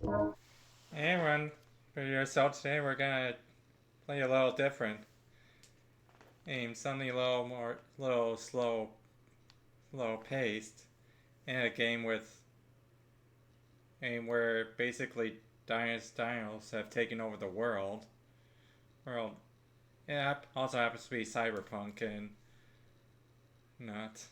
Hey everyone, for yourself today we're gonna play a little different. Aim something a little more, slow paced, and a game with aim where basically dinos have taken over the world. World, yeah, also happens to be cyberpunk and not.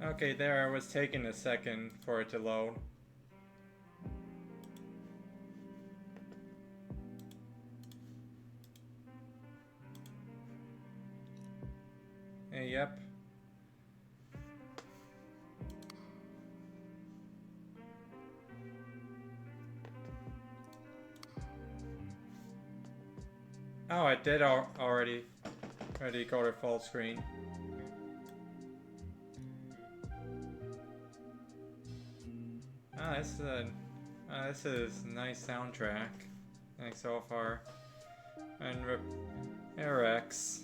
Okay, there, it was taking a second for it to load. Yep. Oh, it did already go to full screen. Oh, this is a nice soundtrack. Thanks so far. And RX.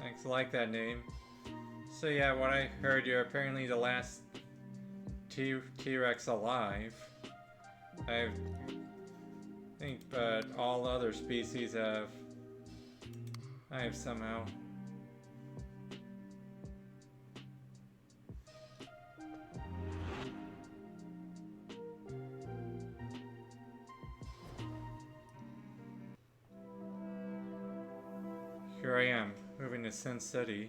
Thanks, like that name. So yeah, what I heard, you're apparently the last T-Rex alive. I think, but all other species have. I have somehow. Here I am, moving to Sin City,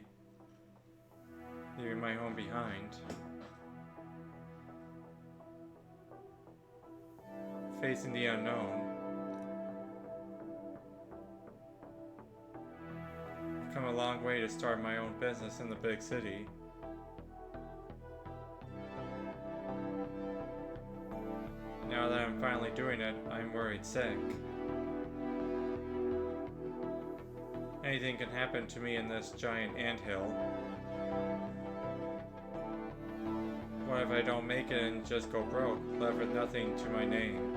leaving my home behind. Facing the unknown. I've come a long way to start my own business in the big city. Now that I'm finally doing it, I'm worried sick. Anything can happen to me in this giant anthill. What if I don't make it and just go broke, left with nothing to my name?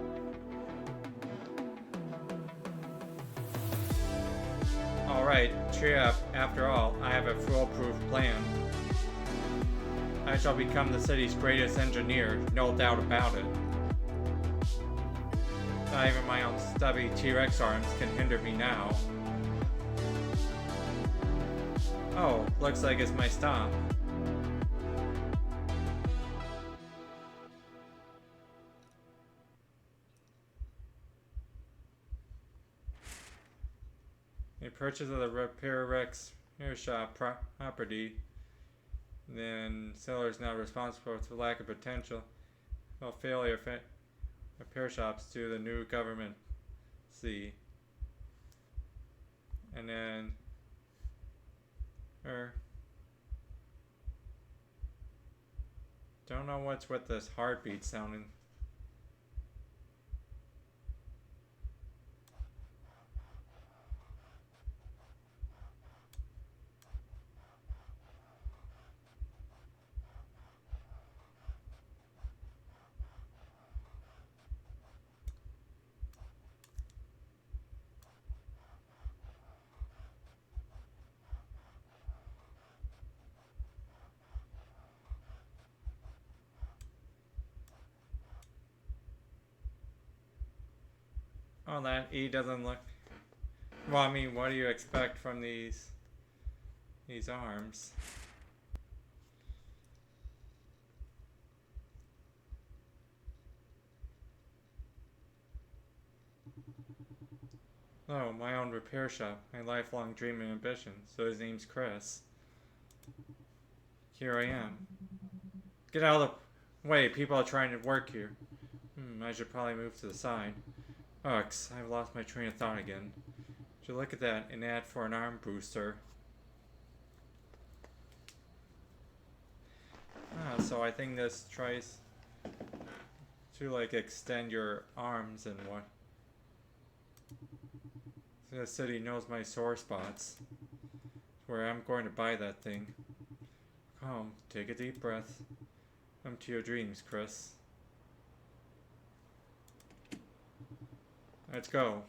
Alright, cheer up. After all, I have a foolproof plan. I shall become the city's greatest engineer, no doubt about it. Not even my own stubby T-Rex arms can hinder me now. Oh, looks like it's my stop. A purchase of the Repair Rex Hair Shop property. Then seller is now responsible for the lack of potential. Well, failure of repair shops to the new government. See. And then don't know what's with this heartbeat sounding. Oh, that E doesn't look. Well, I mean, what do you expect from these arms? Oh, my own repair shop, my lifelong dream and ambition. So his name's Chris. Here I am. Get out of the way, people are trying to work here. I should probably move to the side. Ugh, I've lost my train of thought again. Should look at that, an ad for an arm booster. So I think this tries to like extend your arms and what. The city knows my sore spots. Where I'm going to buy that thing. Calm, take a deep breath. Come to your dreams, Chris. Let's go.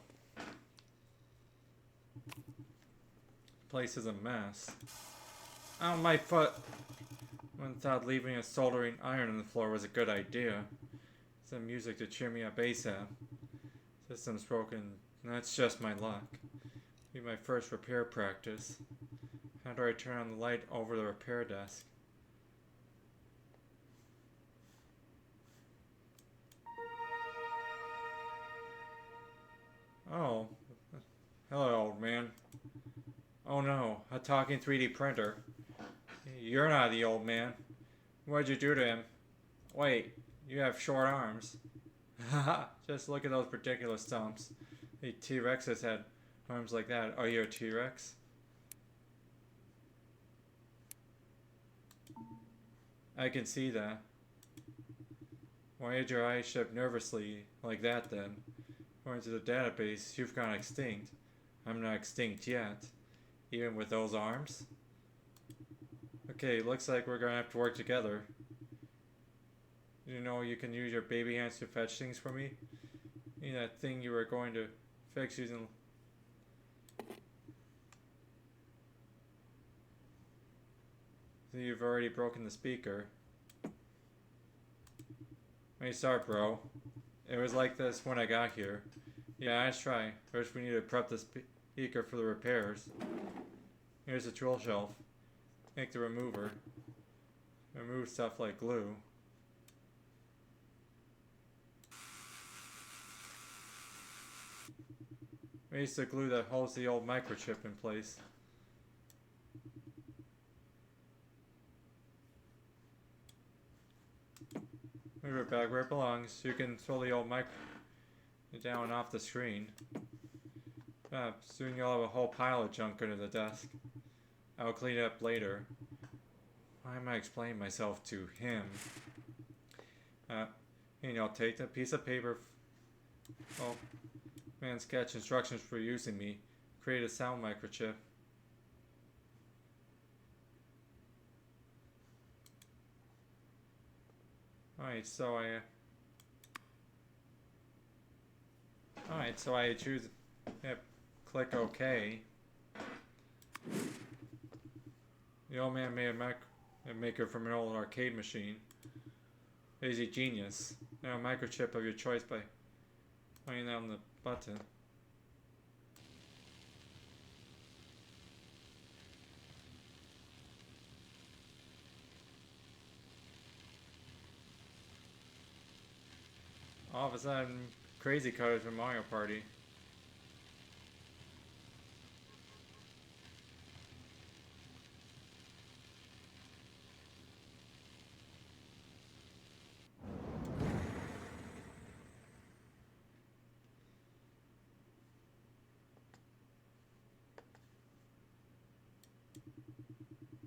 place is a mess. Ow, my foot! One thought leaving a soldering iron on the floor was a good idea. Some music to cheer me up ASAP. System's broken. That's just my luck. Be my first repair practice. How do I turn on the light over the repair desk? Oh. Hello, old man. Oh no, a talking 3D printer. You're not the old man. What'd you do to him? Wait, you have short arms. Haha, just look at those particular stumps. The T-Rexes had arms like that. Are you a T-Rex? I can see that. Why did your eyes shift nervously like that then? According to the database, you've gone extinct. I'm not extinct yet. Even with those arms? Okay, looks like we're gonna have to work together. You know you can use your baby hands to fetch things for me? You know that thing you were going to fix using... So you've already broken the speaker. Hey, start, bro. It was like this when I got here. Yeah, nice try. First we need to prep the speaker for the repairs. Here's the tool shelf. Take the remover. Remove stuff like glue. We use the glue that holds the old microchip in place. Move it back where it belongs. You can throw the old mic down and off the screen. Soon you'll have a whole pile of junk under the desk. I'll clean it up later. Why am I explaining myself to him? You know, take that piece of paper. Oh, man, sketch instructions for using me. Create a sound microchip. Alright, so I choose, yep, click OK. The old man made a maker from an old arcade machine. He's a genius. Now a microchip of your choice by pointing down the button. All of a sudden, crazy colors from Mario Party.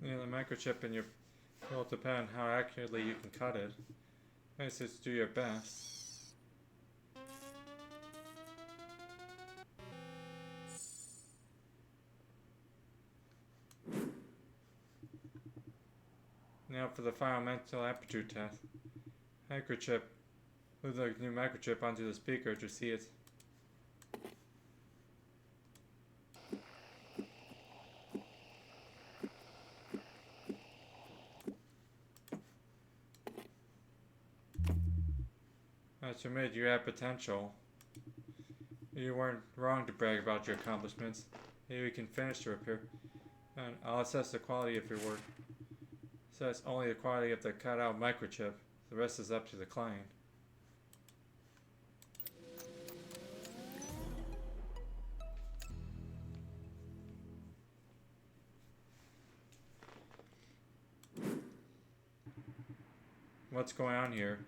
Yeah, the microchip in your will depend on how accurately you can cut it. Just do your best. Now for the final mental aptitude test. Microchip. Move the new microchip onto the speaker to see it. I admit you have potential. You weren't wrong to brag about your accomplishments. Maybe we can finish the repair. And I'll assess the quality of your work. Assess only the quality of the cut-out microchip. The rest is up to the client. What's going on here?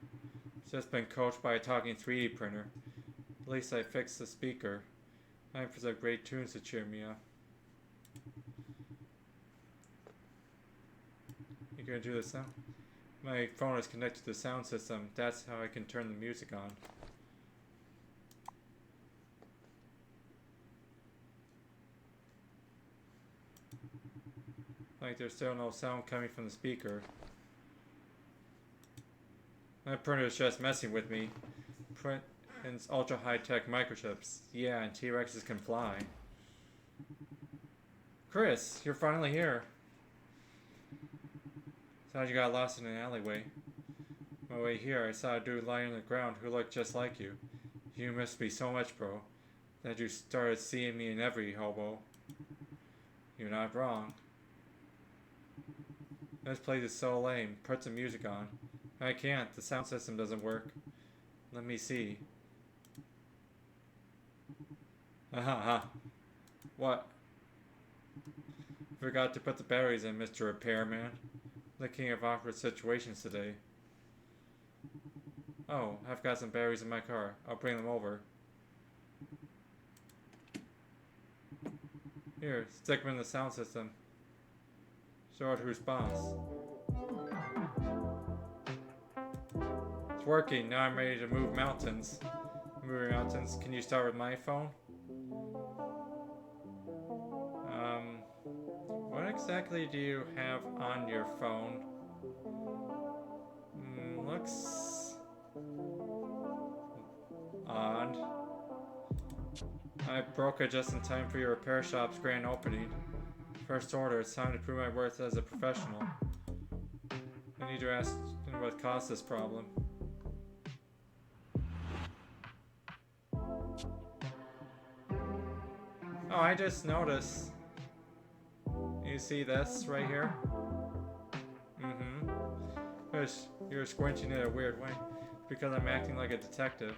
It's just been coached by a talking 3D printer. At least I fixed the speaker. Time for some great tunes to cheer me up. You gonna do the sound? My phone is connected to the sound system. That's how I can turn the music on. Like there's still no sound coming from the speaker. My printer is just messing with me. Print and ultra high-tech microchips. Yeah, and T-Rexes can fly. Chris, you're finally here. Thought you got lost in an alleyway. On my way here, I saw a dude lying on the ground who looked just like you. You missed me so much, bro, that you started seeing me in every hobo. You're not wrong. This place is so lame. Put some music on. I can't. The sound system doesn't work. Let me see. Aha. What? Forgot to put the batteries in, Mr. Repairman. The king of awkward situations today. Oh, I've got some batteries in my car. I'll bring them over. Here, stick them in the sound system. Show it who's boss. It's working. Now I'm ready to move mountains. Moving mountains. Can you start with my phone? What exactly do you have on your phone? Looks odd. I broke it just in time for your repair shop's grand opening. First order, it's time to prove my worth as a professional. I need to ask what caused this problem. Oh, I just noticed. You see this right here? You're squinching in a weird way. Because I'm acting like a detective.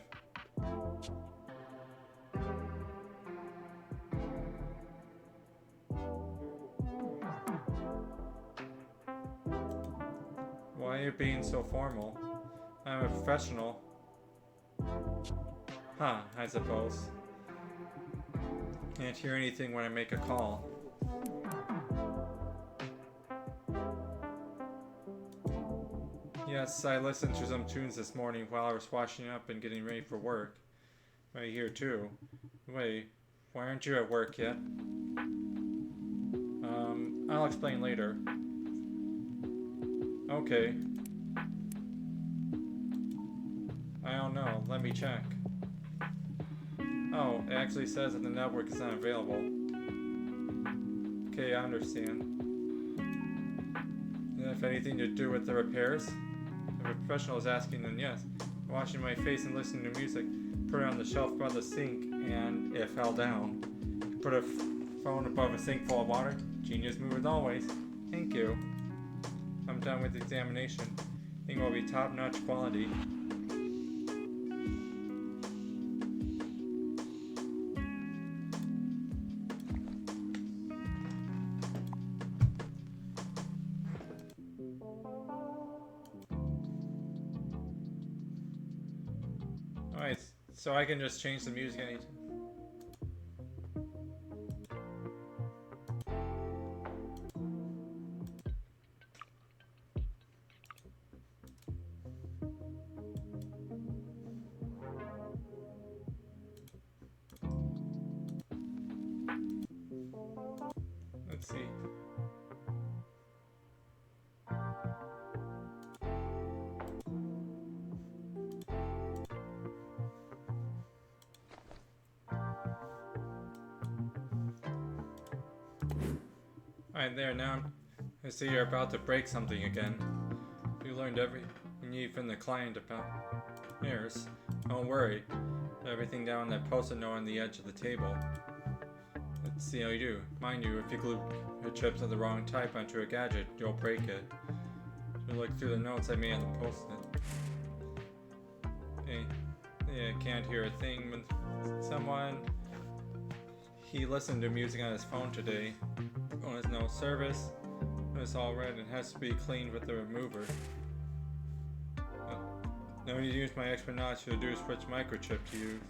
Why are you being so formal? I'm a professional. Huh, I suppose. Can't hear anything when I make a call. Yes, I listened to some tunes this morning while I was washing up and getting ready for work. Right here too. Wait, why aren't you at work yet? I'll explain later. Okay. I don't know, let me check. Oh, it actually says that the network is not available. Okay, I understand. Does it have anything to do with the repairs? If a professional is asking, then yes. Washing my face and listening to music. Put it on the shelf by the sink, and it fell down. Put a phone above a sink full of water. Genius move as always. Thank you. I'm done with the examination. I think it will be top-notch quality. Alright, so I can just change the music anytime. Let's see. Alright, there, now I see you're about to break something again. You learned everything you need from the client about errors. Don't worry. Put everything down on that post-it note on the edge of the table. Let's see how you do. Mind you, if you glue your chips of the wrong type onto a gadget, you'll break it. So look through the notes I made on the post-it. Hey, yeah, can't hear a thing when someone... He listened to music on his phone today. Phone has no service. When it's all red, it has to be cleaned with the remover. Now we need to use my expert knowledge to deduce which microchip to use.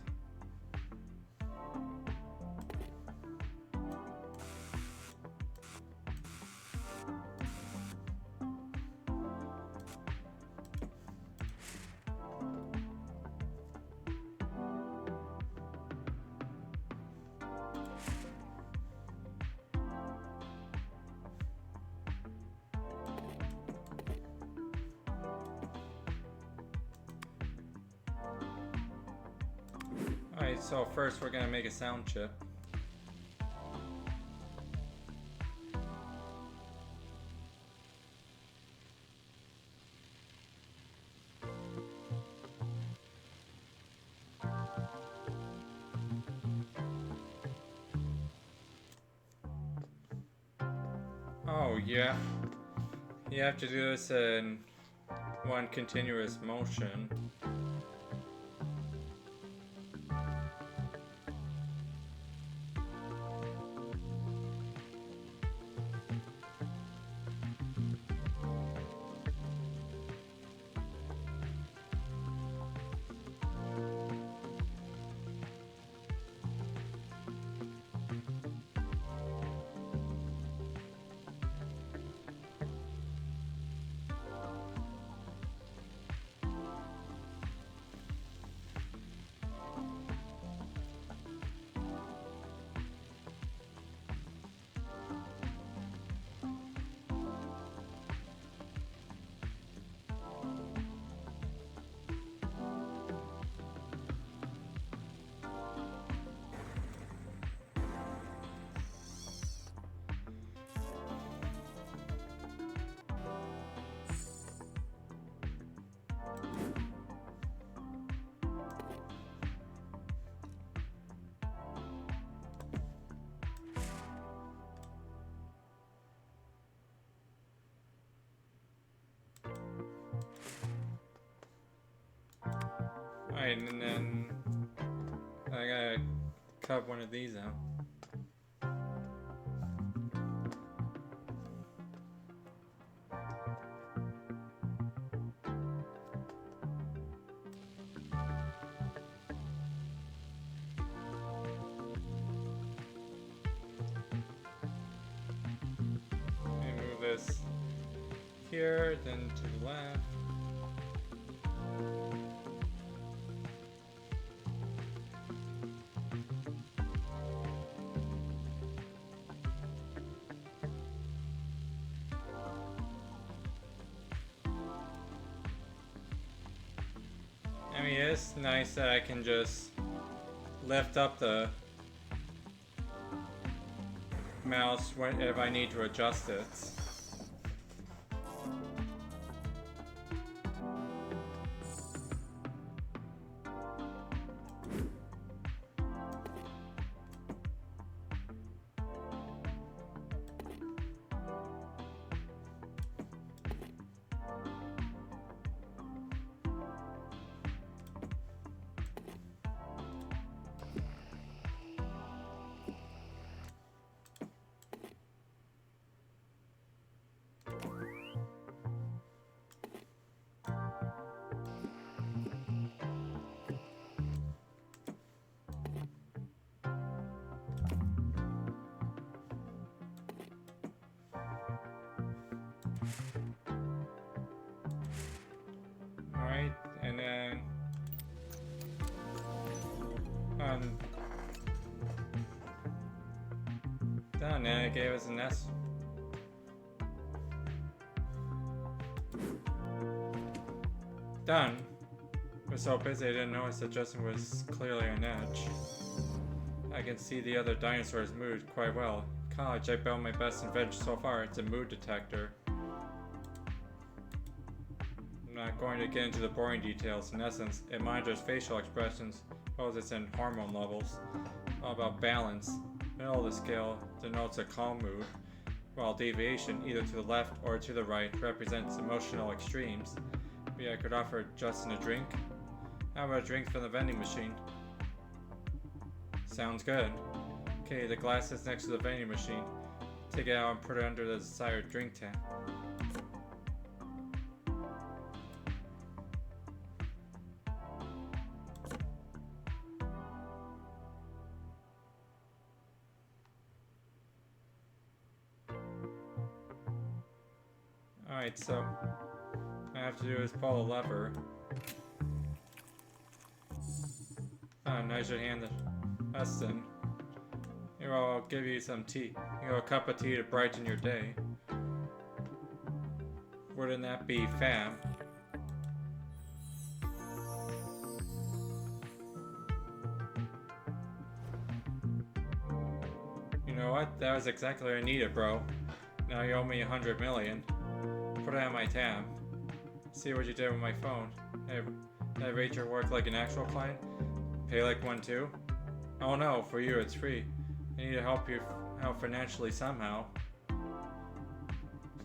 Alright, so first we're gonna make a sound chip. Oh, yeah. You have to do this in one continuous motion. Alright, and then I gotta cut one of these out. And move this here, then to the left. I mean, it's nice that I can just lift up the mouse if I need to adjust it. Alright, and then done, and it gave us an S. Done. We're so busy I didn't notice that Justin was clearly on edge. I can see the other dinosaurs' mood quite well. College, I built my best invention so far. It's a mood detector. I'm not going to get into the boring details. In essence, it monitors facial expressions, poses and hormone levels. All about balance. Middle of the scale denotes a calm mood, while deviation, either to the left or to the right, represents emotional extremes. Maybe I could offer Justin a drink? How about a drink from the vending machine? Sounds good. Okay, the glass is next to the vending machine. Take it out and put it under the desired drink tap. Alright, so all I have to do is pull the lever. And I should hand it to Justin. Here, I'll give you some tea. You know, a cup of tea to brighten your day. Wouldn't that be fab? You know what? That was exactly what I needed, bro. Now you owe me 100 million. Put it on my tab. See what you did with my phone. Did I rate your work like an actual client? Pay like one too? Oh no, for you it's free. I need to help you out financially somehow.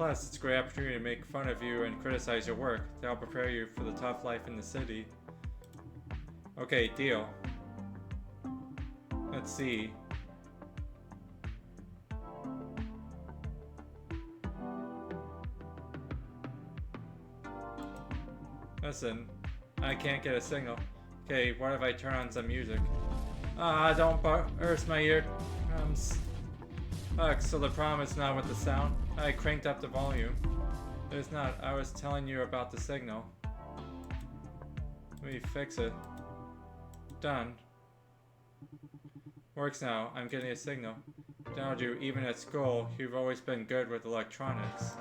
Plus, it's a great opportunity to make fun of you and criticize your work to help prepare you for the tough life in the city. Okay, deal. Let's see. Listen, I can't get a signal. Okay, what if I turn on some music? Ah, don't burst my eardrums. Ugh, so the problem is not with the sound? I cranked up the volume. It's not. I was telling you about the signal. Let me fix it. Done. Works now. I'm getting a signal. Told you, even at school, you've always been good with electronics.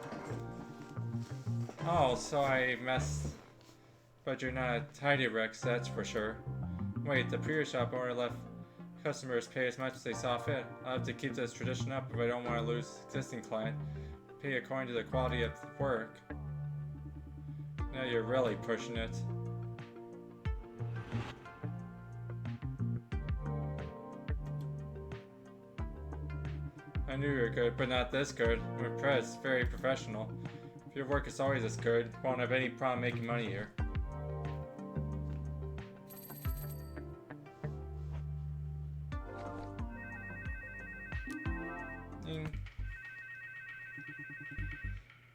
Oh, so I messed... But you're not a tidy Rex, that's for sure. Wait, the previous shop owner left customers pay as much as they saw fit. I'll have to keep this tradition up if I don't want to lose existing client. Pay according to the quality of the work. Now you're really pushing it. I knew you were good, but not this good. I'm impressed. Very professional. If your work is always this good, won't have any problem making money here.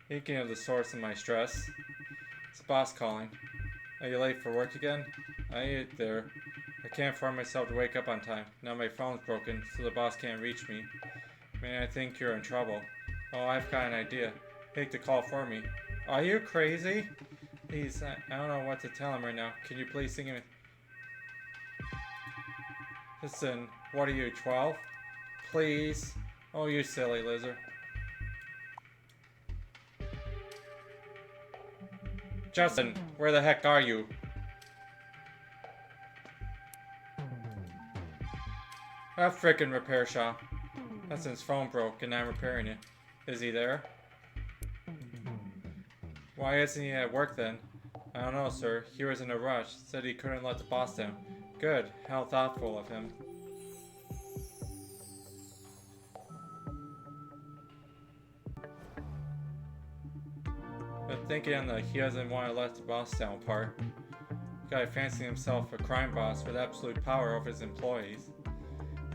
Speaking of the source of my stress, it's the boss calling. Are you late for work again? I ain't there. I can't force myself to wake up on time. Now my phone's broken, so the boss can't reach me. Man, I think you're in trouble. Oh, I've got an idea. Take the call for me. Are you crazy? Please, I don't know what to tell him right now. Can you please sing him? Listen, what are you, 12? Please? Oh, you silly lizard. Justin, where the heck are you? A frickin' repair shop. Justin's phone broke and I'm repairing it. Is he there? Why isn't he at work then? I don't know, sir. He was in a rush. Said he couldn't let the boss down. Good. How thoughtful of him. But thinking on the he doesn't want to let the boss down part. Guy fancying himself a crime boss with absolute power over his employees.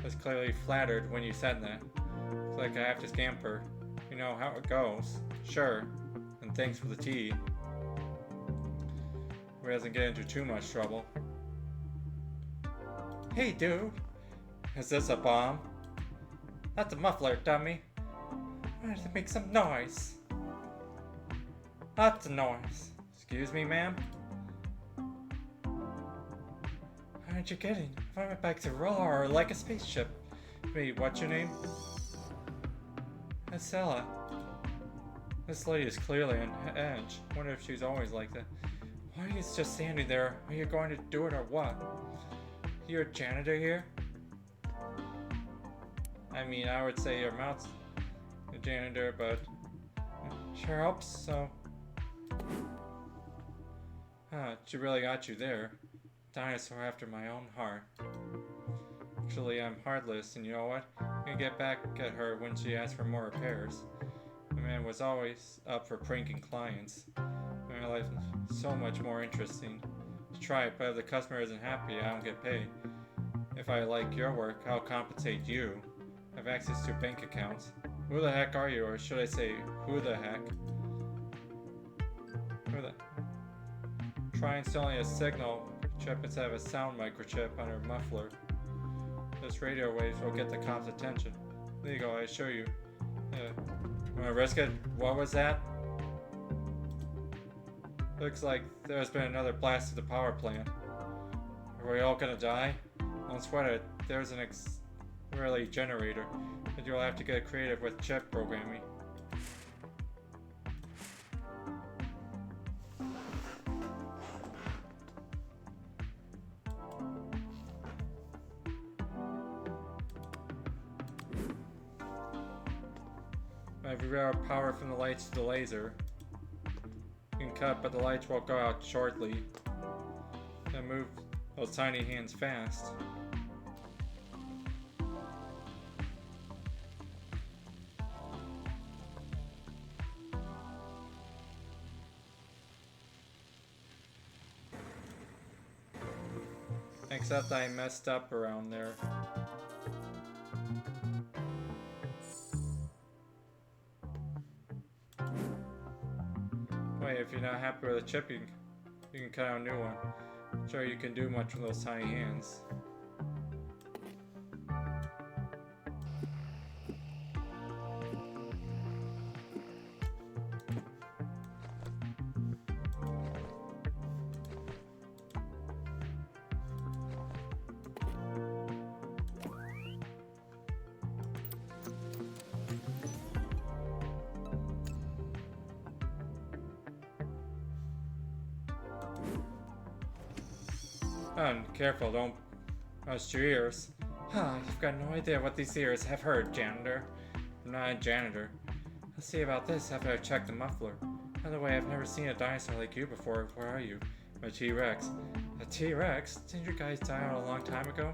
Was clearly flattered when you said that. Looks like I have to scamper. You know how it goes. Sure. And thanks for the tea. He doesn't get into too much trouble. Hey dude! Is this a bomb? That's a muffler, dummy. Why does it make some noise? Lots of noise. Excuse me, ma'am? How aren't you getting? If I went back to roar like a spaceship. Wait, what's your name? Estella. This lady is clearly on edge. Wonder if she's always like that. Why are you just standing there? Are you going to do it or what? You're a janitor here? I mean, I would say your mouth's a janitor, but sure helps, so. Huh, she really got you there. Dinosaur after my own heart. Actually, I'm heartless, and you know what? I'm gonna get back at her when she asks for more repairs. My man was always up for pranking clients. My life is so much more interesting. Try it, but if the customer isn't happy, I don't get paid. If I like your work, I'll compensate you. I have access to bank accounts. Who the heck are you? Or should I say, who the heck? Who the... Try installing a signal chip instead of a sound microchip on her muffler. This radio waves will get the cops' attention. There you go, I assure you. Wanna risk it? What was that? Looks like there's been another blast to the power plant. Are we all gonna die? Don't sweat it. There's an really generator, but you'll have to get creative with chip programming. If you reroute power from the lights to the laser, you can cut, but the lights will go out shortly. Then move those tiny hands fast. Except I messed up around there. Wait, if you're not happy with a chip, you can cut out a new one. Sure, you can do much with those tiny hands. And careful, don't bust your ears. Huh, you've got no idea what these ears have heard, janitor. I'm not a janitor. Let's see about this after I check the muffler. By the way, I've never seen a dinosaur like you before. Where are you? I'm a T-Rex. A T-Rex? Didn't you guys die out a long time ago?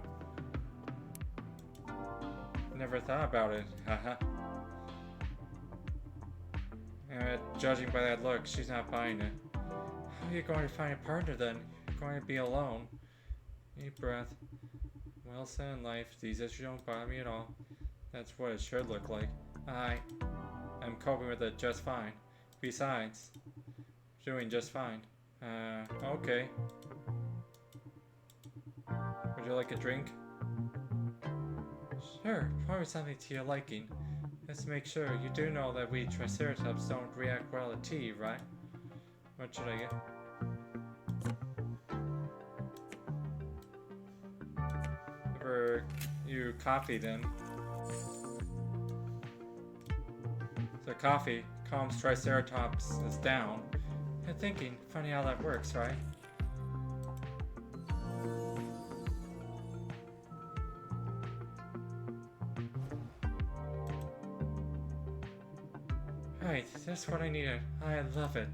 Never thought about it. Haha. Judging by that look, she's not buying it. How are you going to find a partner then? You're going to be alone. Deep breath. Well said in life, these issues don't bother me at all. That's what it should look like. I'm coping with it just fine. Besides, doing just fine. Okay. Would you like a drink? Sure, probably something to your liking. Let's make sure. You do know that we Triceratops don't react well to tea, right? What should I get? For you coffee then. So coffee calms Triceratops is down. I'm thinking, funny how that works, right? Right, that's what I needed. I love it.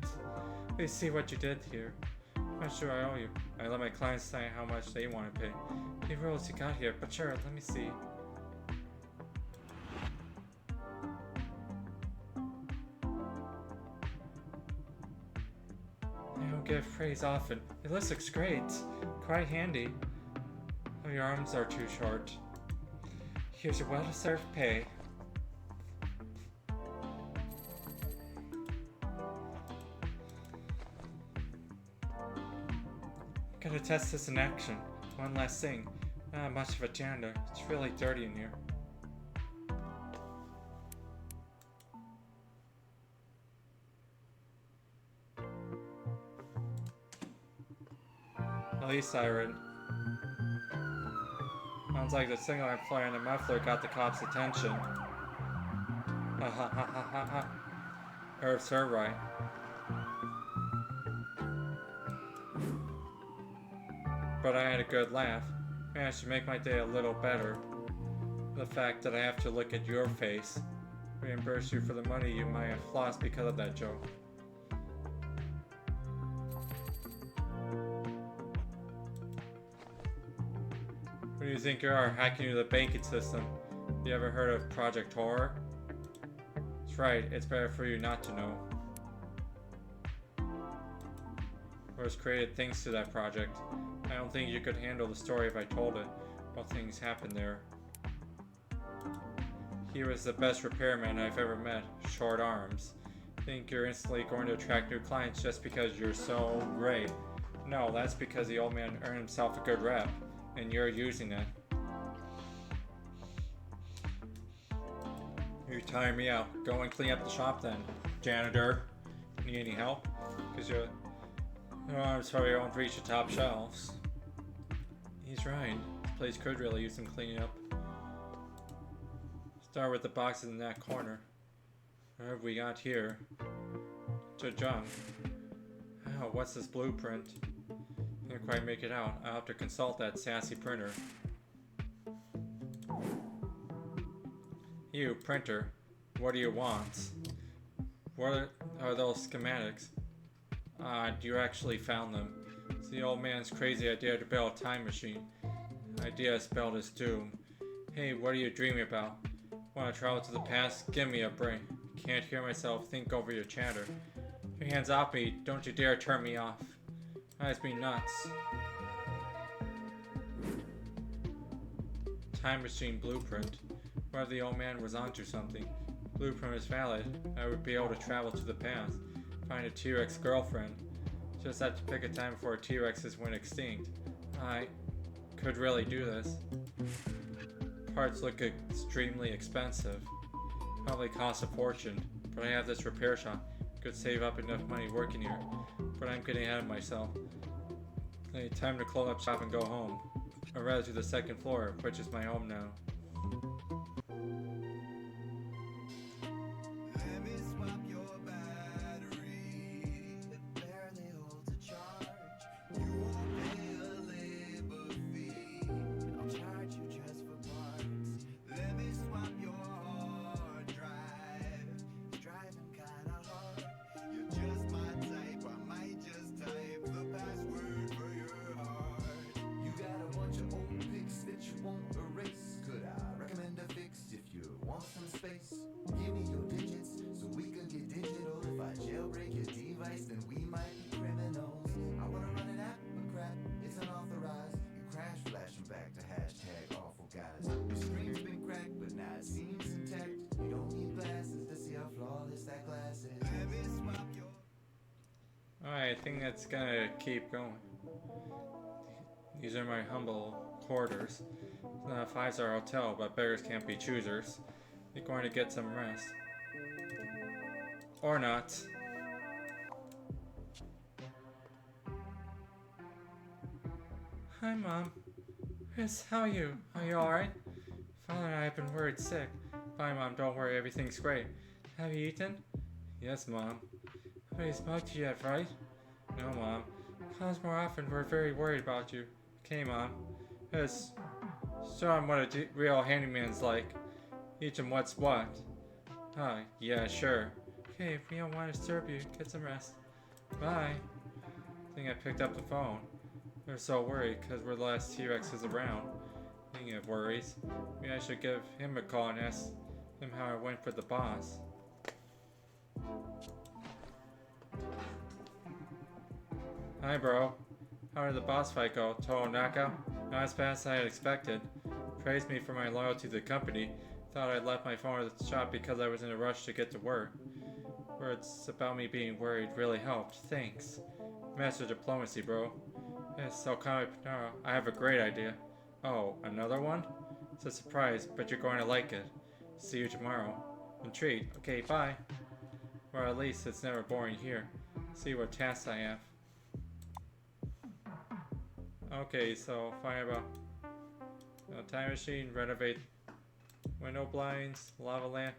Please see what you did here. I'm not sure I owe you. I let my clients say how much they want to pay. The rules you got here, but sure, let me see. I don't get praise often. This looks great. Quite handy. Oh, your arms are too short. Here's your well-deserved pay. Gotta test this in action. One last thing. Not much of a janitor. It's really dirty in here. Police siren. Sounds like the signal I'm flaring the muffler got the cops' attention. Ha ha ha ha ha ha. Irv's her right. But I had a good laugh. Managed to make my day a little better. The fact that I have to look at your face. Reimburse you for the money you might have lost because of that joke. Who do you think you are, hacking into the banking system? You ever heard of Project Horror? That's right, it's better for you not to know. Was created thanks to that project. I don't think you could handle the story if I told it. What things happened there. He was the best repairman I've ever met. Short arms. Think you're instantly going to attract new clients just because you're so great. No, that's because the old man earned himself a good rep, and you're using it. You're tiring me out. Go and clean up the shop then, janitor. Need any help? Because your arms probably won't reach the top shelves. He's right. This place could really use some cleaning up. Start with the boxes in that corner. What have we got here? To junk. Oh, what's this blueprint? Can't quite make it out. I'll have to consult that sassy printer. You, printer. What do you want? What are those schematics? You actually found them. It's the old man's crazy idea to build a time machine. Idea spelled as doom. Hey, what are you dreaming about? Want to travel to the past? Give me a brain. Can't hear myself. Think over your chatter. Your hands off me. Don't you dare turn me off. Drives me nuts. time machine blueprint. Whether the old man was onto something. Blueprint is valid. I would be able to travel to the past. Find a T-Rex girlfriend. Just have to pick a time before T-Rexes went extinct. I could really do this. Parts look extremely expensive. Probably cost a fortune. But I have this repair shop. Could save up enough money working here. But I'm getting ahead of myself. Hey, time to close up shop and go home. Or rather to the second floor, which is my home now. Alright, I think that's gonna keep going. These are my humble quarters. It's not a 5-star hotel, but beggars can't be choosers. You're going to get some rest. Or not. Hi, Mom. Chris, how are you? Are you alright? Father and I have been worried sick. Bye, Mom. Don't worry. Everything's great. Have you eaten? Yes, Mom. Nobody smoked you yet, right? No, Mom. Call us more often. We're very worried about you. Okay, Mom. Yes. Show him what a real handyman's like. Teach him what's what. Huh, yeah, sure. Okay, we don't want to disturb you. Get some rest. Bye. I think I picked up the phone. They're so worried because we're the last T-Rexes around. Speaking of worries, maybe I should give him a call and ask him how I went with the boss. Hi, bro. How did the boss fight go? Total knockout? Not as fast as I had expected. Praised me for my loyalty to the company. Thought I'd left my phone at the shop because I was in a rush to get to work. Words about me being worried really helped. Thanks. Master diplomacy, bro. Yes, so come up tomorrow. I have a great idea. Oh, another one? It's a surprise, but you're going to like it. See you tomorrow. Intrigued. Okay, bye. Or at least it's never boring here. See what tasks I have. Okay, so find about time machine, renovate window blinds, lava lamp.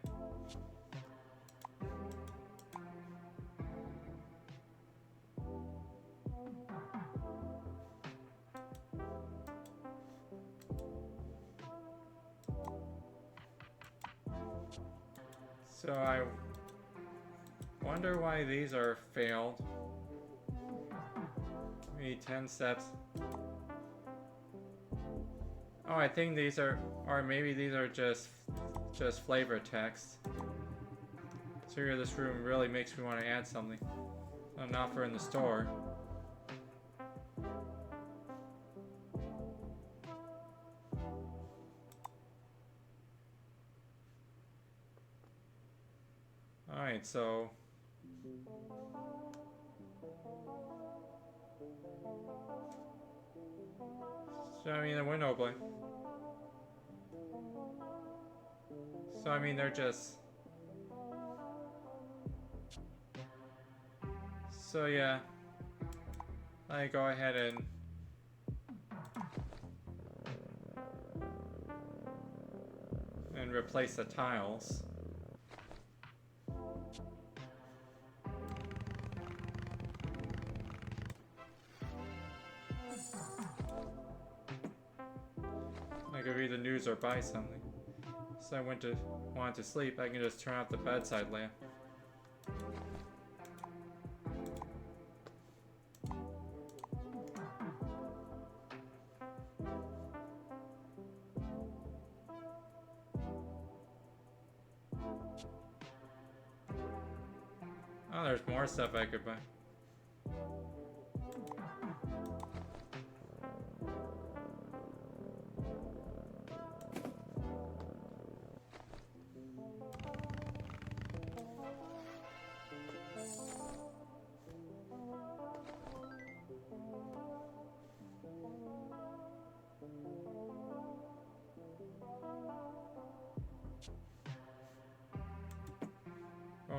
So I wonder why these are failed. Maybe 10 steps. Oh, I think these are, or maybe these are just flavor text. So here, this room really makes me want to add something. An offer in the store. Alright, so I mean the window blank. So I mean they're just. So yeah, I go ahead and replace the tiles. I could read the news or buy something. So I wanted to sleep, I can just turn off the bedside lamp. Oh, there's more stuff I could buy.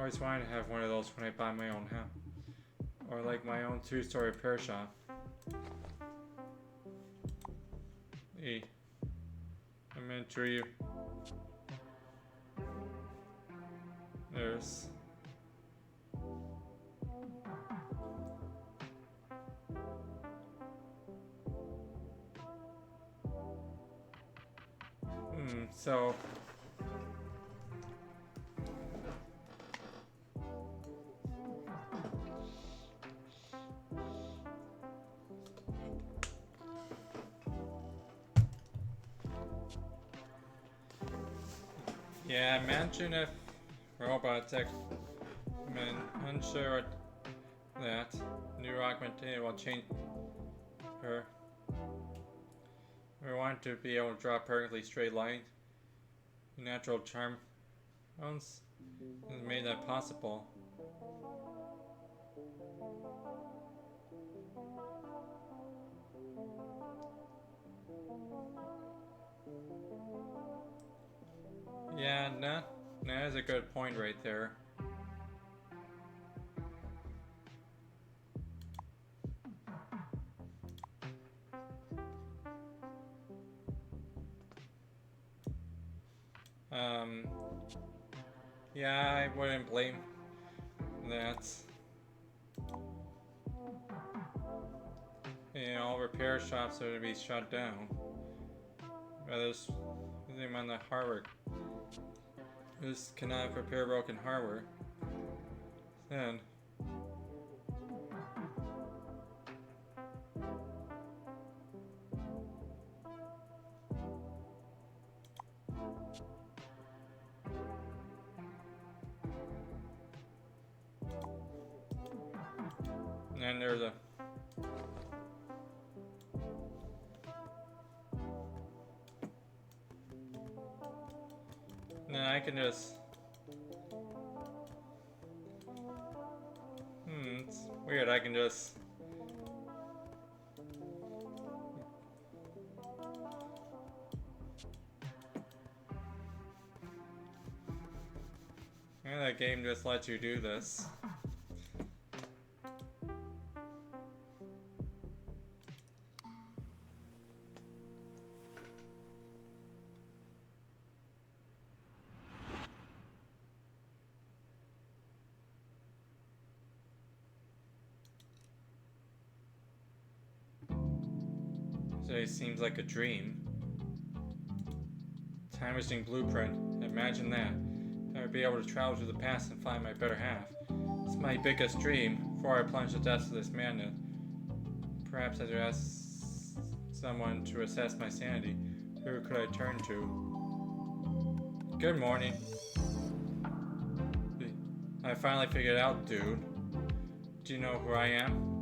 always wanted to have one of those when I buy my own house. Or like my own 2-story repair shop. E. I'm gonna dream. There's. So. Yeah, imagine if robot tech men unsure that new augmented will change her. We want to be able to draw perfectly straight line. Natural charm has made that possible. Yeah, that is a good point right there. Yeah, I wouldn't blame that. You know, repair shops are to be shut down. Others using them on the hardware. This cannot repair broken hardware. Then there's a then I can just it's weird, I can just that game just lets you do this. Today seems like a dream. Time machine blueprint. Imagine that. I would be able to travel to the past and find my better half. It's my biggest dream before I plunge the depths of this madness. Perhaps I should ask someone to assess my sanity. Who could I turn to? Good morning. I finally figured it out, dude. Do you know who I am?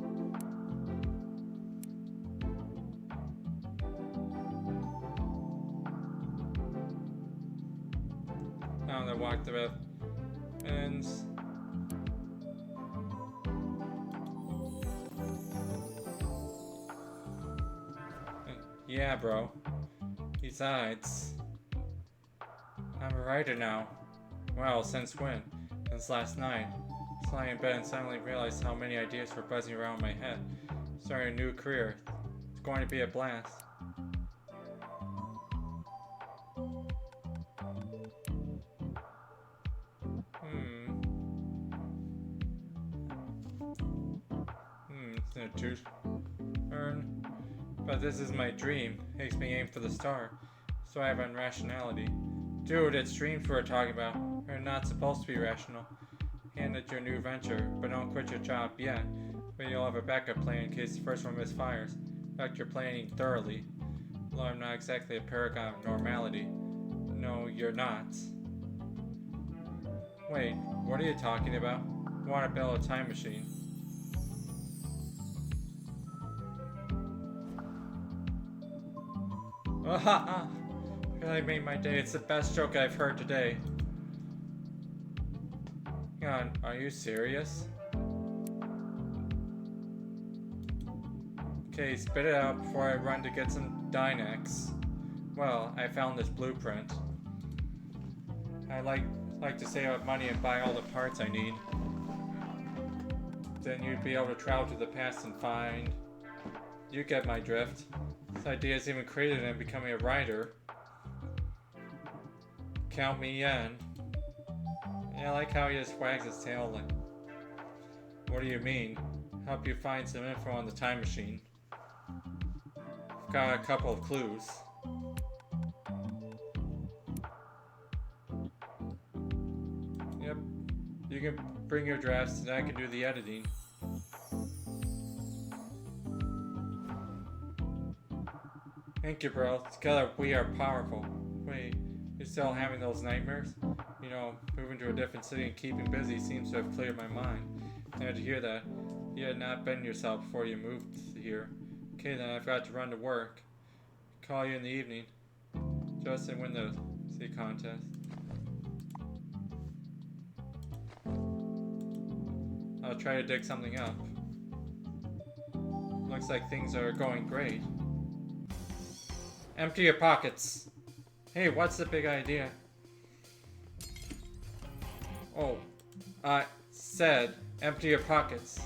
Now that walk the path ends. Yeah, bro. Besides, I'm a writer now. Well, since when? Since last night. I was lying in bed and suddenly realized how many ideas were buzzing around my head. Starting a new career. It's going to be a blast. It's a turn. But this is my dream. Makes me aim for the star. So I have unrationality. Dude, it's dreams we're talking about. We're not supposed to be rational. Hand it your new venture, but don't quit your job yet. But you'll have a backup plan in case the first one misfires. In fact, you're planning thoroughly. Although I'm not exactly a paragon of normality. No, you're not. Wait, what are you talking about? I want to build a time machine. Ah, really made my day. It's the best joke I've heard today. God, are you serious? Okay, spit it out before I run to get some Dynex. Well, I found this blueprint. I like like to save up money and buy all the parts I need. Then you'd be able to travel to the past and find... You get my drift. This idea is even created in becoming a writer. Count me in. Yeah, I like how he just wags his tail like... What do you mean? Help you find some info on the time machine. I've got a couple of clues. Yep. You can bring your drafts and I can do the editing. Thank you, bro. Together we are powerful. Wait, you're still having those nightmares? You know, moving to a different city and keeping busy seems to have cleared my mind. Glad to hear that. You had not been yourself before you moved here. Okay then, I've got to run to work. Call you in the evening. Justin win the city contest. I'll try to dig something up. Looks like things are going great. Empty your pockets. Hey, what's the big idea? Oh, I said empty your pockets.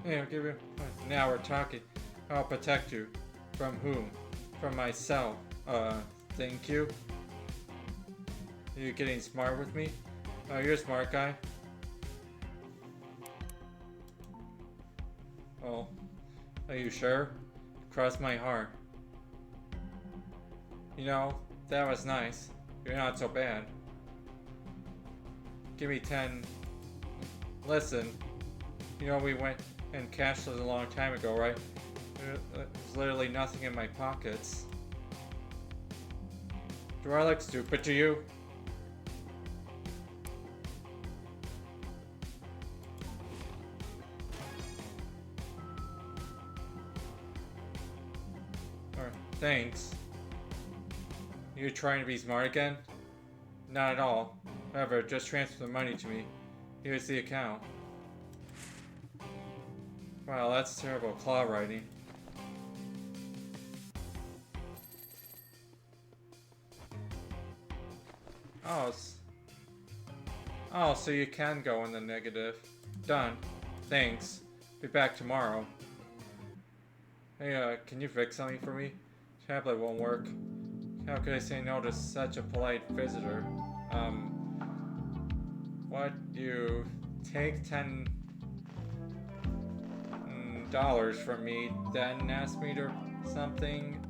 Hey, I'll give you... Now we're talking. I'll protect you. From whom? From myself. Thank you. Are you getting smart with me? Oh, you're a smart guy. Oh, are you sure? Cross my heart. You know, that was nice. You're not so bad. Give me 10. Listen, you know we went and cashless a long time ago, right? There's literally nothing in my pockets. Do I look stupid to you? Alright, thanks. You trying to be smart again? Not at all. However, just transfer the money to me. Here's the account. Wow, that's terrible claw writing. Oh, so you can go in the negative. Done. Thanks. Be back tomorrow. Hey, can you fix something for me? Tablet won't work. How could I say no to such a polite visitor? What? You take $10 from me, then ask me to something?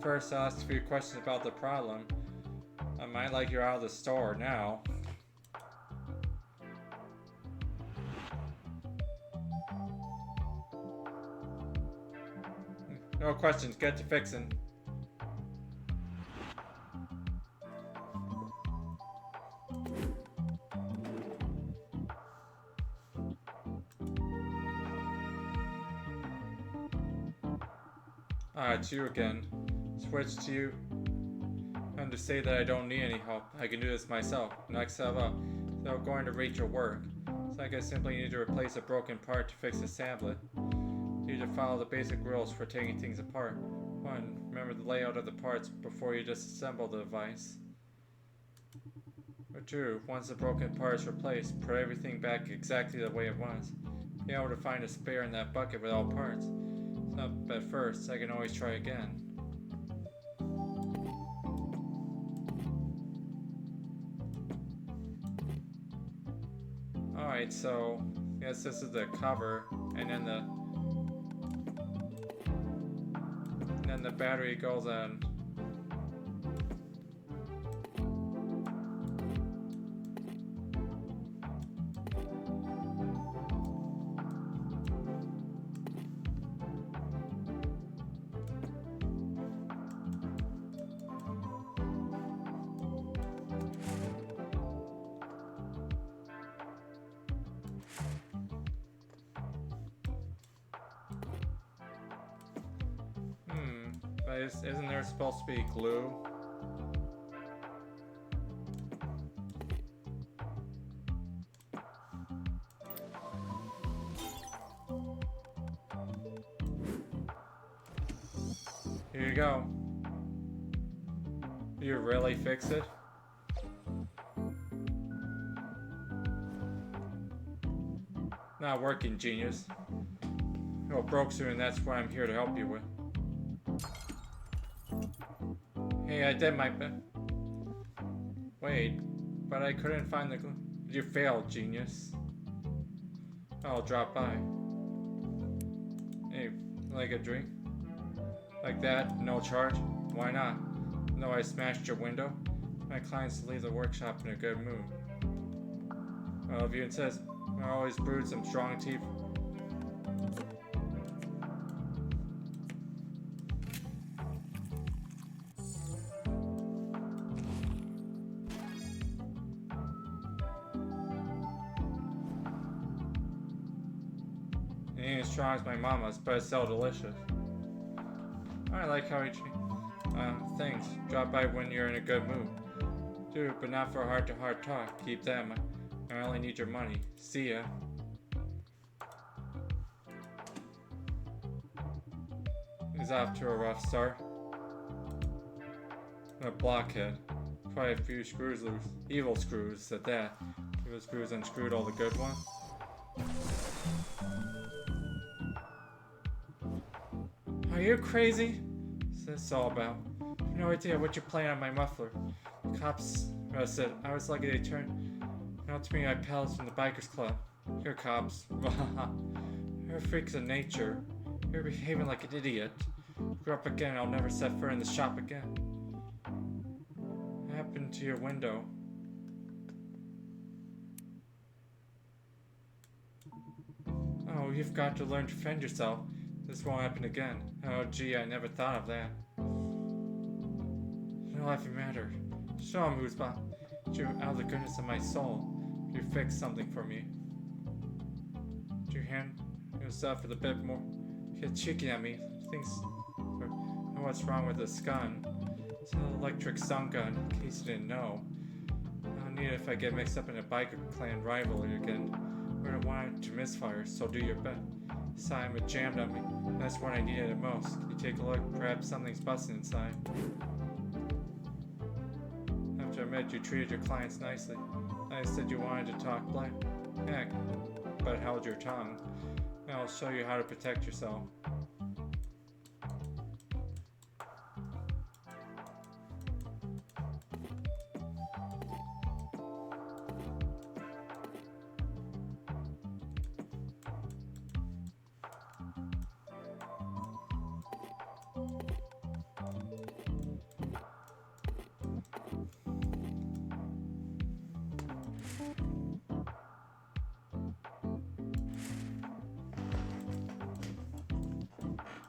First, I'll ask a few questions about the problem. I might like you're out of the store now. No questions, get to fixing. Ah, it's you again. Switch to you. And to say that I don't need any help. I can do this myself. Next up, without going to reach your work. So I guess simply need to replace a broken part to fix this tablet. You need to follow the basic rules for taking things apart. 1. Remember the layout of the parts before you disassemble the device. Or 2. Once the broken part is replaced, put everything back exactly the way it was. Be able to find a spare in that bucket with all parts. So at first, I can always try again. Alright, so yes, this is the cover, and then the battery goes on. Isn't there supposed to be glue? Here you go. You really fix it? Not working, genius. You're broke soon, and that's what I'm here to help you with. Hey, I did my best. Wait, but I couldn't find the glue. You failed, genius. I'll drop by. Hey, like a drink? Like that? No charge? Why not? No, I smashed your window. My clients leave the workshop in a good mood. Well, if you insist, I always brewed some strong tea. It ain't as strong as my mama's, but it's so delicious. I like how you thanks. Drop by when you're in a good mood. Dude, but not for heart-to-heart talk. Keep that in mind. I only need your money. See ya. He's off to a rough start. A blockhead. Quite a few screws loose. Evil screws at that. Evil screws unscrewed all the good ones. Are you crazy? What's this all about? I have no idea what you're playing on my muffler. The cops arrested. I was lucky they turned out to me my pals from the bikers club. You're cops. You're freaks of nature. You're behaving like an idiot. Grew up again, I'll never set foot in the shop again. What happened to your window? Oh, you've got to learn to defend yourself. This won't happen again. Oh gee, I never thought of that. No life matter. Show him who's boss. You out of the goodness of my soul. You fix something for me. Do you hand yourself with a bit more? Get cheeky at me. Thinks know what's wrong with this gun. It's an electric stun gun, in case you didn't know. I don't need it if I get mixed up in a biker clan rivalry again. We don't want it to misfire, so do your best. Simon jammed on me. That's when I needed it most. Can you take a look? Perhaps something's busted inside. I have to admit, you treated your clients nicely. I said you wanted to talk black. Heck, but held your tongue. Now I'll show you how to protect yourself.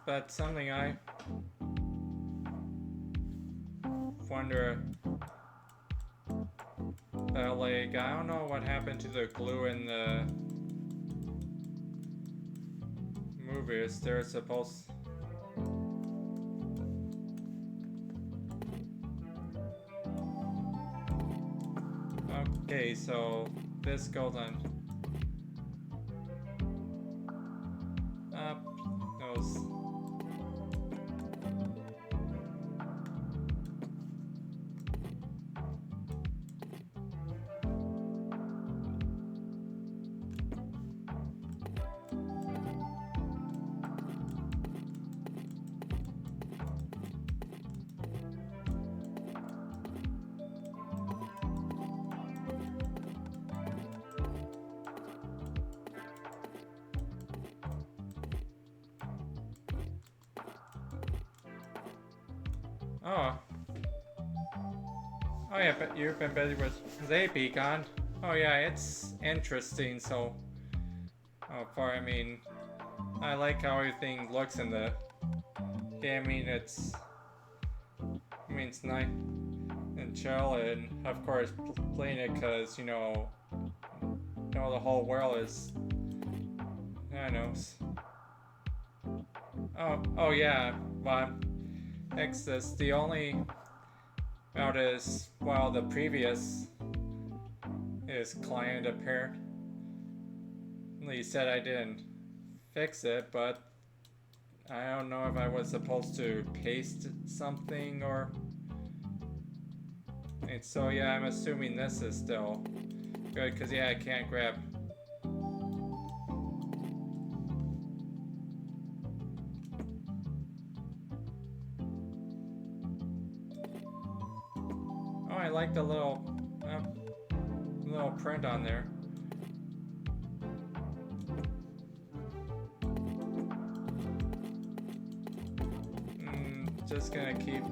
But something I wonder about, like, I don't know what happened to the glue in the movies. They're supposed. Okay, so this goes on up, goes. Oh. Oh yeah, but you've been busy with Zapicon. Oh yeah, it's interesting, so... I mean... I like how everything looks in the game. I mean, it's nice and chill, and of course playing it because, you know, the whole world is... I know. Oh yeah, well... Exodus, the only out is, well, the previous is client apparently said I didn't fix it, but I don't know if I was supposed to paste something or... And so yeah, I'm assuming this is still good, because yeah, I can't grab... Oh, I like the little print on there. Just gonna keep...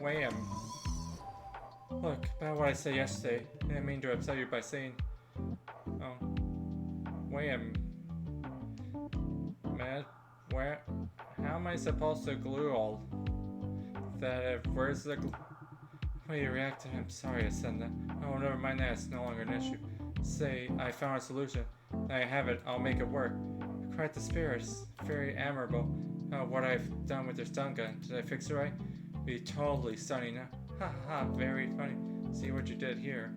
Wham. Look, about what I said yesterday. I didn't mean to upset you by saying... Oh. Wham. Man, where... How am I supposed to glue all that? Where's the glue? The way you reacted, I'm sorry I said that. Oh, never mind that, it's no longer an issue. Say, I found a solution. I have it, I'll make it work. Quite the spirit, very admirable. What I've done with your stun gun. Did I fix it right? Be totally stunning now. Ha ha, very funny. See what you did here.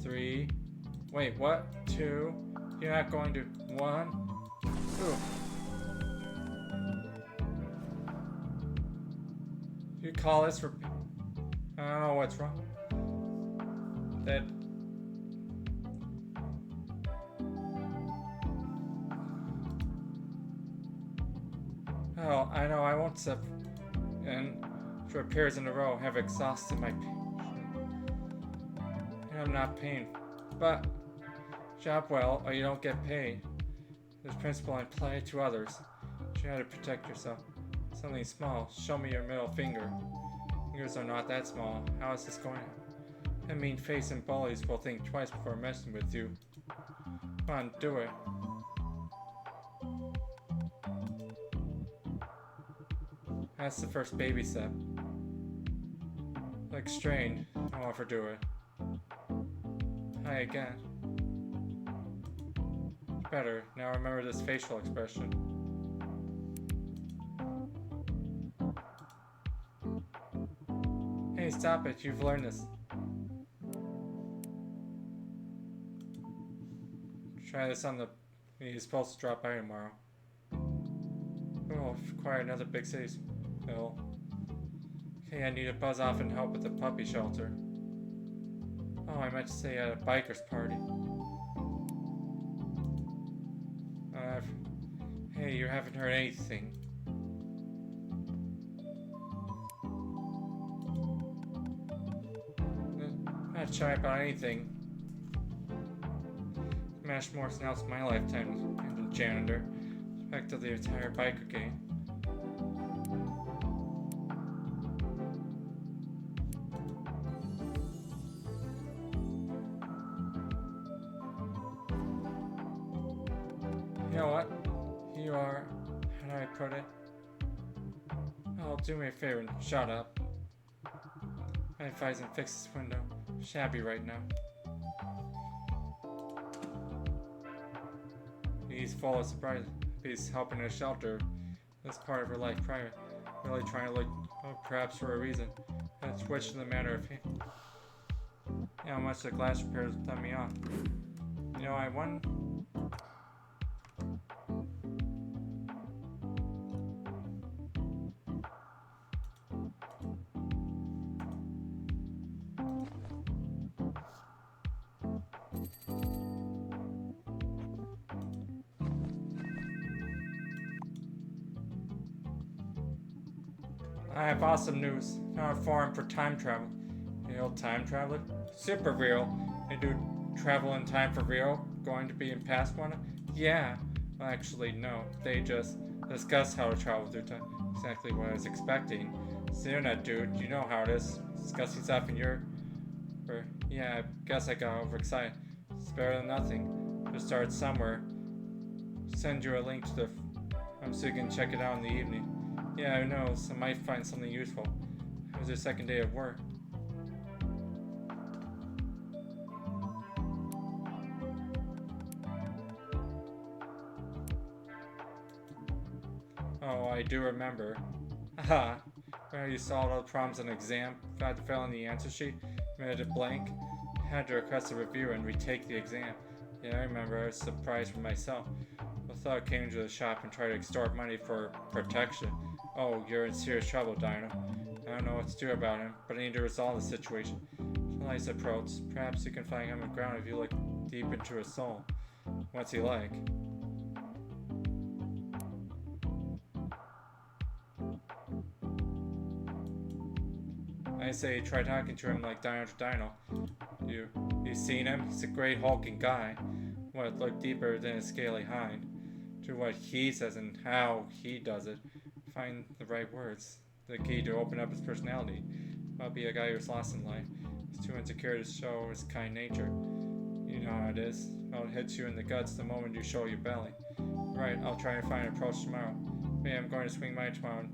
Three. Wait, what? Two. You're not going to... One. Two. You call this for... I don't know what's wrong. That... Oh, I know, I won't and for repairs in a row have exhausted my patience. And I'm not paying, but job well or you don't get paid. This principle I apply to others. Try to protect yourself. Something small, show me your middle finger. Fingers are not that small. How is this going? That mean face and bullies will think twice before messing with you. Come on, do it. That's the first baby step. Like strained, I'll overdo it. Hi again. Better, now remember this facial expression. Hey, stop it, you've learned this. Try this on the... He's supposed to drop by tomorrow. Oh, acquire another big city. Bill. Hey, I need to buzz off and help with the puppy shelter. Oh, I meant to say at a biker's party. Hey, you haven't heard anything. Not shy about anything. Smash Morse announced my lifetime as a janitor. Back to the entire biker gang. You know what? You are... How do I put it? Oh, do me a favor and shut up. I advise him fix this window. Shabby right now. He's full of surprise. He's helping a shelter. This part of her life prior. Really trying to look, perhaps for a reason. And switch in the matter of him. How much the glass repairs done me off. You know, I won. I have awesome news. Now a forum for time travel. You know, time traveler? Super real. They do travel in time for real? Going to be in past one? Yeah. Well, actually, no. They just discuss how to travel through time. Exactly what I was expecting. It's the internet, dude. You know how it is. Discussing stuff in your... yeah, I guess I got overexcited. It's better than nothing. Just start somewhere. Send you a link to the so you can check it out in the evening. Yeah, who knows? I might find something useful. It was your second day of work. Oh, I do remember. Haha. Where you solved all the problems on the exam, got to fill in the answer sheet, made it blank, had to request a review and retake the exam. Yeah, I remember. I was surprised for myself. I thought I came to the shop and tried to extort money for protection. Oh, you're in serious trouble, Dino. I don't know what to do about him, but I need to resolve the situation. Nice approach. Perhaps you can find common ground if you look deep into his soul. What's he like? I say try talking to him like Dino to Dino. You seen him? He's a great hulking guy. What, look deeper than his scaly hide. To what he says and how he does it. Find the right words. The key to open up his personality. Might be a guy who's lost in life. He's too insecure to show his kind nature. You know how it is. Well, it hits you in the guts the moment you show your belly. Right, I'll try and find an approach tomorrow. Maybe I'm going to swing by tomorrow.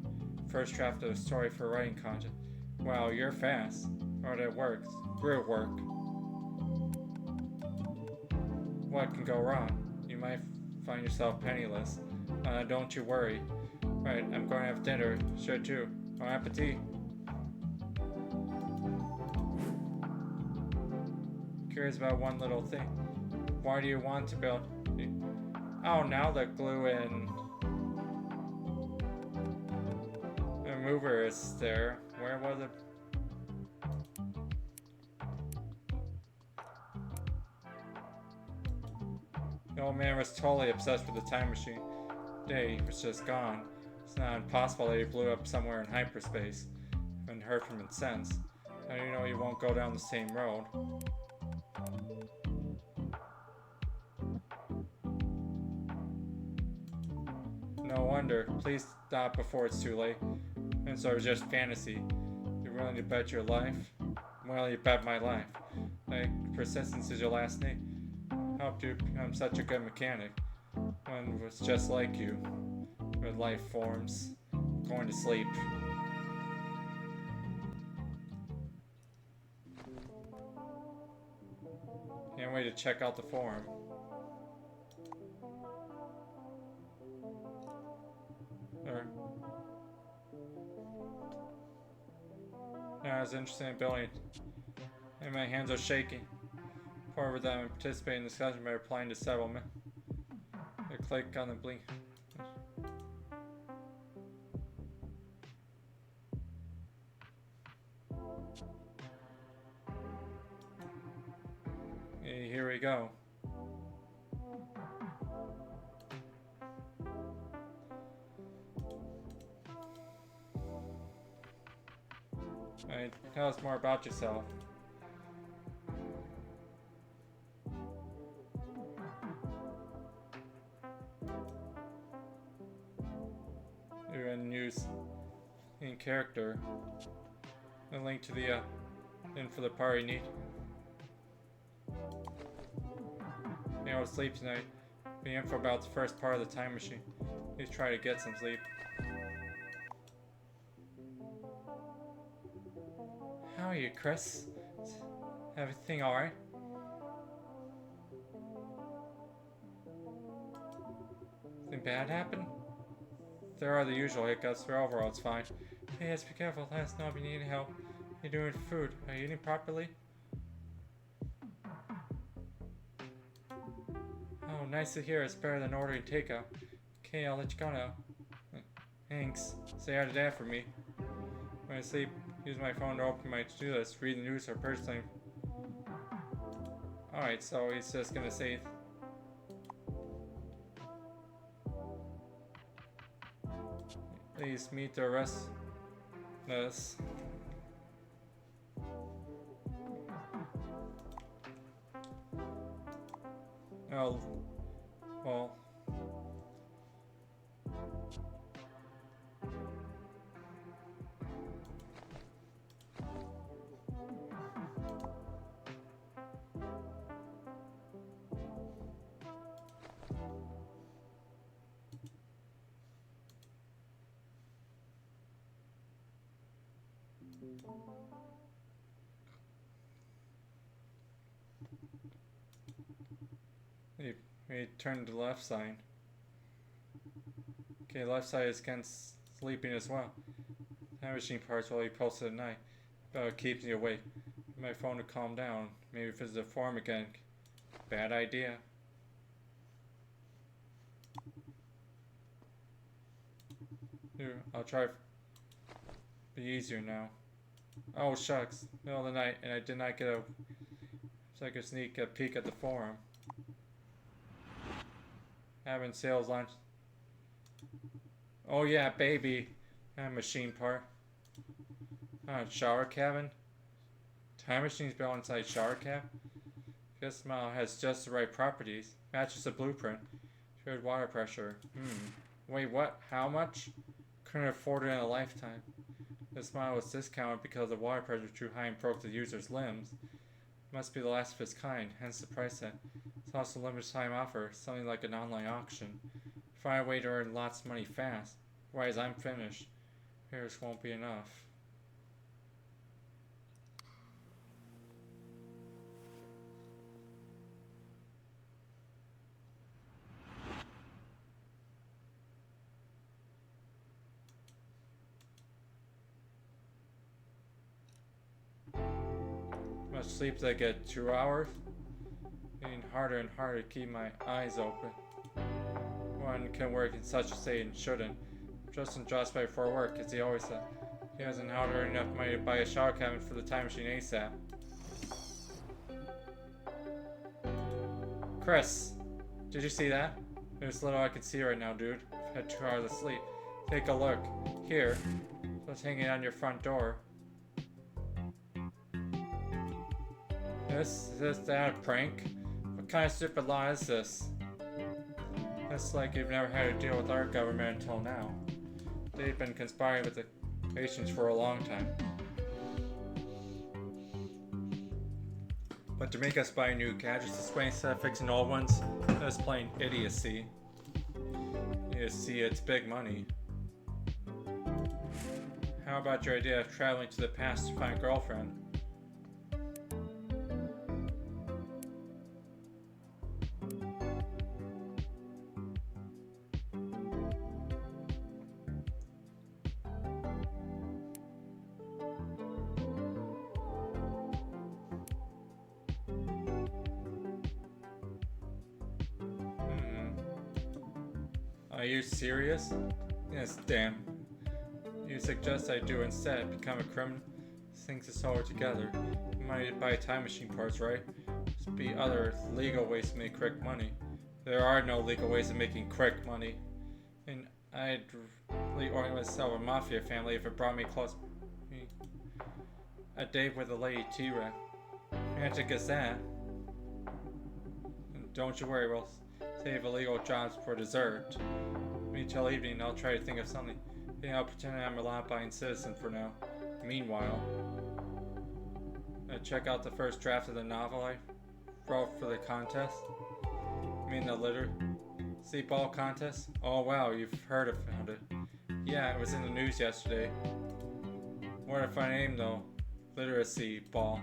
First draft of a story for a writing contest. Wow, you're fast. Oh, that works. Real work. What can go wrong? You might find yourself penniless. Don't you worry. Right, I'm going to have dinner. Sure too. Bon appetit. Curious about one little thing. Why do you want to build? Oh, now the glue in. The mover is there. Where was it? The old man was totally obsessed with the time machine. Day was just gone. It's not impossible that he blew up somewhere in hyperspace. Haven't heard from him since. How do you know he won't go down the same road? No wonder. Please stop before it's too late. And so it's just fantasy. You're willing to bet your life? I'm willing to bet my life. Like, persistence is your last name. Helped you become such a good mechanic. One was just like you. With life forms. Going to sleep. Can't wait to check out the forum. There. Yeah, it's interesting ability. And my hands are shaking. Pour with them and participate in the discussion by replying to several. I click on the blink. Okay, here we go. Alright, tell us more about yourself. You're in use in character. A link to the info the party need. You know, sleep tonight. The info about the first part of the time machine. Please try to get some sleep. How are you, Chris? Everything alright? Something bad happened? There are the usual hiccups, but overall it's fine. Hey, yes, be careful. Let us know if you need help. You're doing food. Are you eating properly? Oh, nice to hear. It's better than ordering takeout. Okay, I'll let you go now. Thanks. Say hi to Dad for me. When I sleep, use my phone to open my to-do list, read the news, or purchase something. Alright, so he's just gonna say... Please meet the rest of us. Oh, well. We turn to the left side. Okay, left side is Ken sleeping as well. Time machine parts while he posted at night. But it keeps me awake. My phone to calm down. Maybe visit the forum again. Bad idea. Here, I'll try be easier now. Oh shucks, middle of the night, and I did not get a so I could sneak a peek at the forum. Having sales lunch. Oh yeah, baby. Machine part. Shower cabin. Time machine's built inside shower cab. This model has just the right properties. Matches the blueprint. Shared water pressure. Wait, what? How much? Couldn't afford it in a lifetime. This model was discounted because the water pressure was too high and broke the user's limbs. Must be the last of its kind, hence the price tag. It's also a limited time offer, something like an online auction. Find a way to earn lots of money fast. Otherwise, I'm finished. Here's won't be enough. Much sleep as I get 2 hours. Getting harder and harder to keep my eyes open. One can work in such a state and shouldn't. Justin drops by for work, as he always said. He hasn't had enough money to buy a shower cabin for the time machine ASAP. Chris, did you see that? There's little I can see right now, dude. I've had 2 hours of sleep. Take a look. Here. What's hanging on your front door? Is that a prank? What kind of stupid law is this? It's like you've never had to deal with our government until now. They've been conspiring with the patients for a long time. But to make us buy new gadgets this way instead of fixing old ones, that's plain idiocy. You see, it's big money. How about your idea of traveling to the past to find a girlfriend? Are you serious? Yes, damn. You suggest I do instead become a criminal? Things this all together. You might buy time machine parts, right? There's be other legal ways to make quick money. There are no legal ways of making quick money. And I'd really orient myself a mafia family if it brought me close. A date with a lady T-Rex. Magic is that. And don't you worry, we'll save illegal jobs for dessert. Me till evening, I'll try to think of something. I'll pretend I'm a law-abiding citizen for now. Meanwhile, check out the first draft of the novel I wrote for the contest. You mean the literacy ball contest? Oh wow, you've heard about it. Yeah, it was in the news yesterday. What a fun name though. Literacy ball.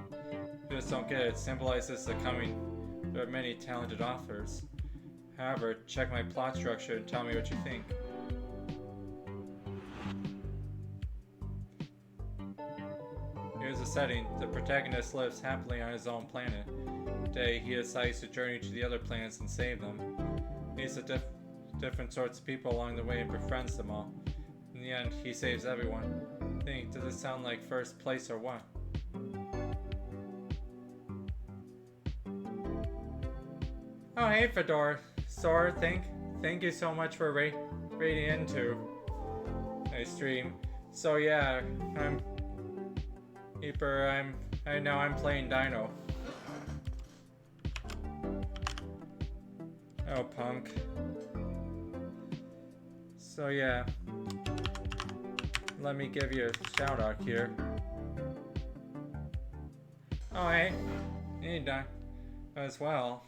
You just don't get it. It symbolizes the coming. There are many talented authors. However, check my plot structure and tell me what you think. Here's the setting. The protagonist lives happily on his own planet. Today, he decides to journey to the other planets and save them. He meets different sorts of people along the way and befriends them all. In the end, he saves everyone. Think, does this sound like first place or what? Oh, hey, Fedora. Sora, thank you so much for rating into my stream. So yeah, I'm playing Dino. Oh, punk. So yeah, let me give you a shout out here. Oh hey, you Dino as well.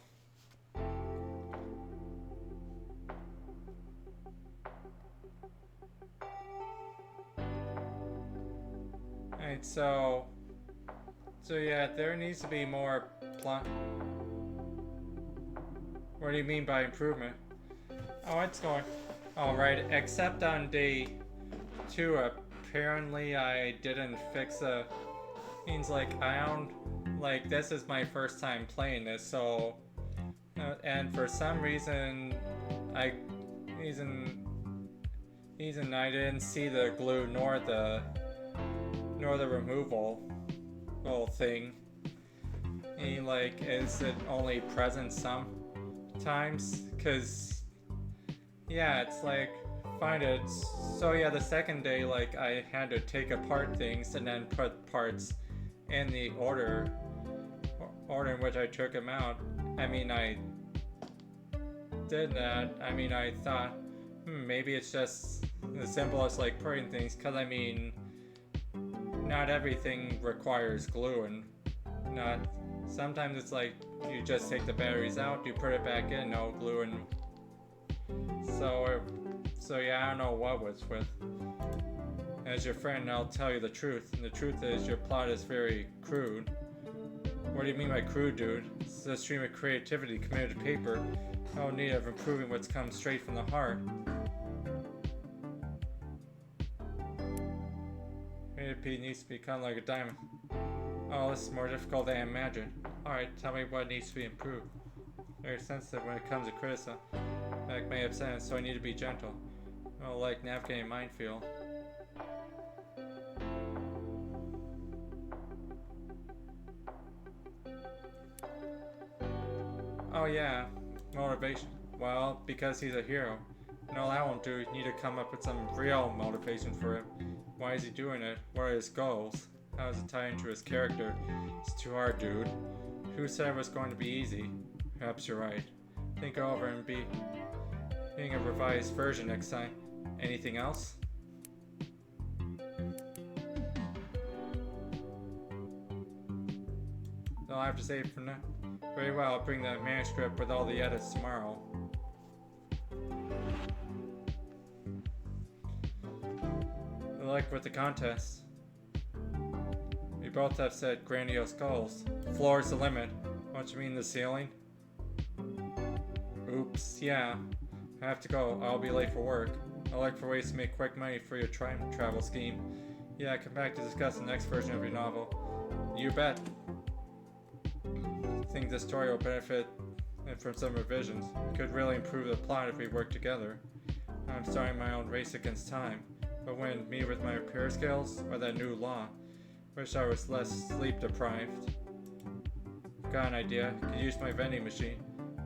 Alright, so yeah, there needs to be more plot. What do you mean by improvement? Oh, it's going. Alright, except on day 2, apparently I didn't fix the. Means like I don't. Like, this is my first time playing this, so. And for some reason, I didn't see the glue nor the removal whole thing. And like, is it only present sometimes? Cause yeah, it's like find it. So yeah, the second day, like I had to take apart things and then put parts in the order in which I took them out. I mean, I did that. I mean, I thought, maybe it's just as simple as like putting things. Cause I mean, not everything requires glue, and not. Sometimes it's like you just take the batteries out, you put it back in, no glue, and so yeah, I don't know what was with. As your friend, I'll tell you the truth, and the truth is your plot is very crude. What do you mean by crude, dude? It's a stream of creativity committed to paper. No need of improving what's come straight from the heart. Creativity needs to become like a diamond. Oh, this is more difficult than I imagined. Alright, tell me what needs to be improved. Very sensitive when it comes to criticism. That may upset, so I need to be gentle. I don't like navigating a minefield. Oh yeah, motivation. Well, because he's a hero. No, that won't do. You need to come up with some real motivation for him. Why is he doing it? What are his goals? How does it tie into his character? It's too hard, dude. Who said it was going to be easy? Perhaps you're right. Think it over and being a revised version next time. Anything else? All I have to say for now. Very well, I'll bring the manuscript with all the edits tomorrow. Good luck with the contest. We both have set grandiose goals. Floor's the limit. What you mean the ceiling? Oops, yeah. I have to go. I'll be late for work. I'll look for ways to make quick money for your time travel scheme. Yeah, come back to discuss the next version of your novel. You bet. I think this story will benefit from some revisions. It could really improve the plot if we work together. I'm starting my own race against time. But when me with my repair skills or that new law? Wish I was less sleep deprived. Got an idea. Could use my vending machine.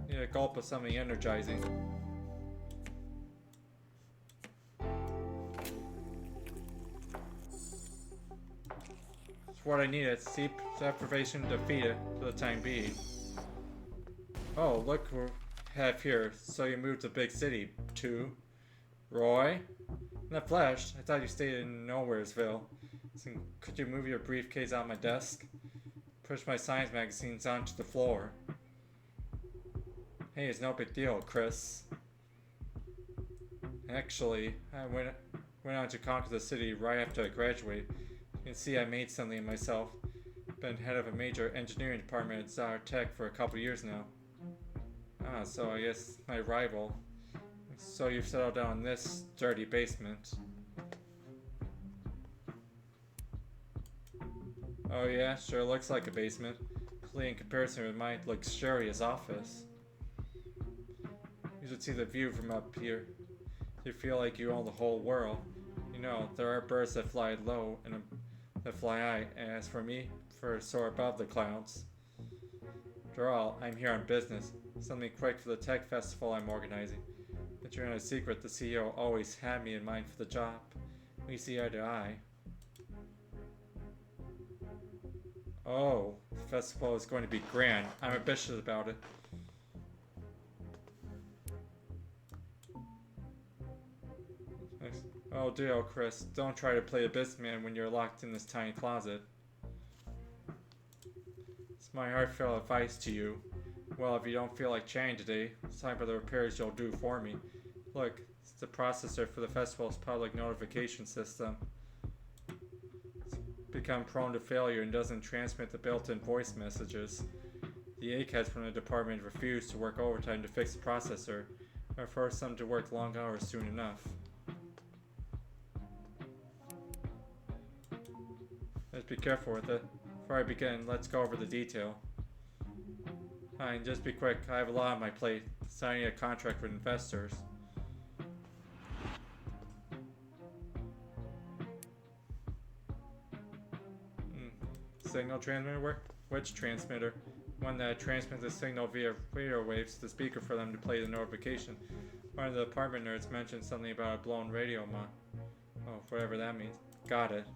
Need a gulp of something energizing. It's what I needed. Sleep deprivation defeated for the time being. Oh, look who we have here. So you moved to big city, too. Roy? In the flesh, I thought you stayed in Nowheresville. So could you move your briefcase out my desk? Push my science magazines onto the floor. Hey, it's no big deal, Chris. Actually, I went on to conquer the city right after I graduated. You can see I made something of myself. Been head of a major engineering department at Czar Tech for a couple years now. Ah, so I guess my rival. So you've settled down in this dirty basement. Oh yeah, sure looks like a basement. Particularly in comparison with my luxurious office. You should see the view from up here. You feel like you own the whole world. You know, there are birds that fly low and that fly high, and as for me, soar above the clouds. After all, I'm here on business. Something quick for the tech festival I'm organizing. But you're in a secret, the CEO always had me in mind for the job. We see eye to eye. Oh, the festival is going to be grand. I'm ambitious about it. Oh dear, Chris, don't try to play a businessman when you're locked in this tiny closet. It's my heartfelt advice to you. Well, if you don't feel like chatting today, it's time for the repairs you'll do for me. Look, it's the processor for the festival's public notification system. It's become prone to failure and doesn't transmit the built-in voice messages. The ACATs from the department refuse to work overtime to fix the processor, or force them to work long hours soon enough. Let's be careful with it. Before I begin, let's go over the detail. Fine, just be quick. I have a lot on my plate. Signing a contract with investors. Signal transmitter work? Which transmitter? One that transmits the signal via radio waves to the speaker for them to play the notification. One of the apartment nerds mentioned something about a blown radio oh, whatever that means. Got it.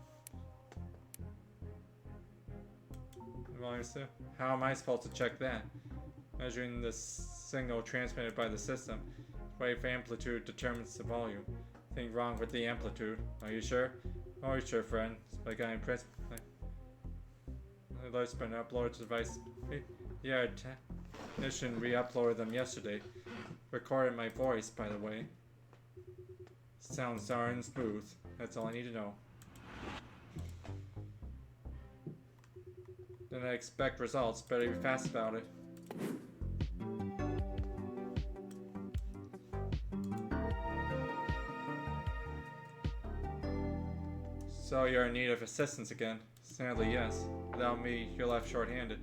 How am I supposed to check that? Measuring the signal transmitted by the system. Wave amplitude determines the volume. Thing wrong with the amplitude. Are you sure? Oh, you sure, friend. Spy guy in press. Alerts been uploaded to the device. Yeah, technician re-uploaded them yesterday. Recorded my voice, by the way. Sounds darn smooth. That's all I need to know. Then I expect results. Better be fast about it. So you're in need of assistance again? Sadly, yes. Without me, you're left short-handed.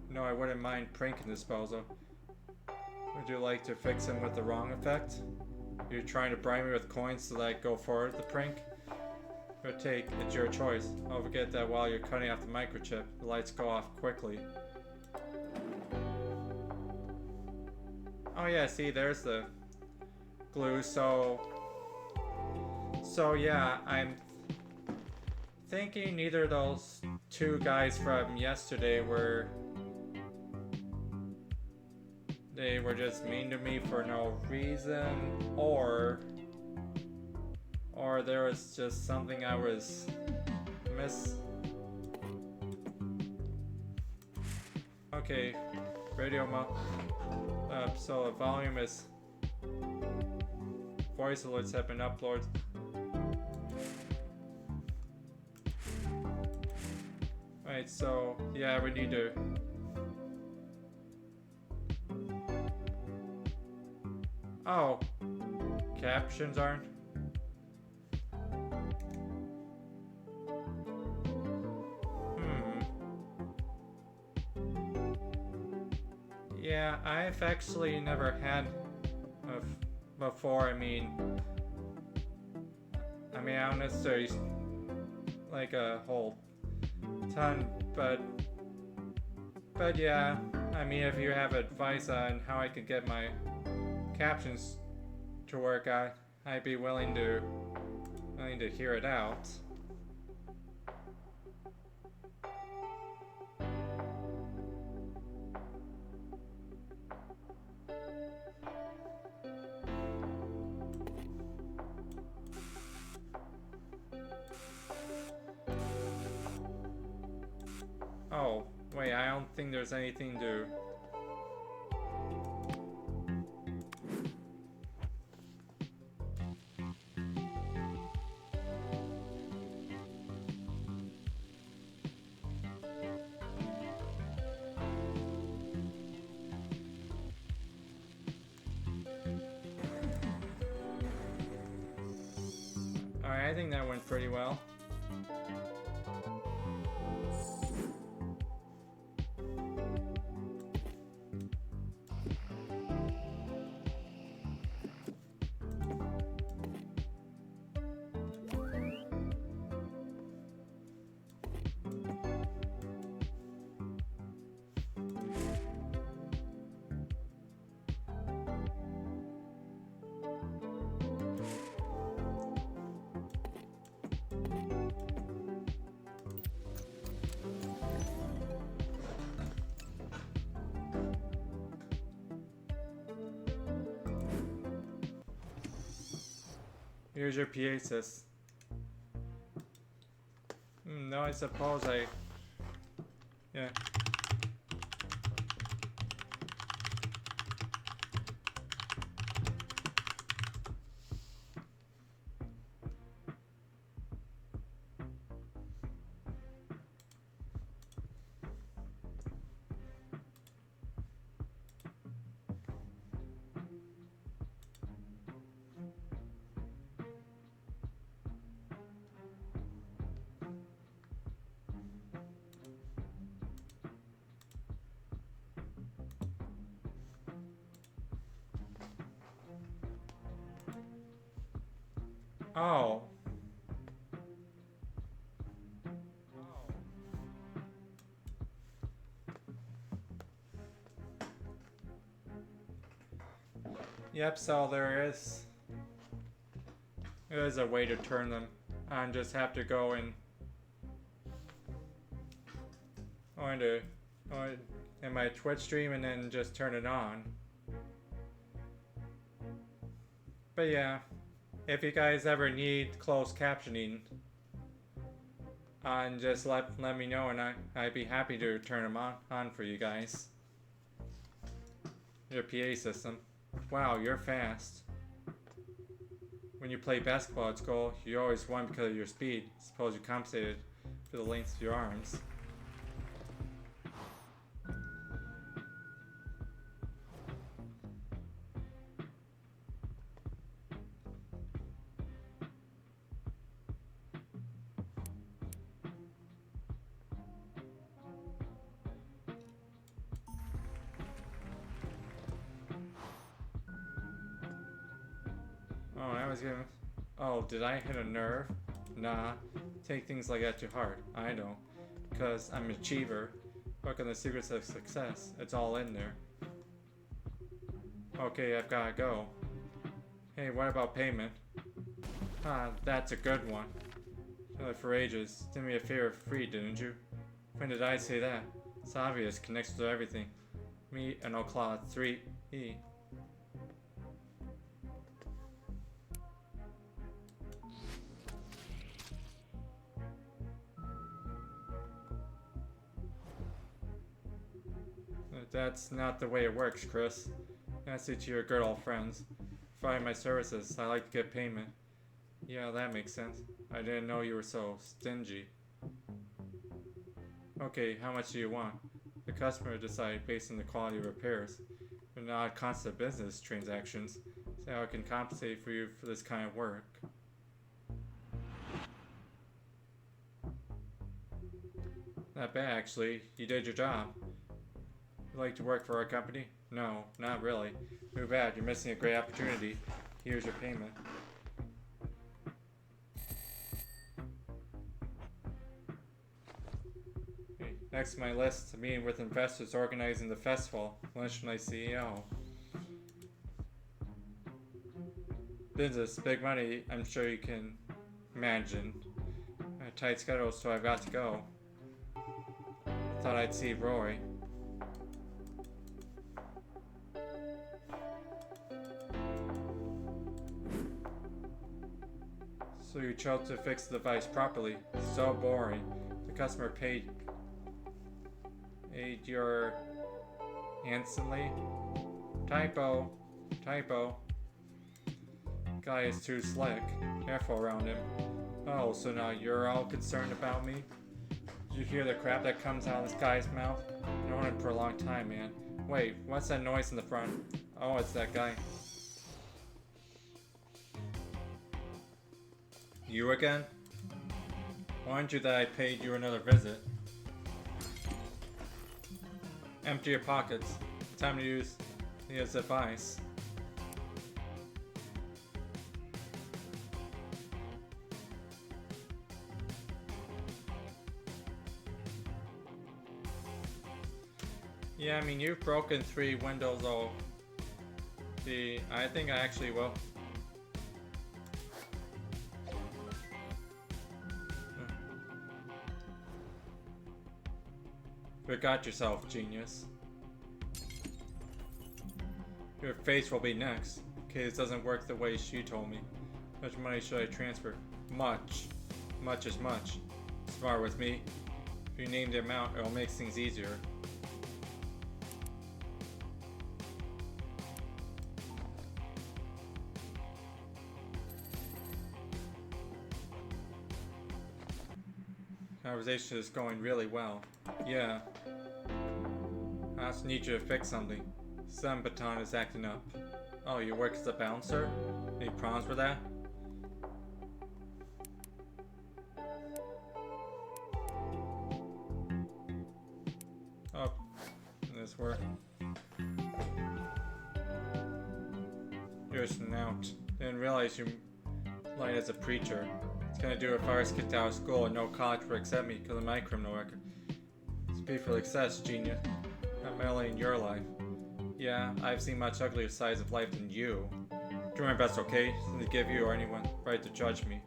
No, I wouldn't mind pranking disposal. Would you like to fix him with the wrong effect? You're trying to bribe me with coins so that I go forward with the prank? It's your choice. Don't forget that while you're cutting off the microchip, the lights go off quickly. Oh yeah, see, there's the glue, so yeah, I'm thinking neither of those two guys from yesterday were just mean to me for no reason, or there was just something I was Okay, radio so the volume is voice alerts have been uploaded. Right, so yeah, we need to oh, captions aren't. Yeah, I've actually never had before. I mean, I don't necessarily like a whole ton, but yeah, I mean, if you have advice on how I could get my captions to work, I'd be willing to hear it out. Oh, wait, I don't think there's anything to... Alright, I think that went pretty well. Here's your PA sys. No, I suppose yeah. Oh. Yep, so there is a way to turn them on. Just have to go in my Twitch stream and then just turn it on. But yeah, if you guys ever need closed captioning, and just let me know, and I'd be happy to turn them on for you guys. Your PA system. Wow, you're fast. When you play basketball at school, you always won because of your speed. Suppose you compensated for the length of your arms. Oh, I was gonna... Oh, did I hit a nerve? Nah, take things like that to heart. I don't. Because I'm an achiever. Look on the secrets of success. It's all in there. Okay, I've gotta go. Hey, what about payment? Ah, that's a good one. For ages. Did me a favor for free, didn't you? When did I say that? It's obvious, connects to everything. Me and O'Cloud 3E. That's not the way it works, Chris. That's it to your good old friends. For my services, I like to get payment. Yeah, that makes sense. I didn't know you were so stingy. Okay, how much do you want? The customer decides based on the quality of repairs, but not constant business transactions. So how I can compensate for you for this kind of work. Not bad, actually. You did your job. You like to work for our company? No, not really. Too bad, you're missing a great opportunity. Here's your payment. Okay, next on my list, a meeting with investors organizing the festival. Lunch with my CEO. Business, big money, I'm sure you can imagine. A tight schedule, so I've got to go. Thought I'd see Roy. So you chose to fix the device properly. So boring. The customer paid your instantly. Typo. Guy is too slick. Careful around him. Oh, so now you're all concerned about me? Did you hear the crap that comes out of this guy's mouth? I've known him for a long time, man. Wait, what's that noise in the front? Oh, it's that guy. You again? Why aren't you that I paid you another visit? Empty your pockets. Time to use his advice. Yeah, I mean, you've broken 3 windows though. I think I actually will. Forgot yourself, genius. Your face will be next. Okay, this doesn't work the way she told me. How much money should I transfer? Much. Much is much. Smart with me. If you name the amount, it'll make things easier. Conversation is going really well. Yeah. I just need you to fix something. Some baton is acting up. Oh, you work as a bouncer? Any problems with that? Oh, this work. You're a snout. Didn't realize you Light as a preacher. It's gonna do if I was kicked out of school and no college would accept me because of my criminal record. Speak for success, genius. Not merely in your life. Yeah, I've seen much uglier sides of life than you. Do my best, okay? To give you or anyone right to judge me.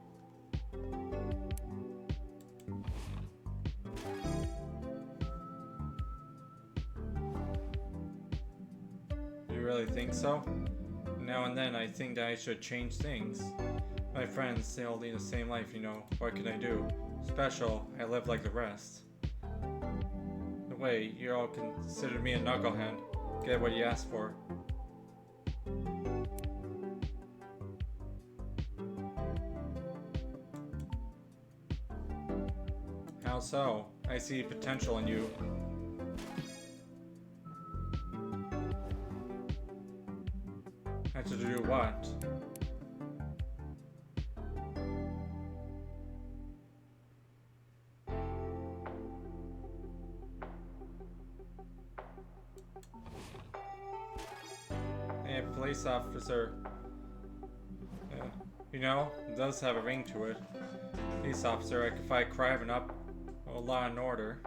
You really think so? Now and then I think that I should change things. My friends, they all lead the same life, you know. What can I do? Special, I live like the rest. No way, you all consider me a knucklehead. Get what you asked for. How so? I see potential in you. Have to do what? Hey, police officer. You know, it does have a ring to it. Police officer, I can fight crime and up law and order.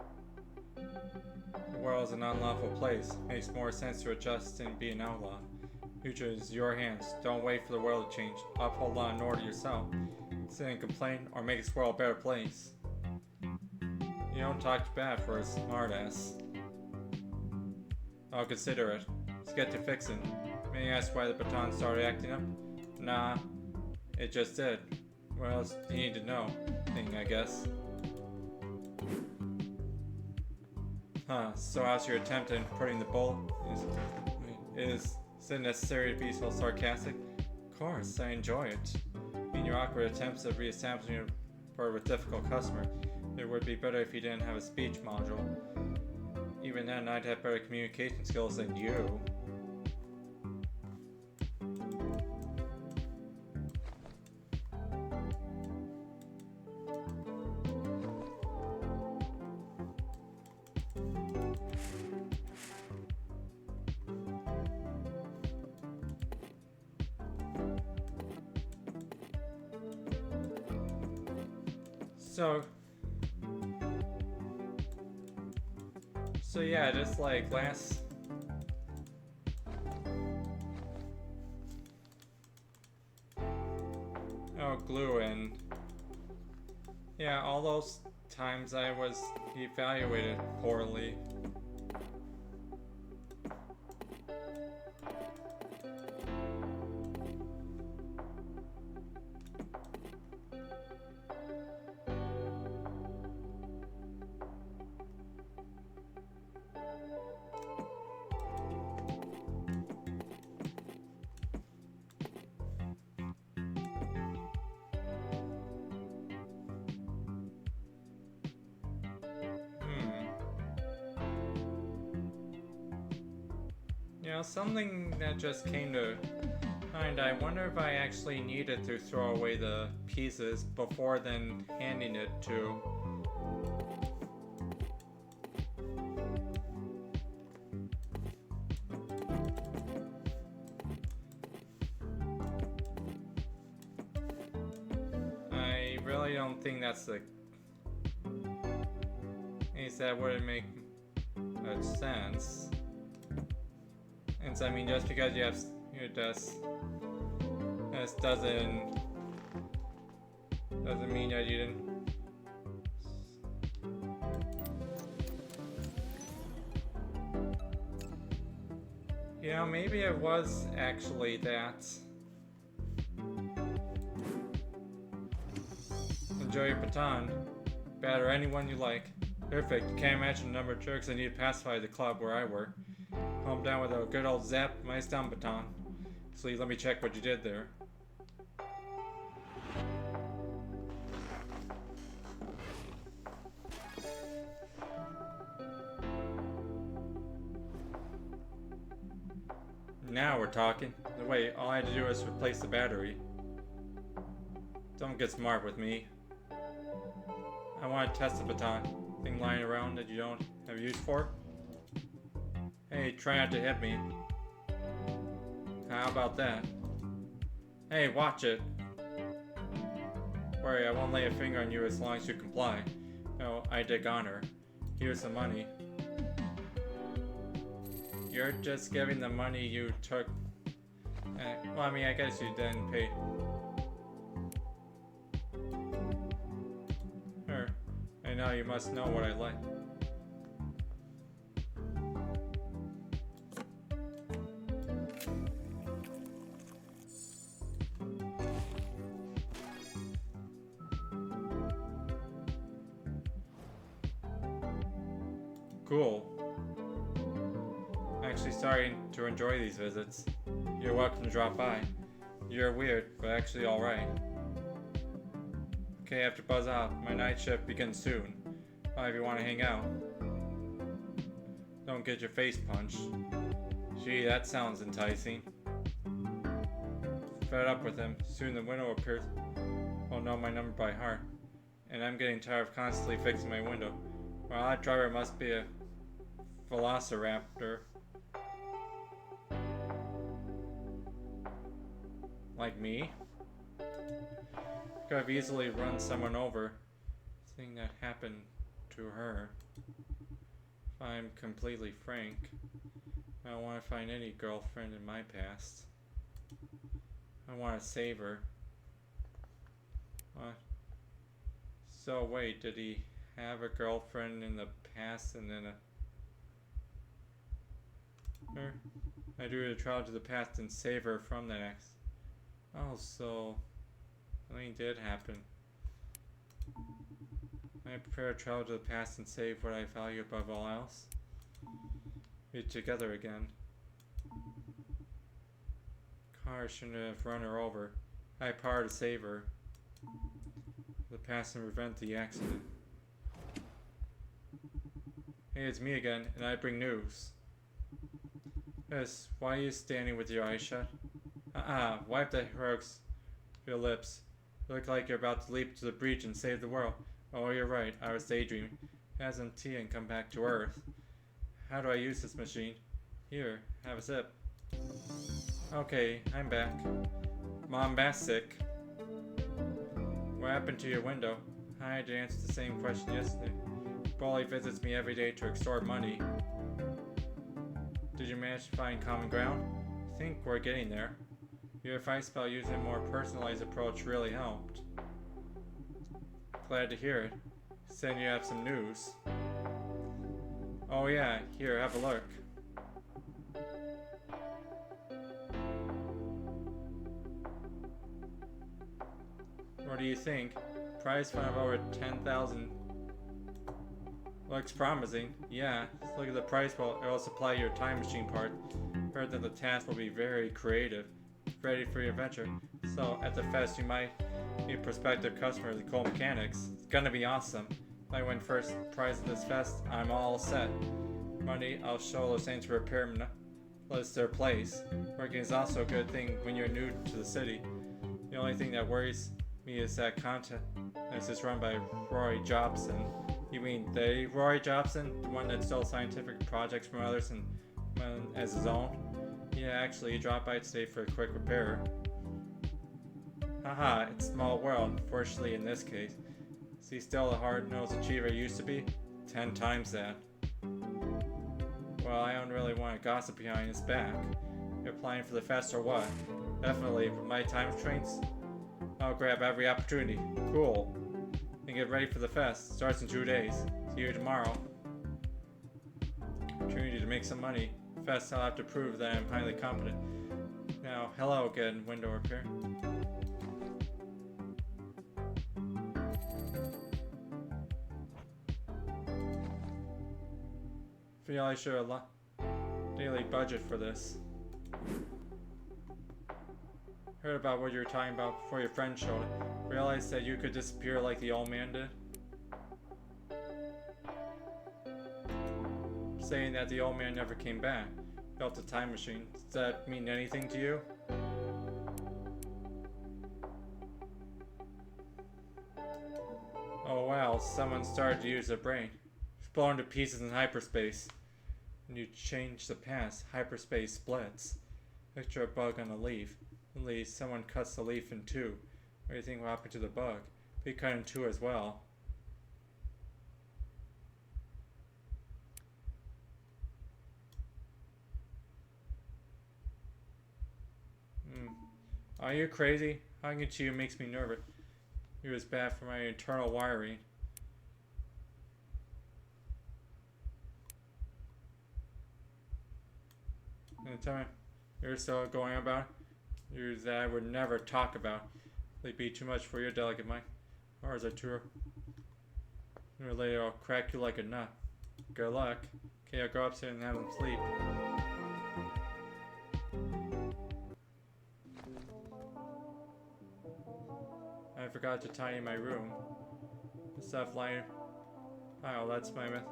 The world is an unlawful place. Makes more sense to adjust and be an outlaw. Future is your hands. Don't wait for the world to change. Uphold law and order yourself. Sit and complain or make this world a better place. You don't talk too bad for a smartass. I'll consider it. Let's get to fixing. May I ask why the baton started acting up? Nah, it just did. What else do you need to know? I guess. Huh, so how's your attempt in putting the bull? Is it necessary to be so sarcastic? Of course, I enjoy it. In your awkward attempts at re-establishing a word with difficult customer, it would be better if you didn't have a speech module. Even then, I'd have better communication skills than you. So yeah, just like last... Oh, glue and... Yeah, all those times I was evaluated poorly. You know, something that just came to mind, I wonder if I actually needed to throw away the pieces before then handing it to... I really don't think that's the... At least that wouldn't make much sense. And so, I mean, just because you have your desk, this doesn't mean that you didn't. You know, maybe it was actually that. Enjoy your baton. Batter anyone you like. Perfect. You can't imagine the number of jerks I need to pacify the club where I work. Calm down with a good old zap, nice down baton. Please let me check what you did there. Now we're talking. Wait, all I had to do is replace the battery. Don't get smart with me. I want to test the baton. Thing lying around that you don't have use for? Hey, try not to hit me. How about that? Hey, watch it. Worry, I won't lay a finger on you as long as you comply. No, I dig honor. Here's the money. You're just giving the money you took. Well, I mean, I guess you didn't pay. Sure. I know you must know what I like. Cool. I'm actually starting to enjoy these visits. You're welcome to drop by. You're weird, but actually alright. Okay, I have to buzz off. My night shift begins soon. Bye if you want to hang out. Don't get your face punched. Gee, that sounds enticing. Fed up with him. Soon the window appears. I'll know my number by heart. And I'm getting tired of constantly fixing my window. Well, that driver must be a velociraptor. Like me? Could have easily run someone over. Thing that happened to her. If I'm completely frank, I don't want to find any girlfriend in my past. I want to save her. What? So wait, did he have a girlfriend in the past and then I do a travel to the past and save her from that ex. Oh, so something did happen. I prefer to travel to the past and save what I value above all else. Be together again. Car shouldn't have run her over. I had power to save her. The past and prevent the accident. Hey, it's me again, and I bring news. Yes, why are you standing with your eyes shut? Wipe the heroics of your lips. You look like you're about to leap to the breach and save the world. Oh, you're right, I was daydreaming. Have some tea and come back to Earth. How do I use this machine? Here, have a sip. Okay, I'm back. Bombastic. What happened to your window? I had to answer the same question yesterday. Bully visits me every day to extort money. Did you manage to find common ground? I think we're getting there. Your advice about using a more personalized approach really helped. Glad to hear it. Said you have some news. Oh yeah, here, have a look. What do you think? Prize fund of over 10,000. Looks promising. Yeah, just look at the price. Well, it will supply your time machine part. Heard that the task will be very creative. Ready for your adventure. So, at the fest, you might meet prospective customers and cool mechanics. It's gonna be awesome. If I win first prize at this fest, I'm all set. Money, I'll show those things to repair list their place. Working is also a good thing when you're new to the city. The only thing that worries me is that contest is run by Roy Jobson. You mean the Roy Jobson? The one that stole scientific projects from others and as his own? Yeah, actually, he dropped by today for a quick repair. Haha, it's a small world, fortunately in this case. Is he still the hard-nosed achiever he used to be? 10 times that. Well, I don't really want to gossip behind his back. You're applying for the fest or what? Definitely, with my time trains, I'll grab every opportunity. Cool. And get ready for the fest. Starts in 2 days. See you tomorrow. Opportunity to make some money. Fest, I'll have to prove that I'm highly competent. Now, hello again, window repair. Feel I should have daily budget for this. Heard about what you were talking about before your friend showed it. Realized that you could disappear like the old man did. Saying that the old man never came back. Built a time machine. Does that mean anything to you? Oh wow, someone started to use their brain. It's blown to pieces in hyperspace. When you change the past, hyperspace splits. Picture a bug on a leaf. At least someone cuts the leaf in two. What do you think will happen to the bug? be cut in two as well. Are you crazy? Hugging to you makes me nervous. It was bad for my internal wiring. And tell me, you're still going about it? That I would never talk about. They'd be too much for your delicate mind. Ours are too. Sooner or later, I'll crack you like a nut. Good luck. Okay, I'll go upstairs and have them sleep. I forgot to tidy my room. The stuff lying. Oh, that's my myth.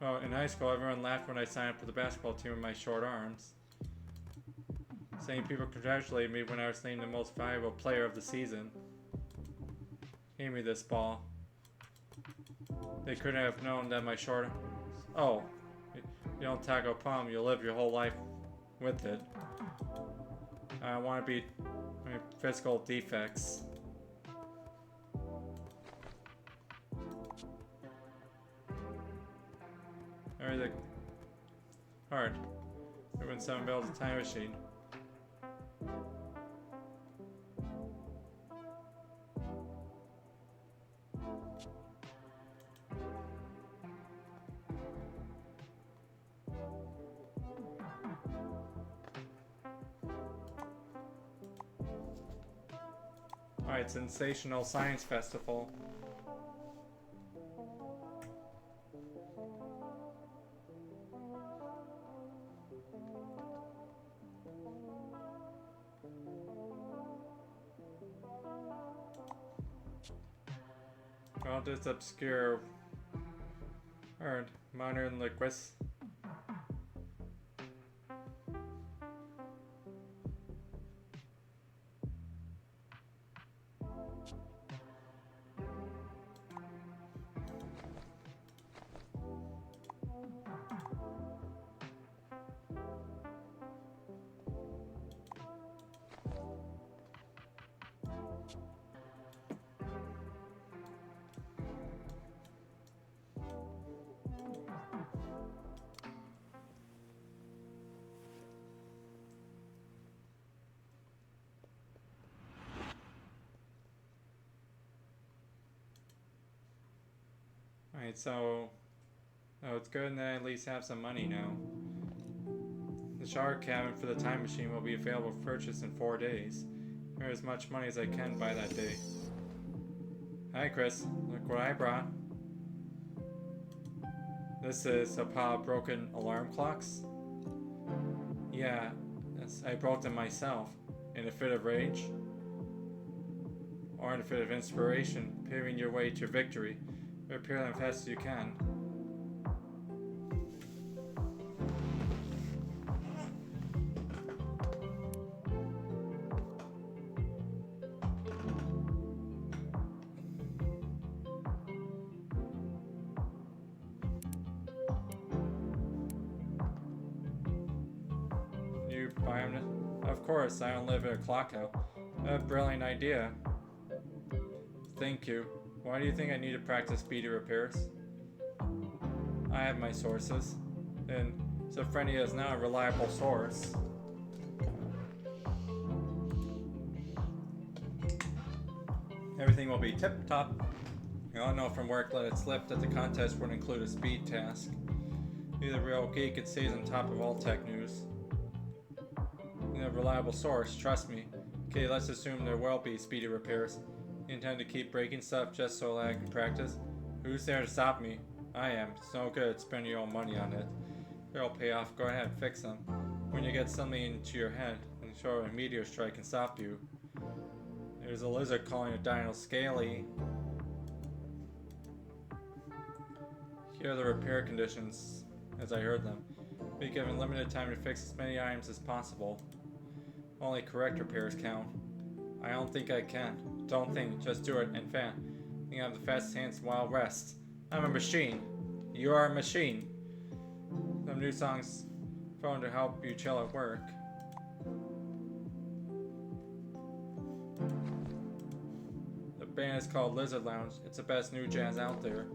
Oh, in high school, everyone laughed when I signed up for the basketball team with my short arms. Saying people congratulated me when I was named the most valuable player of the season. Gave me this ball. They couldn't have known that my short... Oh. You don't tackle a problem, you'll live your whole life with it. I want to be physical defects. Everything hard. When someone builds a time machine. Alright, Sensational Science Festival. Well, this obscure or modern linguist. Alright, so it's good that I at least have some money now. The shower cabin for the time machine will be available for purchase in 4 days. Earn as much money as I can by that day. Hi Chris, look what I brought. This is a pile of broken alarm clocks. Yeah, I broke them myself. In a fit of rage? Or in a fit of inspiration, paving your way to victory. Repair them fast as you can. You buy them? Of course, I don't live in a clock house. A brilliant idea. Thank you. Why do you think I need to practice speedy repairs? I have my sources, and Sophrenia is now a reliable source. Everything will be tip-top. You all know from work let it slip that the contest would include a speed task. Be the real geek, it stays on top of all tech news. A reliable source, trust me. Okay, let's assume there will be speedy repairs. You intend to keep breaking stuff just so that I can practice? Who's there to stop me? I am. It's no good spending your own money on it. It'll pay off. Go ahead, fix them. When you get something into your head, and sure a meteor strike can stop you. There's a lizard calling a dino scaly. Here are the repair conditions, as I heard them. Be given limited time to fix as many items as possible. Only correct repairs count. I don't think I can. Don't think, just do it, and fan. I think I have the fastest hands in Wild West. I'm a machine. You are a machine. Some new songs phone to help you chill at work. The band is called Lizard Lounge. It's the best new jazz out there.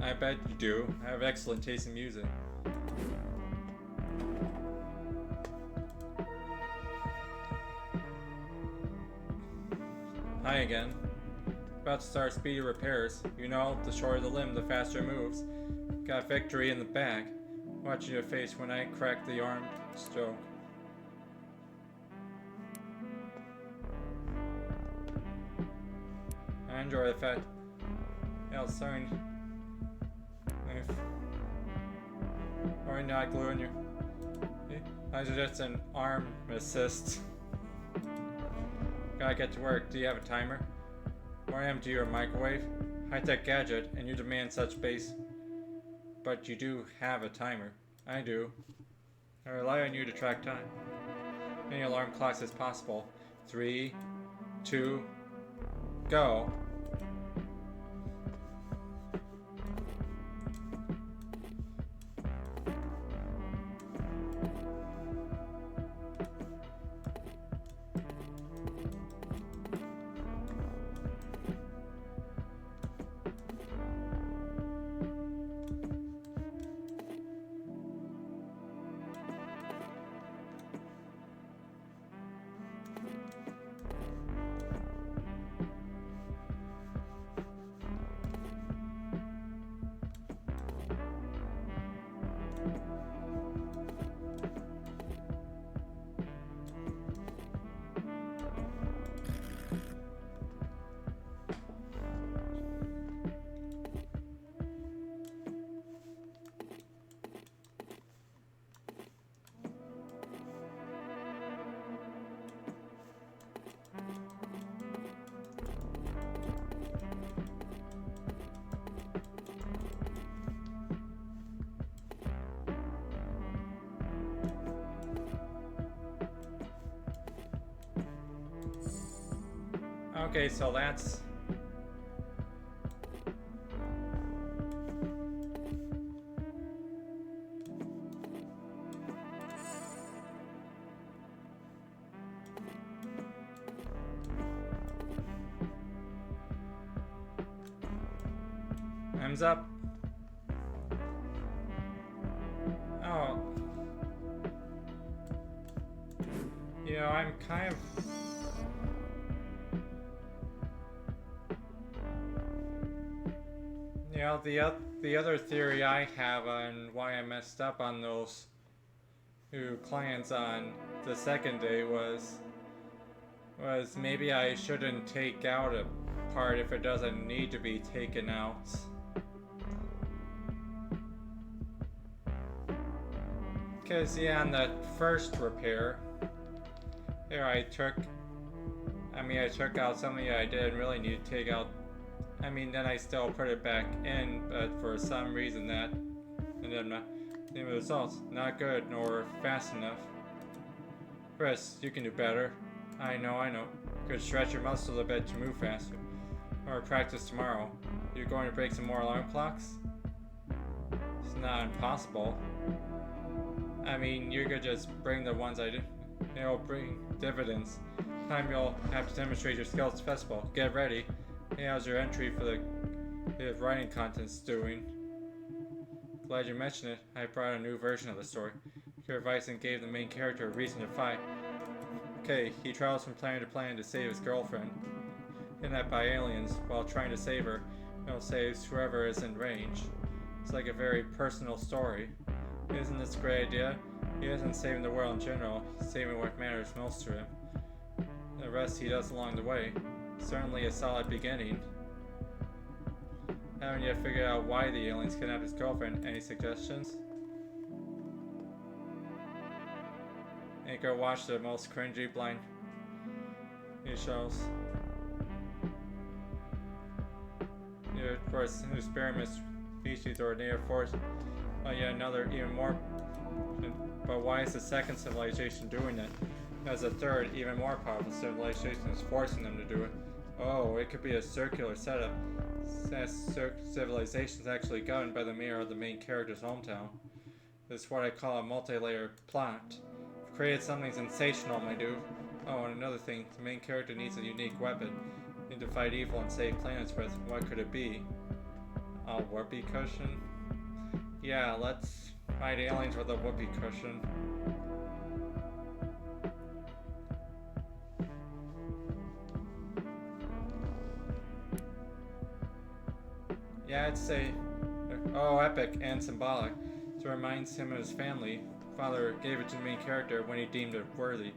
I bet you do. I have excellent taste in music. Hi again. About to start speedy repairs. You know, the shorter the limb, the faster it moves. Got victory in the bag. Watching your face when I crack the arm stroke. I enjoy the fact outside. Or not glue in your. I suggest an arm assist. Gotta get to work. Do you have a timer? More empty or microwave? High-tech gadget, and you demand such base. But you do have a timer. I do. I rely on you to track time. Many alarm clocks as possible. 3, 2, go. Okay, so that's... Time's up. Oh. You know, I'm kind of... You know, the other theory I have on why I messed up on those two clients on the second day was maybe I shouldn't take out a part if it doesn't need to be taken out. Because, yeah, on that first repair, there I took out something I didn't really need to take out. Then I still put it back in, but for some reason that ended up not, the results, not good nor fast enough. Chris, you can do better. I know. Could stretch your muscles a bit to move faster. Or practice tomorrow. You're going to break some more alarm clocks? It's not impossible. You could just bring the ones I did. It'll bring dividends. Time you'll have to demonstrate your skills at the festival. Get ready. Hey, how's your entry for the writing contest doing? Glad you mentioned it. I brought a new version of the story. Your advice and gave the main character a reason to fight. Okay, he travels from planet to planet to save his girlfriend. Kidnapped by aliens. While trying to save her, he'll save whoever is in range. It's like a very personal story. Isn't this a great idea? He isn't saving the world in general. He's saving what matters most to him. The rest he does along the way. Certainly a solid beginning. Haven't yet figured out why the aliens kidnapped his girlfriend. Any suggestions? And go watch the most cringy blind shows. Of course, experiments, species, or native force. Oh yeah, another even more. But why is the second civilization doing it? As the third, even more powerful civilization is forcing them to do it. Oh, it could be a circular setup. Civilization's actually governed by the mayor of the main character's hometown. This is what I call a multi-layer plot. I've created something sensational, my dude. Oh, and another thing, the main character needs a unique weapon. Need to fight evil and save planets with. What could it be? A whoopee cushion? Yeah, let's fight aliens with a whoopee cushion. Yeah, I'd say, oh, epic and symbolic. So it reminds him of his family. Father gave it to the main character when he deemed it worthy.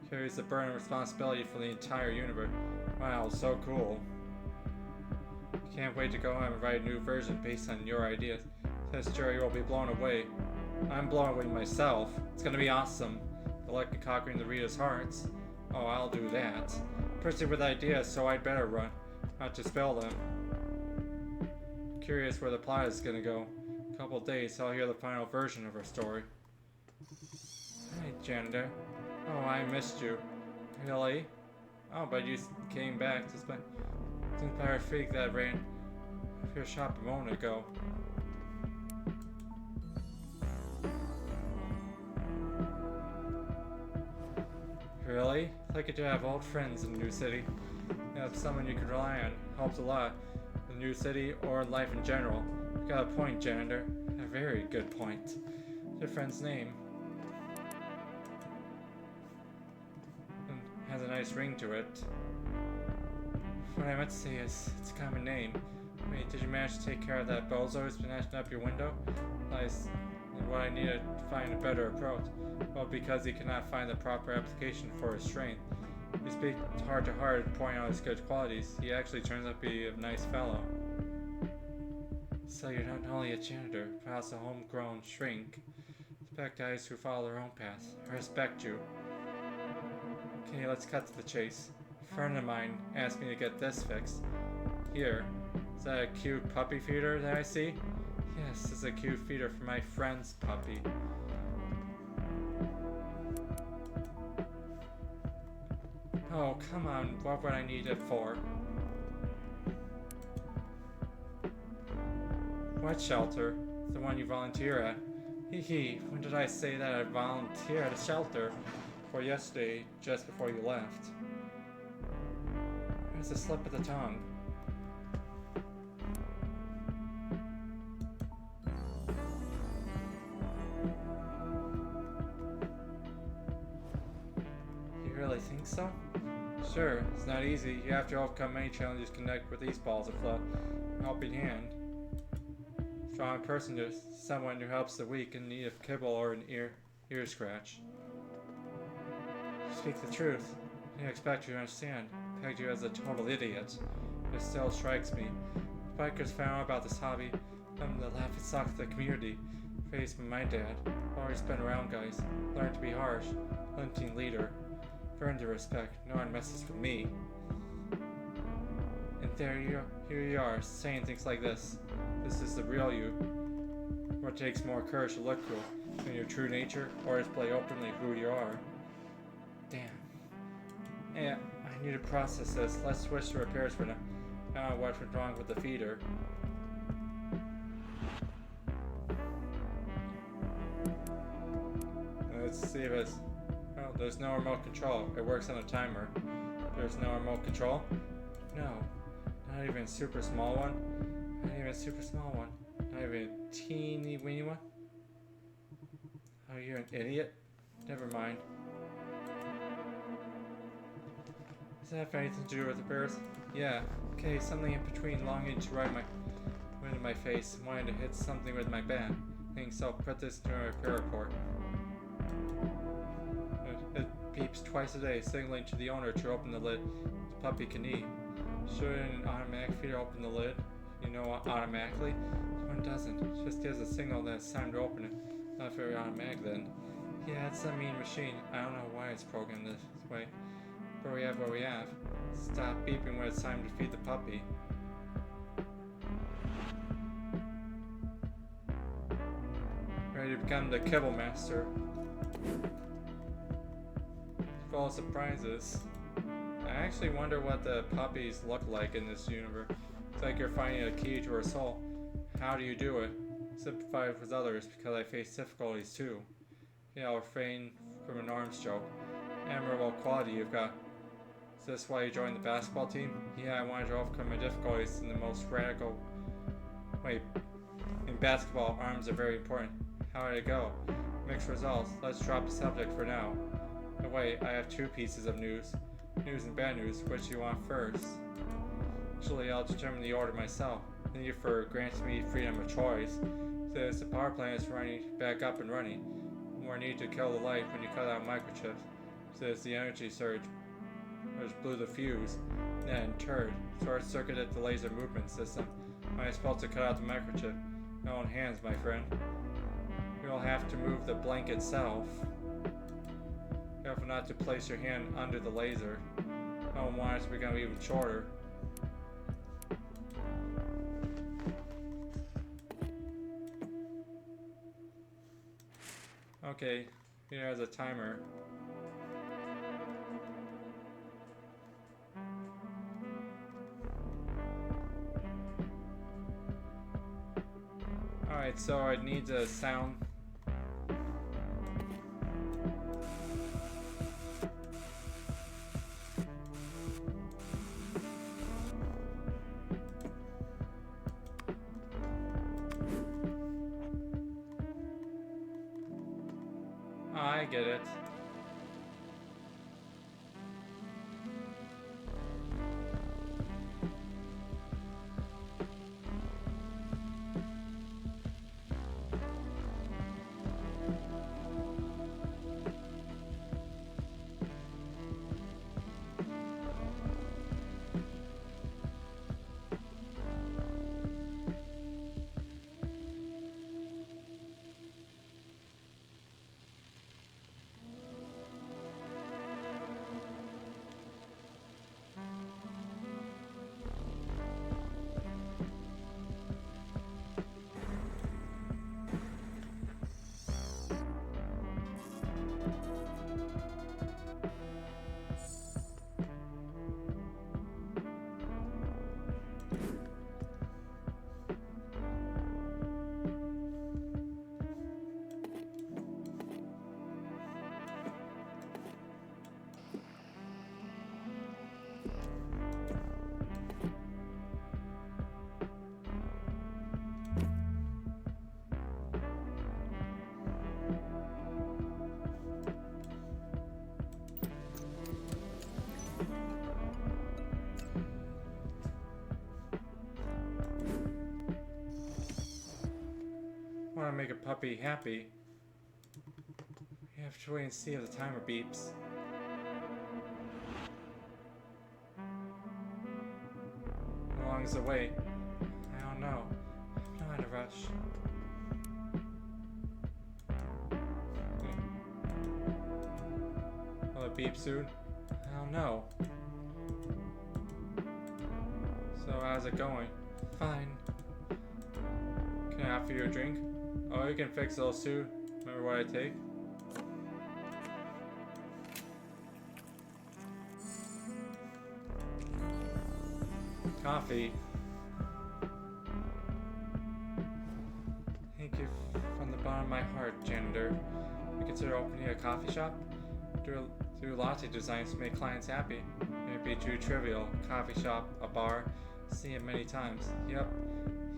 Carries the burden of responsibility for the entire universe. Wow, so cool. Can't wait to go home and write a new version based on your ideas. This jury will be blown away. I'm blown away myself. It's gonna be awesome. The luck of conquering the reader's hearts. Oh, I'll do that. Proceed with ideas, so I'd better run. Not to spill them. Curious where the plot is gonna go. A couple days, I'll hear the final version of our story. Hey, janitor. Oh, I missed you. Really? Oh, but you came back despite our fig that ran off your shop a moment ago. Really? It's like to have old friends in the new city. You have someone you can rely on. Helps a lot. In the new city or life in general. You got a point, janitor. A very good point. What's your friend's name? And has a nice ring to it. What I meant to say is, it's a common name. Wait, did you manage to take care of that bozo who's been ashing up your window? Nice. What I needed to find a better approach. Well, because he cannot find the proper application for his strength. You speak heart to heart, pointing out his good qualities. He actually turns out to be a nice fellow. So you're not only a janitor, but also a homegrown shrink. Respect guys who follow their own path. I respect you. Okay, let's cut to the chase. A friend of mine asked me to get this fixed. Here. Is that a cute puppy feeder that I see? Yes, it's a cute feeder for my friend's puppy. Oh, come on, what would I need it for? What shelter? The one you volunteer at? Hee hee, when did I say that I'd volunteer at a shelter? For yesterday, just before you left. There's a slip of the tongue. You really think so? Sure, it's not easy. You have to overcome many challenges to connect with these balls of fluff. A helping hand. Strong person to someone who helps the weak in need of kibble or an ear scratch. Speak the truth. I didn't expect you to understand. I pegged you as a total idiot. It still strikes me. Bikers found out about this hobby. I'm the laughing stock of the community. Raised by my dad. Always been around guys. Learned to be harsh. Hunting leader. Earned the respect. No one messes with me. And here you are, saying things like this. This is the real you. What takes more courage to look cool? In your true nature, or display openly who you are? Damn. Yeah, I need to process this. Let's switch to repairs for now. I don't know what went wrong with the feeder. Let's see if it's... Oh, there's no remote control. It works on a timer. There's no remote control? No. Not even a super small one? Not even a super small one. Not even a teeny weeny one? Oh, you're an idiot? Never mind. Does that have anything to do with the birds? Yeah. Okay, something in between longing to ride my wind in my face and wanting to hit something with my bat. Think so, put this to a repair report. It beeps twice a day, signaling to the owner to open the lid. The puppy can eat. Should an automatic feeder open the lid? You know, automatically? This one doesn't. It just gives a signal that it's time to open it. Not very automatic then. Yeah, it's a mean machine. I don't know why it's programmed this way. But we have what we have. Stop beeping when it's time to feed the puppy. to become the Kibble Master. Full of surprises. I actually wonder what the puppies look like in this universe. It's like you're finding a key to her soul. How do you do it? Sympathize with others because I face difficulties too. You know, refrain from an arms joke. Admirable quality you've got. Is this why you joined the basketball team? Yeah, I wanted to overcome my difficulties in the most radical way. In basketball, arms are very important. How did it go? Mixed results. Let's drop the subject for now. Oh, wait, I have two pieces of news. News and bad news. Which do you want first? Actually, I'll determine the order myself. Thank you for granting me freedom of choice. Says the power plant is running back up and running. More need to kill the light when you cut out microchips. Says the energy surge blew the fuse. Then, turd, short-circuited the laser movement system. Am I supposed to cut out the microchip? No on hands, my friend. You'll have to move the blank itself. Careful not to place your hand under the laser. No one wants it to become even shorter. Okay, here has a timer. Alright, so I need the sound. I get it. Want to make a puppy happy. You have to wait and see if the timer beeps. How long is the wait? I don't know. I'm not in a rush. Will it beep soon? I don't know. So how's it going? Fine. Can I offer you a drink? Oh, you can fix those too. Remember what I take? Coffee. Thank you from the bottom of my heart, janitor. You consider opening a coffee shop? Do latte designs to make clients happy. Maybe too trivial. Coffee shop, a bar. See it many times. Yep.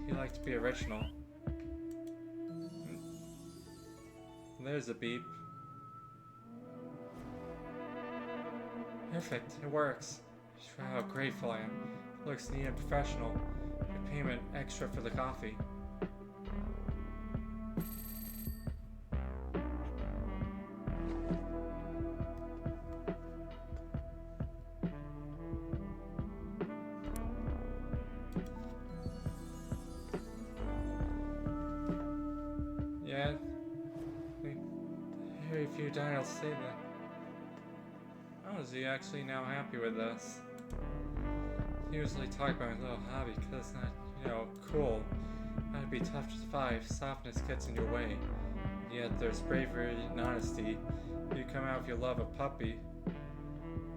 You like to be original. There's a beep. Perfect, it works. Just how grateful I am. Looks neat and professional. Your payment extra for the coffee. Yeah. Very few dials say that. Oh, is he actually now happy with us? He usually talk about my little hobby because it's not, cool. That'd be tough to survive. Softness gets in your way. yet there's bravery and honesty. You come out if you love a puppy.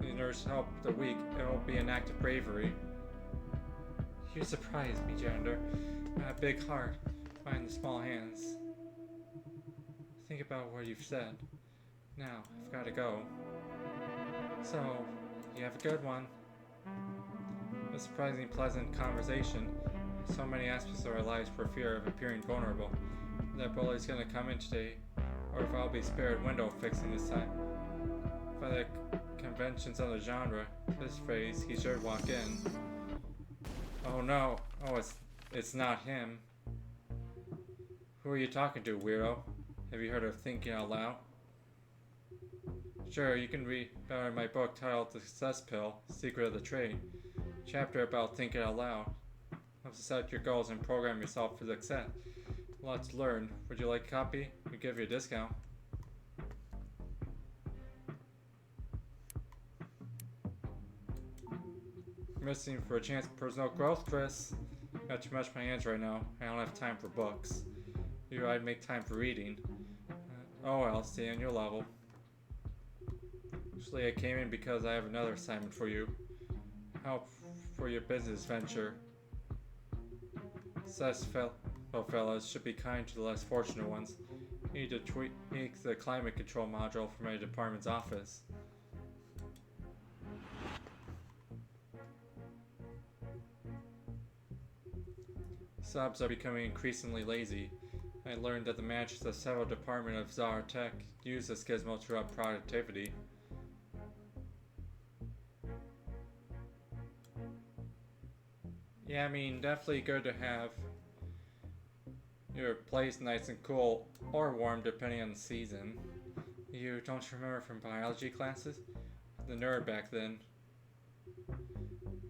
You nurse help the weak, it will be an act of bravery. You surprise me, Janitor. A big heart, behind the small hands. Think about what you've said. Now, I've got to go. So, you have a good one. A surprisingly pleasant conversation. So many aspects of our lives for fear of appearing vulnerable. That bully's gonna come in today, or if I'll be spared window fixing this time. By the conventions of the genre, this phrase, he should walk in. Oh no, oh it's not him. Who are you talking to, weirdo? Have you heard of thinking out loud? Sure, you can read about my book titled The Success Pill, Secret of the Trade. Chapter about thinking out loud. How to set your goals and program yourself for success. Lots to learn. Would you like a copy? We give you a discount. Missing for a chance of personal growth, Chris. Got too much in my hands right now. I don't have time for books. I'd make time for reading. Oh well, stay on your level. Actually, I came in because I have another assignment for you. Help for your business venture. Successful fellas should be kind to the less fortunate ones. You need to tweak the climate control module for my department's office. Subs are becoming increasingly lazy. I learned that the managers of several departments of Zara Tech use this gizmo to up productivity. Yeah, I mean, definitely good to have your place nice and cool or warm depending on the season. You don't remember from biology classes? The nerd back then.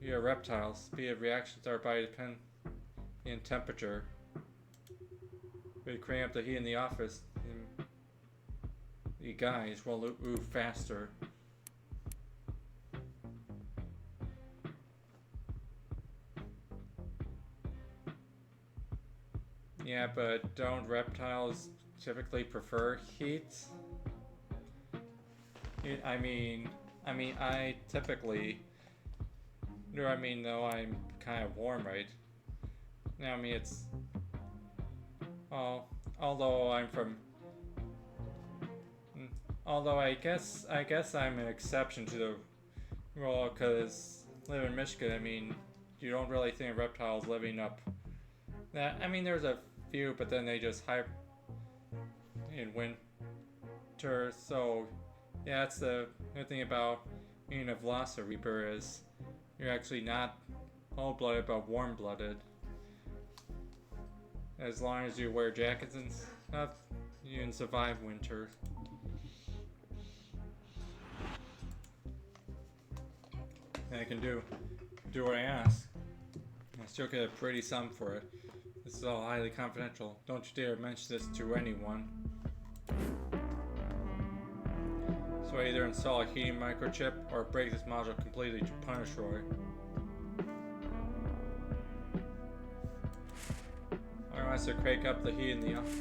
You're reptiles. Speed of reactions to our body depend in temperature. We crank up the heat in the office. You guys will move faster. Yeah, but don't reptiles typically prefer heat? I typically... No, I mean, though I'm kind of warm, right? No, I mean, it's... Well, although I'm from... Although I guess I'm an exception to the rule, because live in Michigan, I mean, you don't really think of reptiles living up... That, I mean, there's a few, but then they just hide in winter, so... Yeah, that's the good thing about being a Velociraptor is you're actually not cold-blooded, but warm-blooded. As long as you wear jackets and stuff, you can survive winter. And I can do what I ask. I still get a pretty sum for it. This is all highly confidential. Don't you dare mention this to anyone. So either install a heating microchip or break this module completely to punish Roy. Or unless to crank up the heat in the office.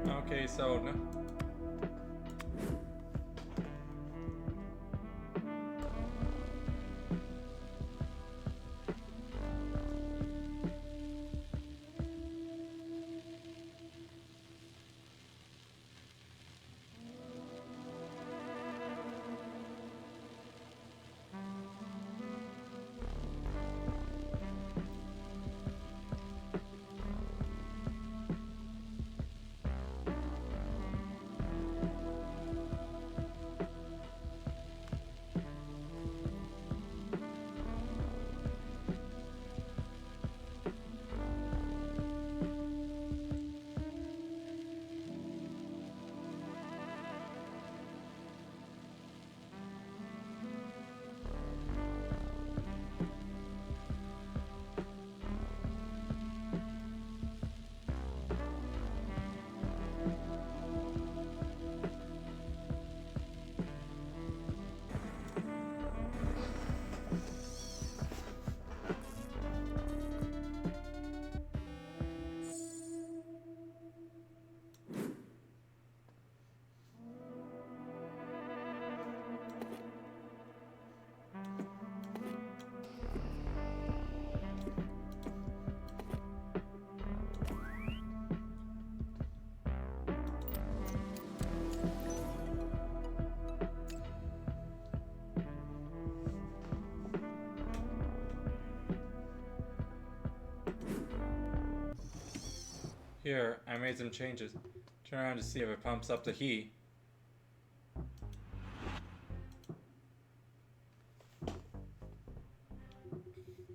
Okay, so no. Here, I made some changes. Turn around to see if it pumps up the heat.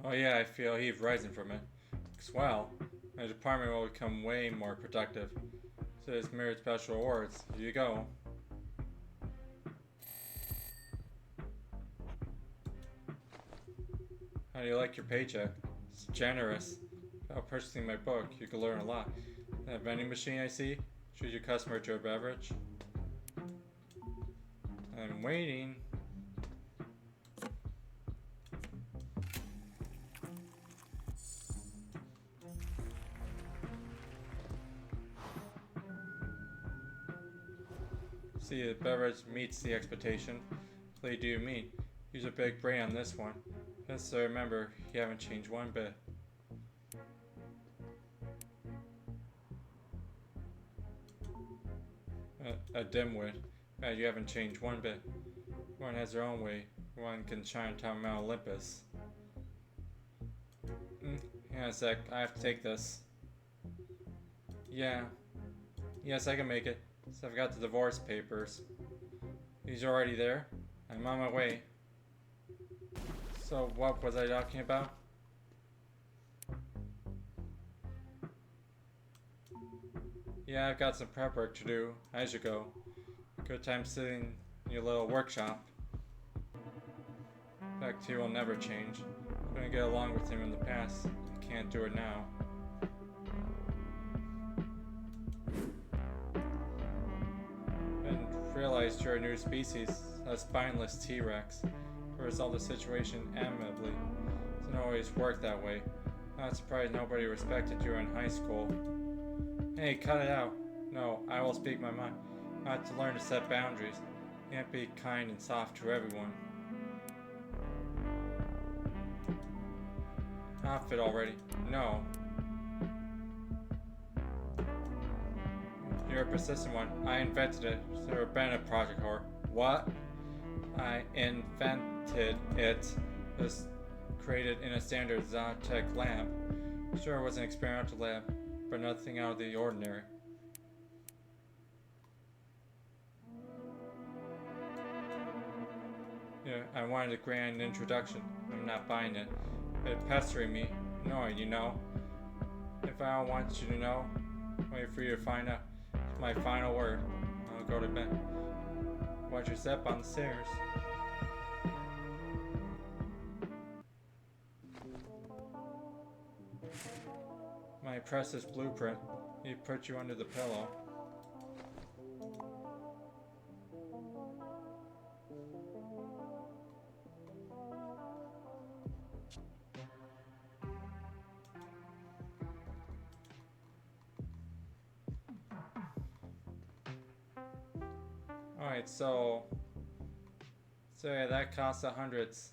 Oh yeah, I feel heat rising from it. Swell. My department will become way more productive. So it's mirrored special awards. Here you go. How do you like your paycheck? It's generous. Without purchasing my book, you can learn a lot. That vending machine I see, treat your customer to a beverage. I'm waiting. See, the beverage meets the expectation. What do you mean? Use a big brain on this one. Just so remember, you haven't changed one bit. A dimwit. You haven't changed one bit. One has their own way. One can shine on Mount Olympus. Hang on a sec, I have to take this. Yeah. Yes, I can make it. So I've got the divorce papers. He's already there? I'm on my way. So what was I talking about? Yeah, I've got some prep work to do. As you go. Good time sitting in your little workshop. In fact, he will never change. Couldn't get along with him in the past. I can't do it now. And realized you're a new species, a spineless T-Rex. Resolve the situation amicably. It doesn't always work that way. Not surprised nobody respected you in high school. Hey, cut it out. No, I will speak my mind. I have to learn to set boundaries. You can't be kind and soft to everyone. Outfit already? No. You're a persistent one. I invented it. So you're been a project whore. What? I invented it. It was created in a standard Zotech lab. Sure, it was an experimental lab, but nothing out of the ordinary. Yeah, I wanted a grand introduction. I'm not buying it. It's pestering me. Annoying, you know. If I don't want you to know, wait for you to find out. It's my final word. I'll go to bed. Watch your step on the stairs. My precious blueprint. He put you under the pillow. Alright, so yeah, that costs hundreds.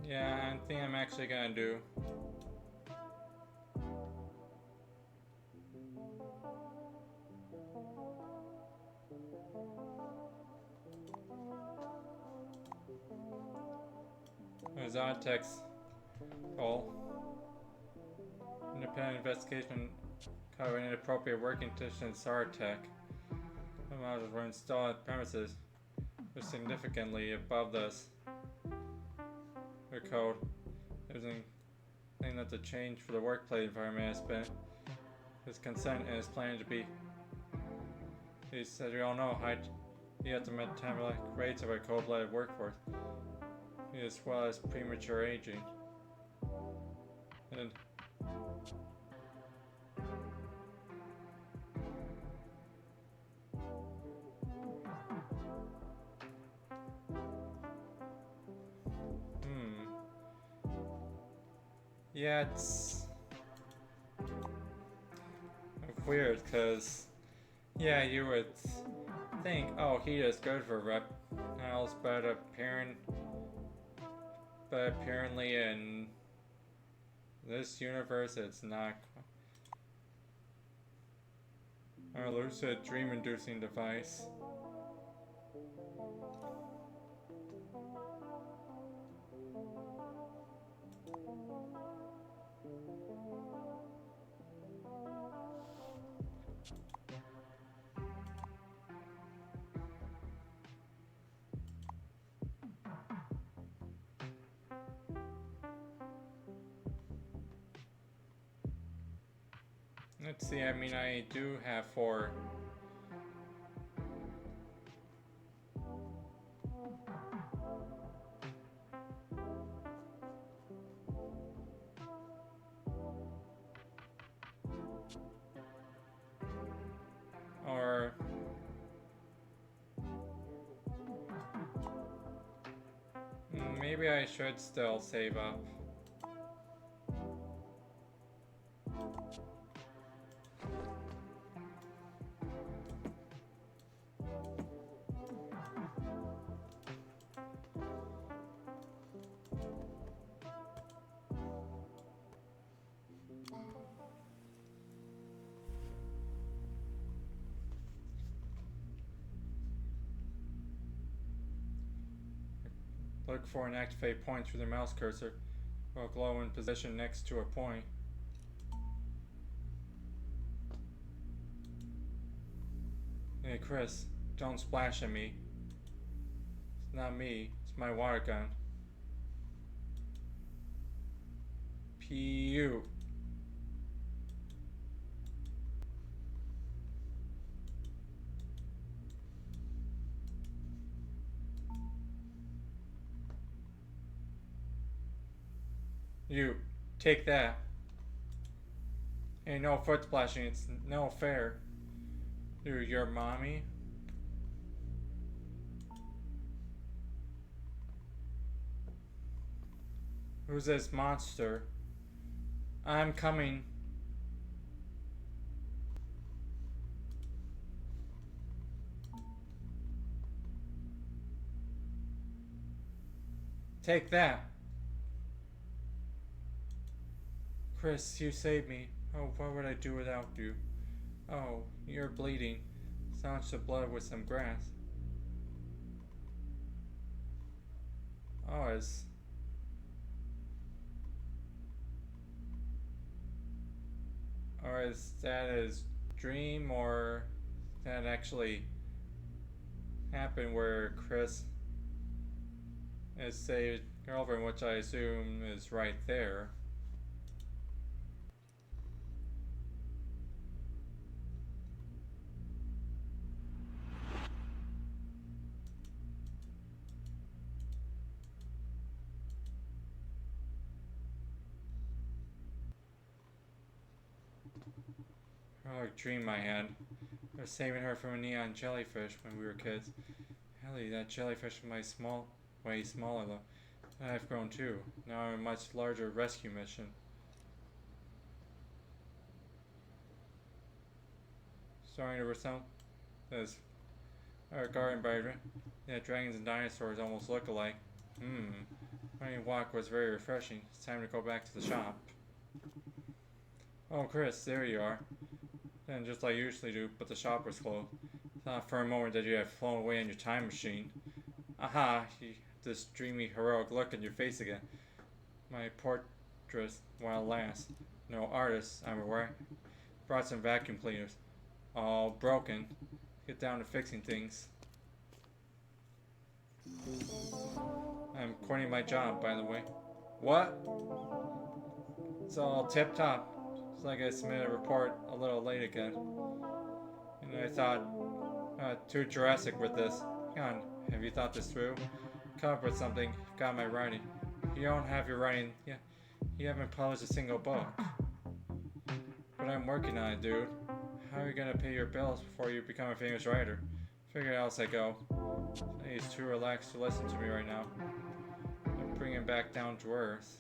Yeah, I think I'm actually gonna do. Zotech's goal. Independent investigation covering inappropriate working conditions Zartech. The modules were installed at premises were significantly above this. Their code. There's anything that the change for the workplace environment has been. His consent and his planning to be. He said we all know how you have to metabolic rates of a cold-blooded workforce, as well as premature aging. And Yeah, it's weird because, yeah, you would think, oh, he is good for reptiles, but apparently in this universe, it's not. A lucid dream-inducing device. Let's see, I mean, I do have 4. Or maybe I should still save up. Look for and activate points with your mouse cursor. It will glow in position next to a point. Hey Chris, don't splash at me. It's not me, it's my water gun. Pew. You, take that. Hey, no foot splashing, it's no fair. Dude, your mommy? Who's this monster? I'm coming. Take that. Chris, you saved me. Oh, what would I do without you? Oh, you're bleeding. Staunch the blood with some grass. Oh, is that his dream, or that actually happened where Chris is saved girlfriend, which I assume is right there. Oh, a dream I had. I was saving her from a neon jellyfish when we were kids. Helly, that jellyfish was way smaller though. I've grown too. Now I'm a much larger rescue mission. Starting to resound. Says, our garden by yeah, dragons and dinosaurs almost look alike. Running walk was very refreshing. It's time to go back to the shop. Oh, Chris, there you are. And just like I usually do, but the shop was closed. Thought for a moment that you had flown away in your time machine. Aha! This dreamy, heroic look on your face again. My portrait, while last. No artist, I'm aware. Brought some vacuum cleaners. All broken. Get down to fixing things. I'm quitting my job, by the way. What? It's all tip-top. It's like I submitted a report a little late again. And I thought, too Jurassic with this. Come on, have you thought this through? Come up with something. Got my writing. You don't have your writing. Yeah, you haven't published a single book. But I'm working on it, dude. How are you gonna pay your bills before you become a famous writer? Figure it out as I go. He's too relaxed to listen to me right now. I'm bringing him back down to earth.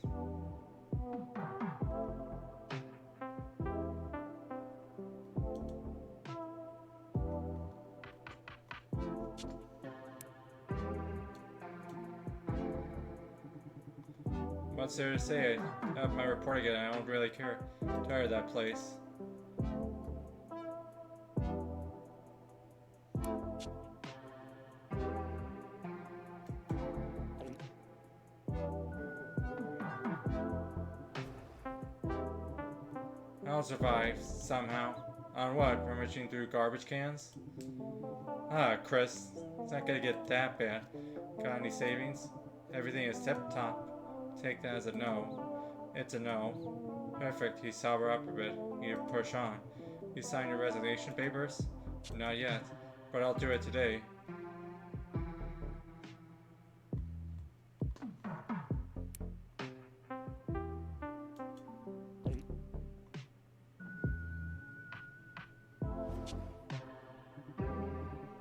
What's there to say? I have my report again. I don't really care. Tired of that place. I'll survive, somehow. On what? Rummaging through garbage cans? Ah, Chris. It's not gonna get that bad. Got any savings? Everything is tip-top. Take that as a no. It's a no. Perfect. He sober up a bit. Need to push on. You signed your resignation papers? Not yet. But I'll do it today.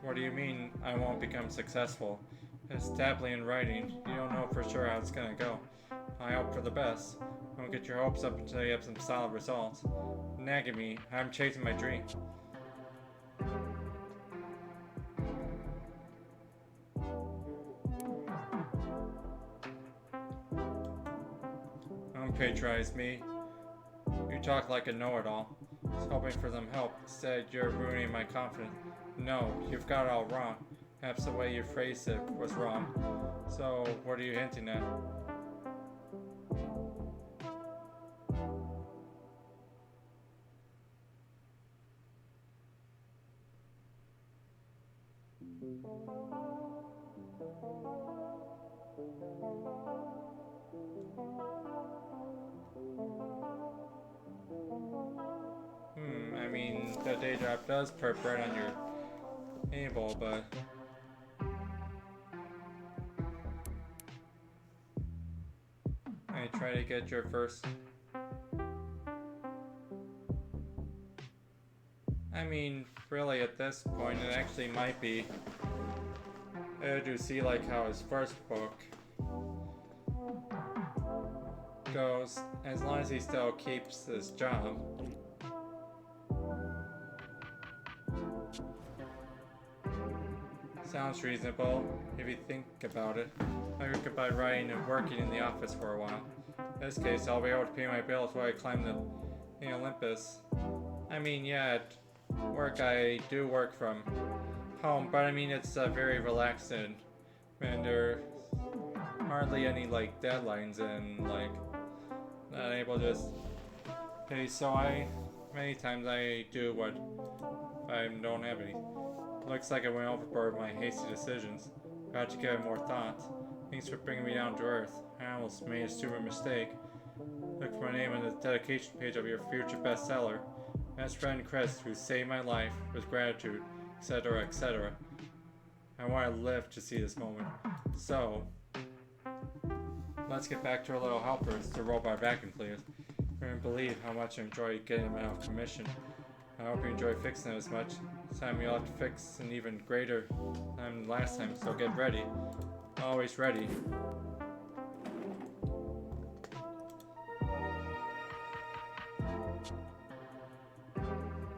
What do you mean I won't become successful? It's dabbling in writing. You don't know for sure how it's gonna go. I hope for the best. Don't get your hopes up until you have some solid results. Nagging me. I'm chasing my dream. Don't patronize me. You talk like a know-it-all. Just hoping for some help. Instead, you're ruining my confidence. No, you've got it all wrong. Perhaps the way you phrased it was wrong. So, what are you hinting at? I mean, the day job does put bread on your table, but I try to get your first. I mean, really, at this point, it actually might be. I do see like how his first book goes, as long as he still keeps his job. Sounds reasonable, if you think about it. I could by writing and working in the office for a while. In this case, I'll be able to pay my bills while I climb the Olympus. I mean, yeah, at work I do work from home, but I mean it's very relaxed and there's hardly any like deadlines and like not able to just pay. So many times I do what I don't have any. Looks like I went overboard with my hasty decisions. Got to give it more thought. Thanks for bringing me down to earth. I almost made a stupid mistake. Look for my name on the dedication page of your future bestseller. Best friend Chris, who saved my life with gratitude, etc., etc. I want to live to see this moment. So, let's get back to our little helpers, the robot vacuum cleaners. You wouldn't believe how much I enjoy getting them out of commission. I hope you enjoy fixing them as much. This time you'll have to fix an even greater than last time, so get ready. Always ready.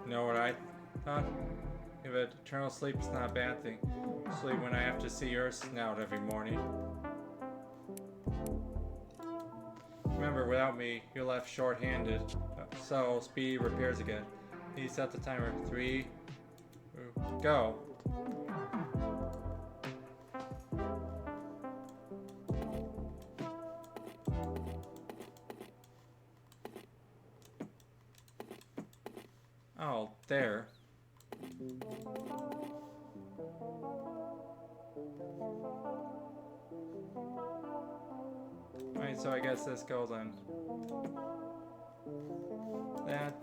Know what I thought? If eternal sleep is not a bad thing. Sleep when I have to see your snout every morning. Remember, without me, you're left short-handed. So, speedy repairs again. Please set the timer. 3, go. Oh, there. Alright, so I guess this goes on that.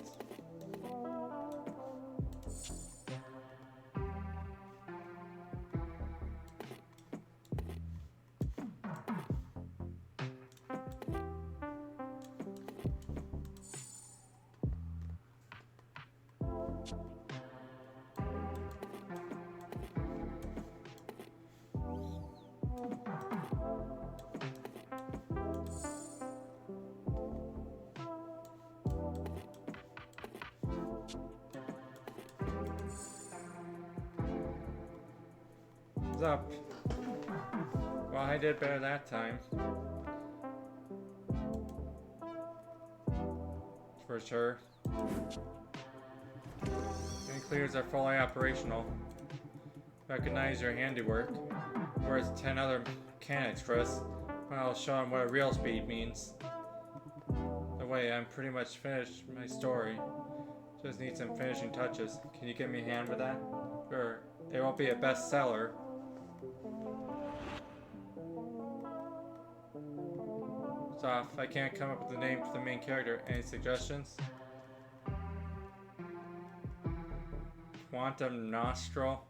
Up. Well, I did better that time. for sure. And clears are fully operational. Recognize your handiwork. Whereas 10 other mechanics, Chris. Well, I'll show them what real speed means. The way I'm pretty much finished my story. Just need some finishing touches. Can you give me a hand with that? Sure. It won't be a bestseller. It's off. I can't come up with a name for the main character. Any suggestions? Quantum Nostril?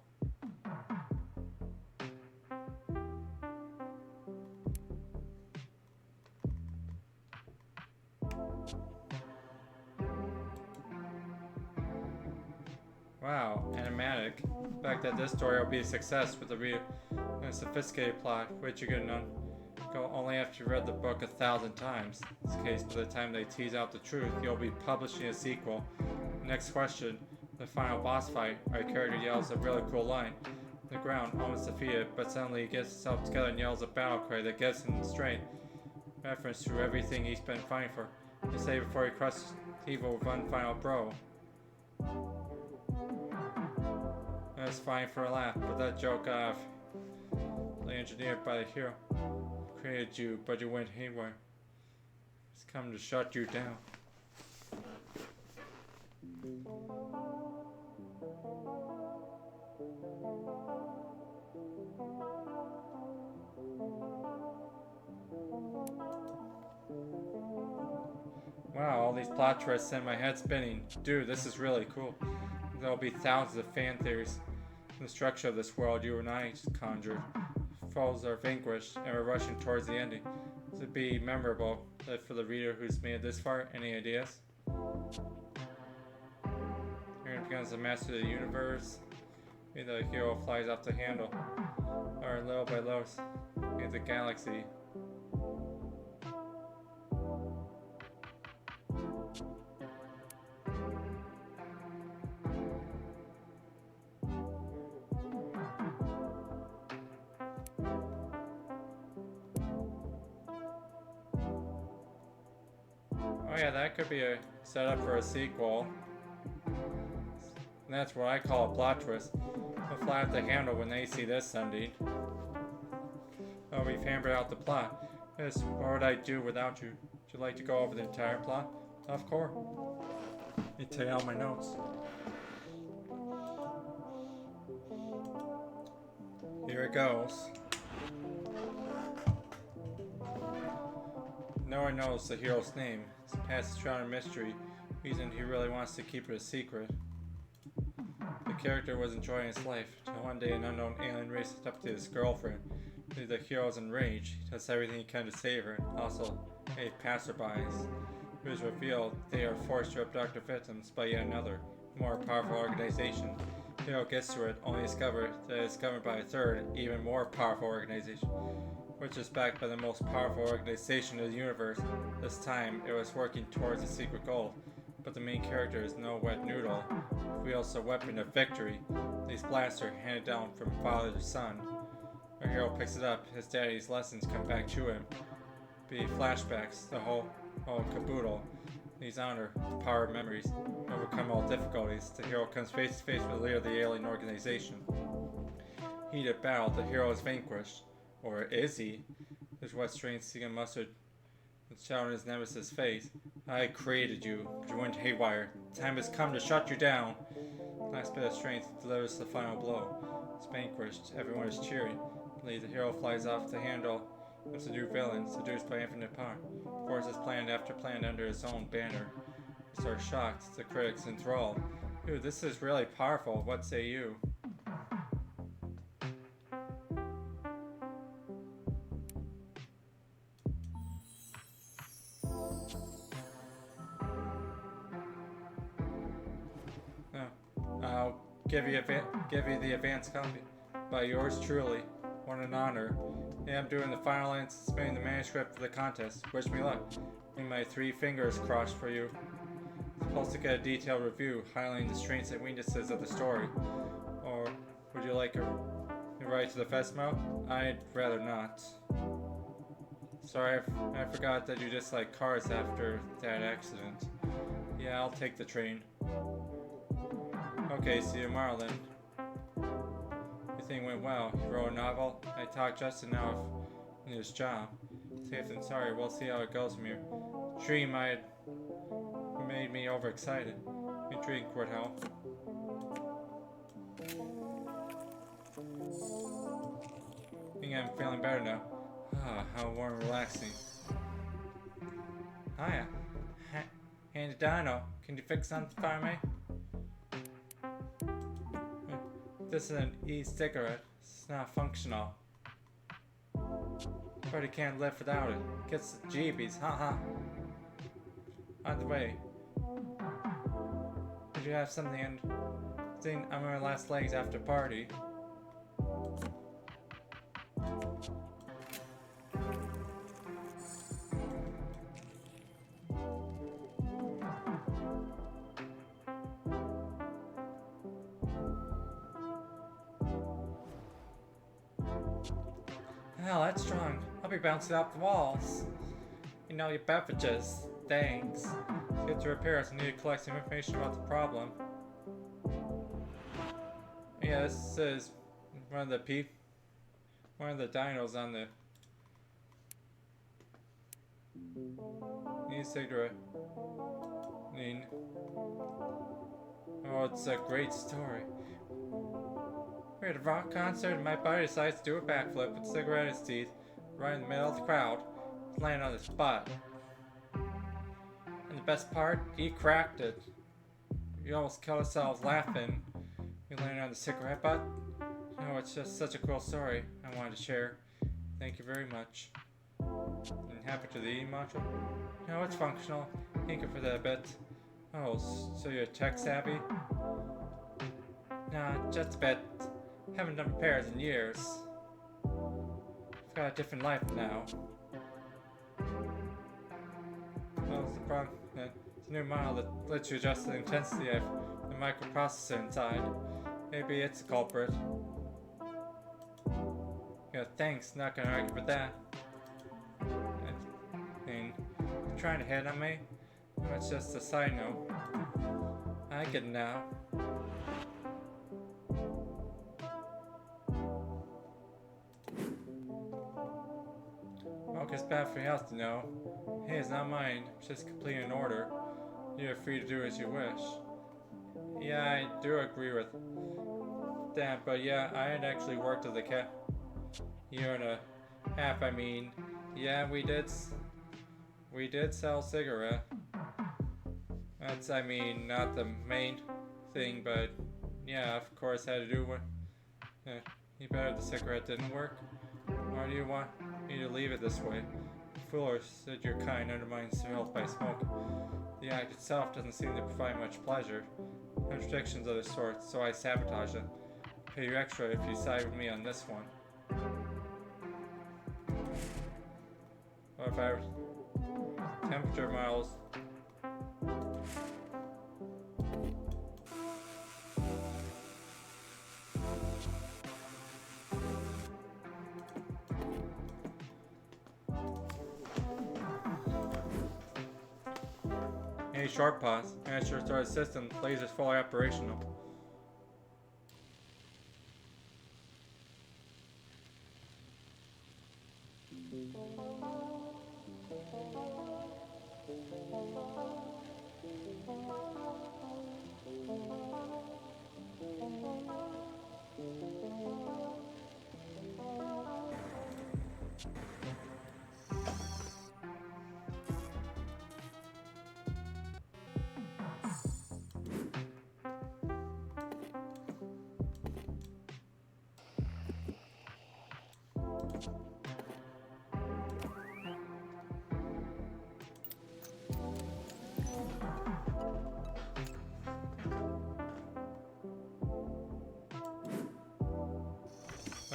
Wow, animatic. The fact that this story will be a success with a sophisticated plot, which you can go only after you read the book 1,000 times. In this case, by the time they tease out the truth, you'll be publishing a sequel. Next question. The final boss fight, our character yells a really cool line. The ground, almost defeated, but suddenly he gets himself together and yells a battle cry that gives him strength. Reference to everything he's been fighting for. To say before he crushes evil with one final blow. That's fine for a laugh, but that joke off. Engineered by the hero. Created you, but you went haywire. It's come to shut you down. Wow, all these plot twists send my head spinning. Dude, this is really cool. There'll be thousands of fan theories. The structure of this world you and I just conjured. Foes are vanquished, and we're rushing towards the ending. To be memorable, but for the reader who's made it this far, any ideas? Here becomes the master of the universe. The hero flies off the handle, or little by little, into the galaxy. Oh yeah, that could be a setup for a sequel. And that's what I call a plot twist. They'll fly off the handle when they see this ending. Oh, we've hammered out the plot. Yes, what would I do without you? Would you like to go over the entire plot? Of course. Let me take out my notes. Here it goes. No one knows the hero's name. It's past shrouded mystery. Reason he really wants to keep it a secret. The character was enjoying his life till one day an unknown alien race up to his girlfriend. The hero is enraged. He does everything he can to save her. Also, a passerbys. It was revealed they are forced to abduct their victims by yet another, more powerful organization. The hero gets to it, only discover that it's governed by a third, even more powerful organization, which is backed by the most powerful organization in the universe. This time, it was working towards a secret goal, but the main character is no wet noodle. He wields a weapon of victory. These blasters are handed down from father to son. Our hero picks it up. His daddy's lessons come back to him. Be flashbacks, the whole caboodle. He's honored, the power of memories. Overcome all difficulties. The hero comes face to face with the leader of the alien organization. Heated battle, the hero is vanquished. Or is he? There's what strength he can muster and shout in his nemesis' face. I created you, but you went haywire. Time has come to shut you down. Last bit of strength delivers the final blow. It's vanquished. Everyone is cheering. The hero flies off the handle. It's a new villain, seduced by infinite power. Forces plan after plan under his own banner. They are shocked, the critics enthralled. Dude, this is really powerful. What say you? I'll give you the advance copy. By yours truly. What an honor. Yeah, I'm doing the final and submitting the manuscript for the contest. Wish me luck. With my 3 fingers crossed for you. Supposed to get a detailed review highlighting the strengths and weaknesses of the story. Or would you like a write to the Fesmo? I'd rather not. Sorry, I forgot that you dislike cars after that accident. Yeah, I'll take the train. Okay, see you tomorrow then. Everything went well. You wrote a novel. I talked Justin out of his job. Safe than sorry. We'll see how it goes from here. Dream I had made me overexcited. My drink would help. I think I'm feeling better now. Ah, how warm and relaxing. Hiya. Handy Dino, can you fix something for me? This is an e-cigarette. It's not functional. But he can't live without it. Gets the jeebies, haha. On the way. Did you have something in? I'm on my last legs after party. Hell, that's strong. I'll be bouncing off the walls. You know your beverages. Thanks. To get to repairs, I need to collect some information about the problem. Yeah, this is one of the dinos on the e-cigarette. Oh, it's a great story. We're at a rock concert and my buddy decides to do a backflip with a cigarette in his teeth right in the middle of the crowd. Land on his butt. And the best part, he cracked it. We almost killed ourselves laughing. We landed on the cigarette butt. No, it's just such a cool story I wanted to share. Thank you very much. And happy to the eating module? No, it's functional. Thank you for that a bit. Oh, so you're tech savvy? Nah, just a bit. Haven't done repairs in years. I've got a different life now. Well, it's the problem. It's a new model that lets you adjust the intensity of the microprocessor inside. Maybe it's a culprit. Yeah, thanks. Not gonna argue with that. I mean, you're trying to hit on me? That's just a side note. I get it now. It's bad for your health to know. Hey, it's not mine. It's just completing an order. You're free to do as you wish. Yeah, I do agree with that, but yeah, I had actually worked as a year and a half. I mean, yeah, we did sell cigarette. That's, I mean, not the main thing, but yeah, of course, had to do what. You better the cigarette didn't work. Why do you want me to leave it this way? Fuller said your kind undermines health by smoking. The act itself doesn't seem to provide much pleasure. Contradictions of the sort, so I sabotage it. Pay you extra if you side with me on this one. What if I temperature models? Short pause. Answer to our system. Lasers fully operational.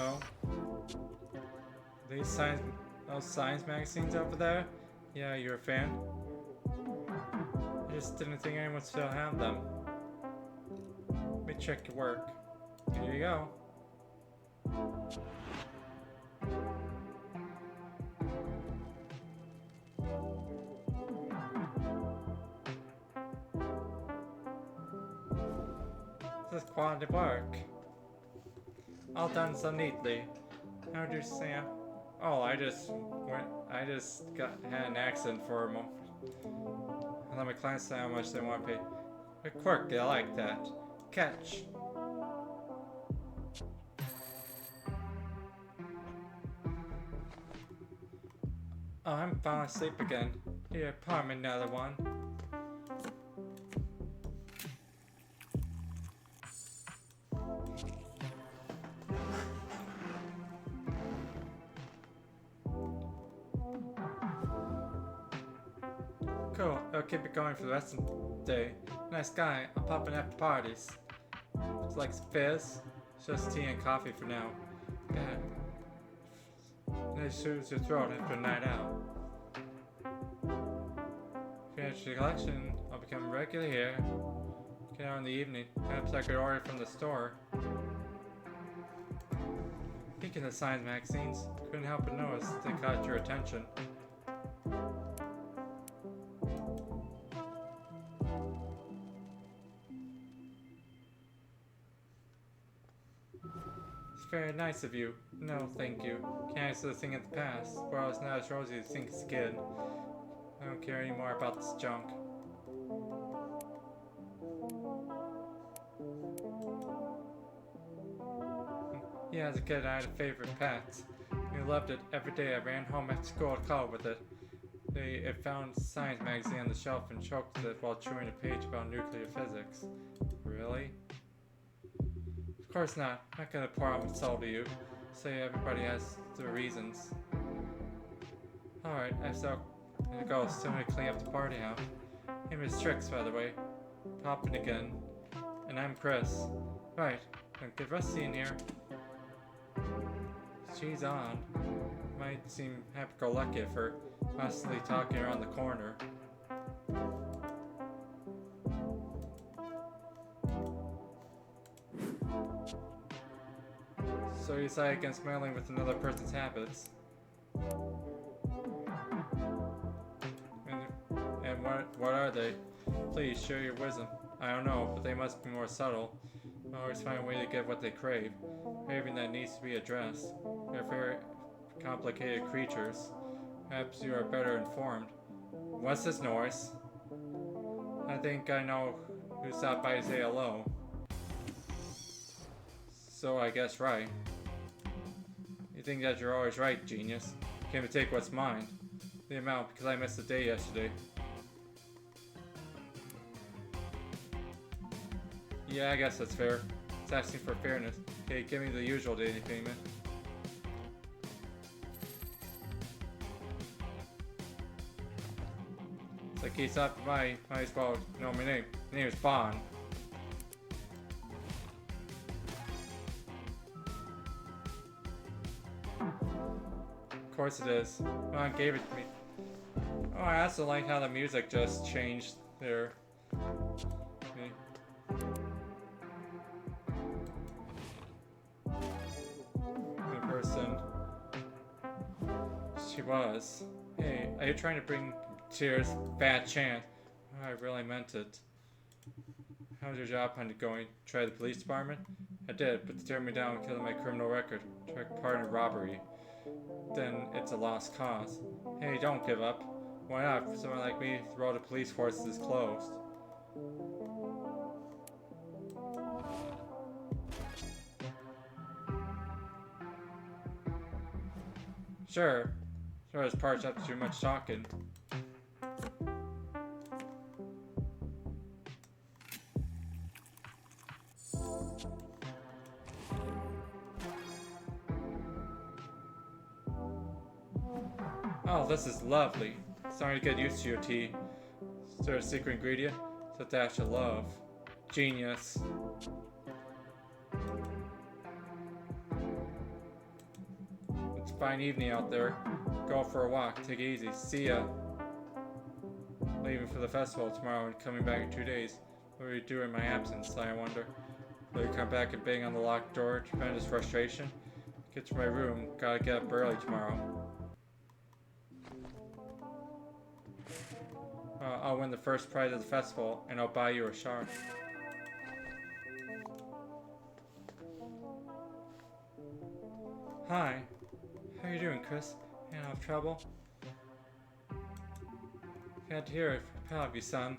Oh. Those science magazines over there? Yeah, you're a fan? I just didn't think anyone still had them. Let me check your work. Here you go. This is quality work. All done so neatly. How do you say? Oh, I just had an accident for a moment. I let my clients know how much they want to pay. A quirk, I like that. Catch. Oh, I'm falling asleep again. Here, palm another one. Cool, I'll keep it going for the rest of the day. Nice guy, I'll pop in after parties. It's like fizz. Just tea and coffee for now. God. Nice soothes your throat after a night out. Finish the collection, I'll become regular here. Get out in the evening. Perhaps I could order from the store. Speaking of science magazines, couldn't help but notice they caught your attention. Very nice of you. No, thank you. Can't answer the thing in the past. The world's not as rosy as you think it's kid. I don't care anymore about this junk. Yeah, as a kid I had a favorite pet. I loved it. Every day I ran home after school to call with it. It found a science magazine on the shelf and choked it while chewing a page about nuclear physics. Really? Of course not. I'm not gonna pour out my soul to you. Say everybody has their reasons. Alright, I still gotta go. Still gonna clean up the party house. Hey, Miss Tricks, by the way. Poppin' again. And I'm Chris. Right, don't get Rusty in here. She's on. Might seem happy-go-lucky at first, constantly talking around the corner. So you decide against meddling with another person's habits. And what are they? Please share your wisdom. I don't know, but they must be more subtle. I always find a way to get what they crave. Craving that needs to be addressed. They're very complicated creatures. Perhaps you are better informed. What's this noise? I think I know who stopped by to say hello. So I guess right. You think that you're always right, genius. Came to take what's mine. The amount because I missed a day yesterday. Yeah, I guess that's fair. It's asking for fairness. Okay, give me the usual daily payment. It's like he stopped by, might as well know my name. My name is Bond. Of course it is. Ron gave it to me. Oh, I also like how the music just changed there. Okay. The person. She was. Hey, are you trying to bring tears? Bad chance. Oh, I really meant it. How's your job hunt going? Try the police department? I did, but they turned me down because of my criminal record. Took part in a robbery. Then it's a lost cause. Hey, don't give up. Why not? For someone like me, the road to police forces is closed. Sure. Sure, it's parched up too much talking. Oh, this is lovely. Starting to get used to your tea. Is there a secret ingredient? It's a dash of love. Genius. It's a fine evening out there. Go for a walk. Take it easy. See ya. Leaving for the festival tomorrow and coming back in 2 days. What will you do in my absence, I wonder? Will you come back and bang on the locked door? Tremendous frustration? Get to my room. Gotta get up early tomorrow. I'll win the first prize of the festival, and I'll buy you a shark. Hi. How you doing, Chris? You have trouble? Glad to hear it. Proud of you, son.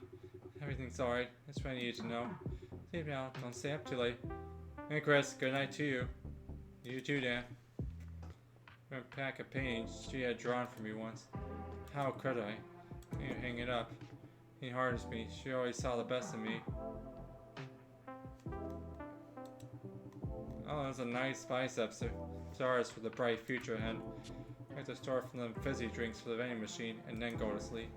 Everything's alright. That's what I needed to know. Sleep now. Don't stay up too late. Hey, Chris. Good night to you. You too, Dan. A pack of paintings she had drawn for me once. How could I? You hang it up. He hardens me. She always saw the best in me. Oh, that's a nice biceps. Stars for the bright future ahead. I have to store from them fizzy drinks for the vending machine and then go to sleep.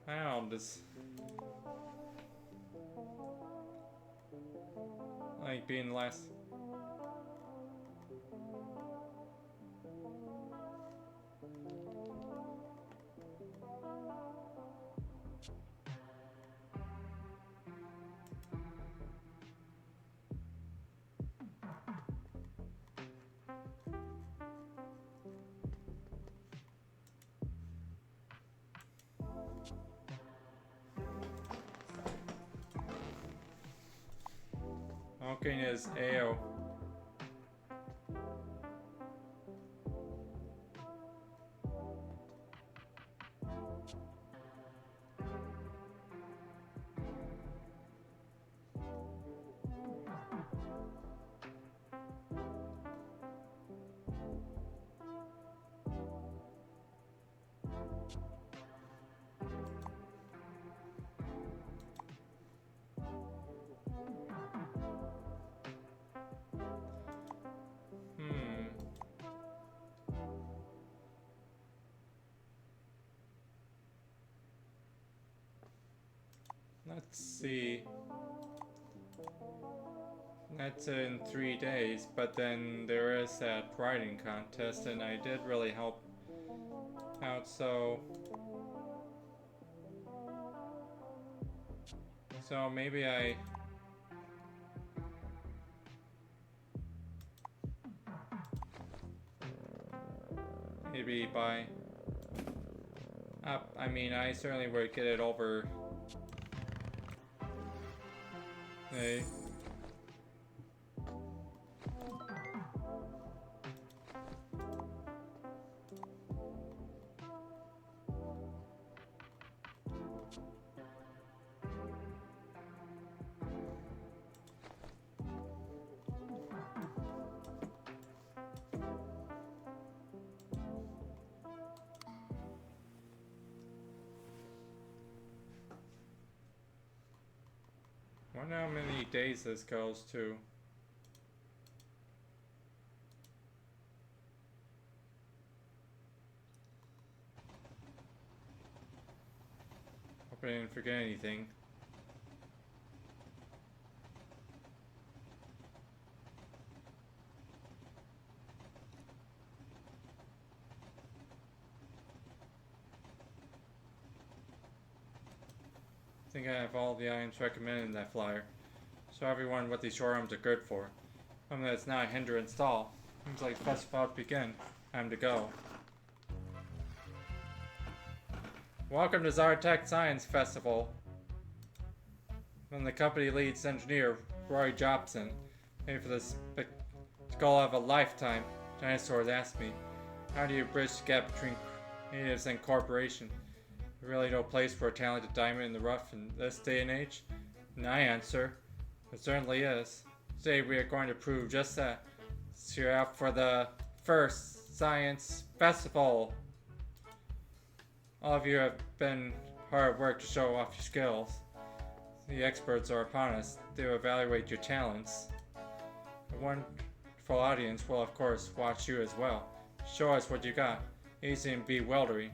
I don't know, this like being less. Walking is AO. Let's see. That's in 3 days, but then there is that writing contest, and I did really help out, so maybe by I mean, I certainly would get it over. Hey. I wonder how many days this goes to. Hope I didn't forget anything. I think I have all the items recommended in that flyer. Show everyone what these showrooms are good for. Something that's not a hindrance at all. Seems like the festival about to begin. Time to go. Welcome to Zartech Science Festival. From the company leads engineer, Roy Jobson. Maybe for the spectacle of a lifetime, dinosaurs asked me, how do you bridge the gap between natives and corporation? Really no place for a talented diamond in the rough in this day and age? And I answer, it certainly is. Today we are going to prove just that. So you're out for the first Science Festival. All of you have been hard at work to show off your skills. The experts are upon us. They will evaluate your talents. A wonderful audience will of course watch you as well. Show us what you got. Easy and bewildering.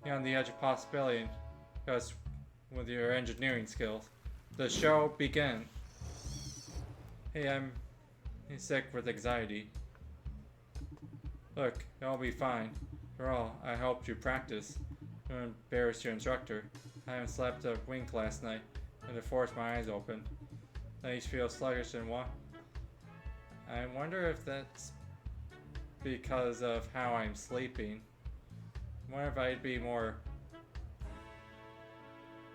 You're on the edge of possibility, because with your engineering skills. The show begins. Hey, I'm sick with anxiety. Look, it'll be fine. For all, I helped you practice. Don't embarrass your instructor. I haven't slept a wink last night, and to force my eyes open. I used to feel sluggish and what? I wonder if that's because of how I'm sleeping. I wonder if I'd be more.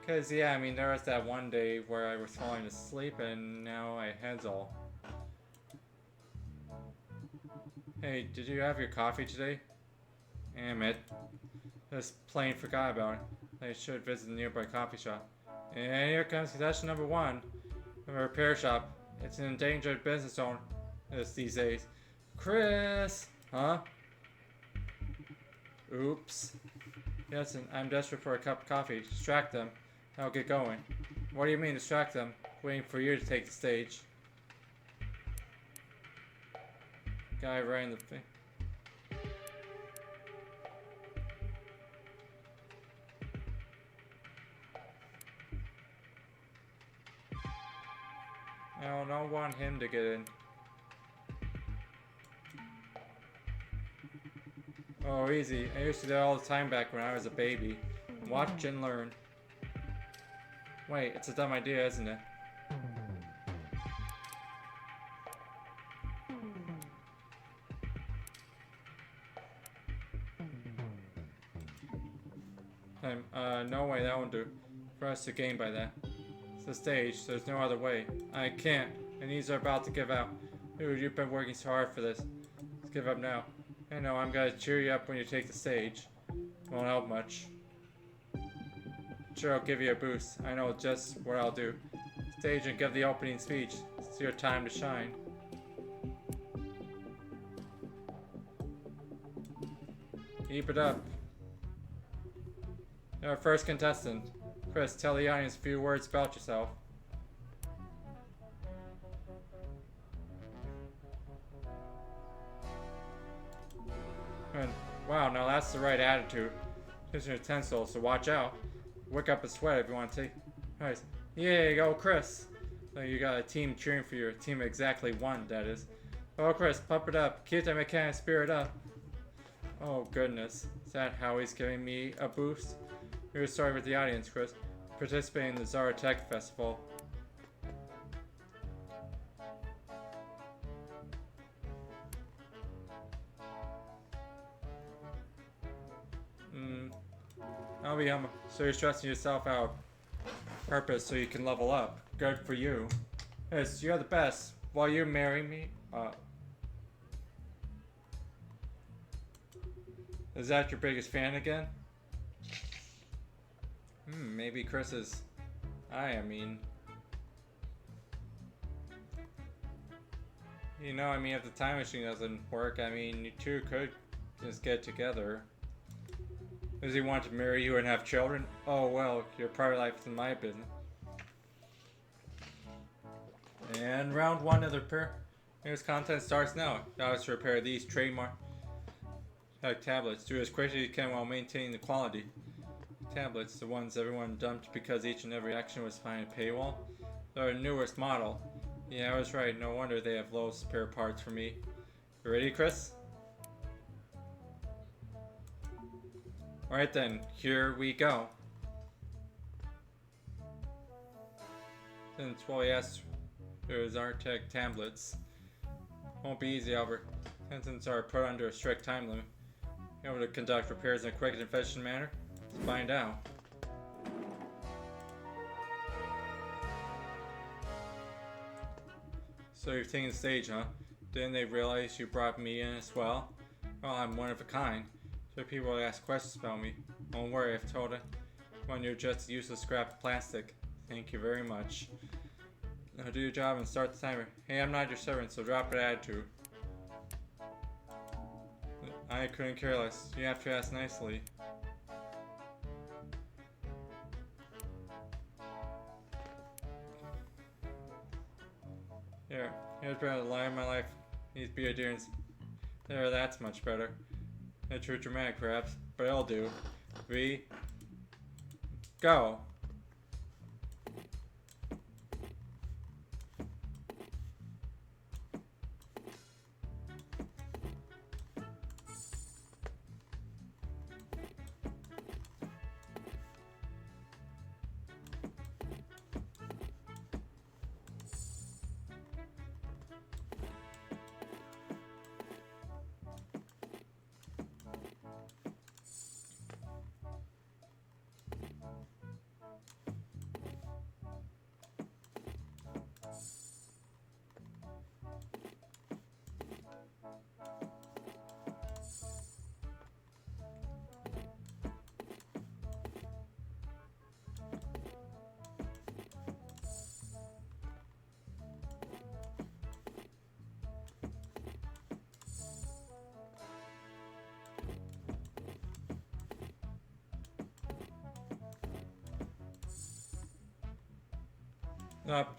Cause yeah, I mean there was that one day where I was falling asleep and now my head's all. Hey, did you have your coffee today? Damn it. Just plain forgot about it. I should visit the nearby coffee shop. And here comes suggestion number 1. From a repair shop. It's an endangered business owner these days. Chris! Huh? Oops. Yes, and I'm desperate for a cup of coffee. Distract them. I'll get going. What do you mean distract them? Waiting for you to take the stage. Guy right in the thing. I don't want him to get in. Oh, easy. I used to do that all the time back when I was a baby. Watch and learn. Wait, it's a dumb idea, isn't it? No way, that won't do. For us to gain by that. It's the stage, there's no other way. I can't. My knees are about to give out. Dude, you've been working so hard for this. Let's give up now. I know, I'm gonna cheer you up when you take the stage. Won't help much. Sure, I'll give you a boost. I know just what I'll do. Stage and give the opening speech. It's your time to shine. Keep it up. Our first contestant. Chris, tell the audience a few words about yourself. And, wow, now that's the right attitude. Here's your utensil, so watch out. Wick up a sweat if you want to take. Nice. Yeah, go Chris. So you got a team cheering for you. A team of exactly 1, that is. Oh, Chris, pump it up. Keep that mechanic spirit up. Oh, goodness. Is that how he's giving me a boost? Here's a story with the audience, Chris. Participating in the Zara Tech Festival. I'll be humble. So you're stressing yourself out. Purpose so you can level up. Good for you. Yes, you're the best. While you marry me, is that your biggest fan again? Maybe Chris is. I mean. You know, I mean, if the time machine doesn't work, I mean, you two could just get together. Does he want to marry you and have children? Oh, well, your private life is my business. And round 1 of the repair. News content starts now. Now it's to repair these trademark tablets. Do it as quickly as you can while maintaining the quality. Tablets, the ones everyone dumped because each and every action was behind a paywall. They're the newest model. Yeah, I was right. No wonder they have low spare parts for me. You ready, Chris? Alright then, here we go. Since well, yes, there's Artec tablets. Won't be easy, however. Sentences are put under a strict time limit. Able to conduct repairs in a quick and efficient manner? Let's find out. So you're taking the stage, huh? Didn't they realize you brought me in as well? Well, I'm one of a kind. So people will ask questions about me. Don't worry, I've told it. When you're just a useless scrap of plastic. Thank you very much. Now do your job and start the timer. Hey, I'm not your servant, so drop your attitude. I couldn't care less. You have to ask nicely. Here's better the lie of my life. Needs to be adherence. There, that's much better. That's too dramatic, perhaps, but it'll do. 3, go. Up.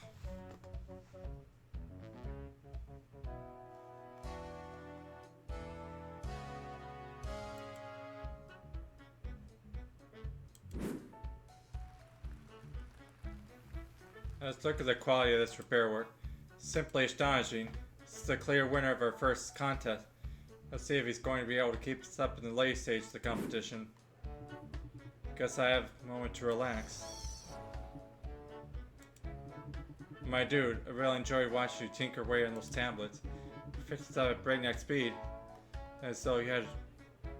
Let's look at the quality of this repair work. Simply astonishing. This is the clear winner of our first contest. Let's see if he's going to be able to keep us up in the late stage of the competition. Guess I have a moment to relax. My dude, I really enjoyed watching you tinker away on those tablets. You fixed it up at breakneck speed. As though you had to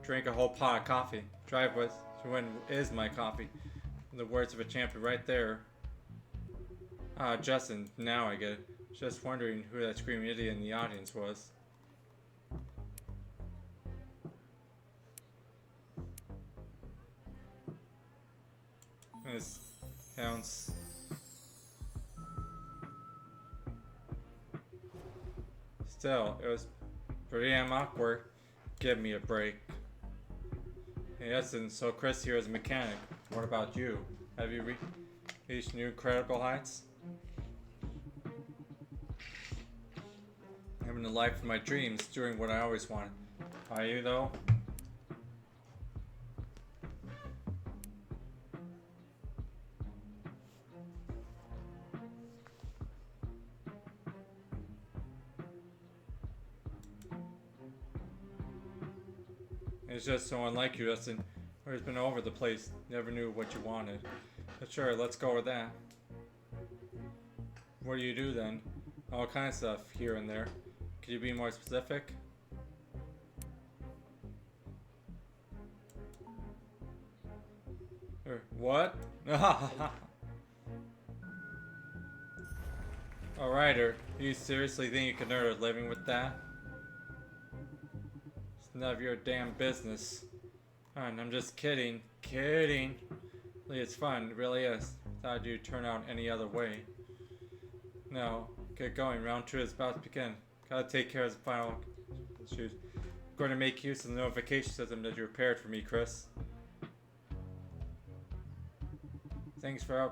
drink a whole pot of coffee. Drive with to win is my coffee. In the words of a champion right there. Ah, Justin, now I get it. Just wondering who that screaming idiot in the audience was. This counts. Still, it was pretty damn awkward. Give me a break. Hey, Justin, so Chris here is a mechanic. What about you? Have you reached new critical heights? Having the life of my dreams, doing what I always wanted. Are you though? It's just so unlike you, Justin. Always been over the place, never knew what you wanted. But sure, let's go with that. What do you do then? All kinds of stuff here and there. Could you be more specific? What? Alrighter, you seriously think you can earn a living with that? It's none of your damn business. And I'm just kidding. Kidding. It's fun, it really is. Thought you'd turn out any other way. No, get going. Round 2 is about to begin. Gotta take care of the final issues. I'm going to make use of the notification system that you repaired for me, Chris. Thanks for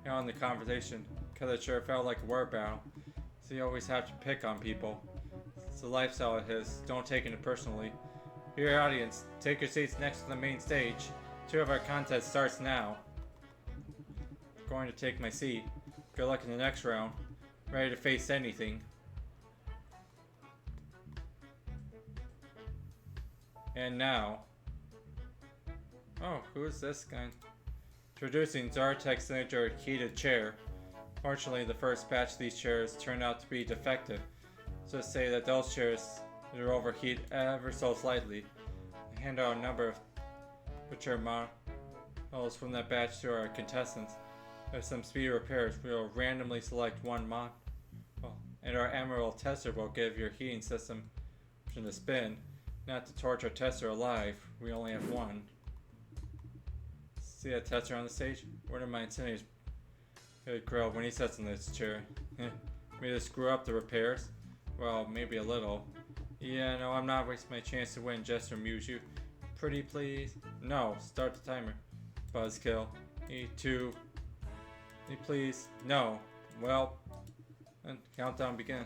on the conversation, cause it sure felt like a word battle. So you always have to pick on people. It's a lifestyle of his, don't take it personally. Here audience, take your seats next to the main stage. 2 of our contest starts now. I'm going to take my seat. Good luck in the next round. Ready to face anything. And now. Oh, who is this guy? Introducing Zartek's signature heated chair. Fortunately, the first batch of these chairs turned out to be defective. Just say that those chairs are overheat ever so slightly. I hand out a number of mature models from that batch to our contestants. With some speedy repairs, we will randomly select one model, and our Emerald tester will give your heating system a spin. Not to torture our tester alive, we only have one. See that tester on the stage? Wouldn't mind sending his grill when he sits in this chair. May to screw up the repairs? Well, maybe a little. Yeah, no, I'm not wasting my chance to win just to amuse you. Pretty please? No, start the timer. Buzzkill. E2. Please? No. Well, and countdown begin.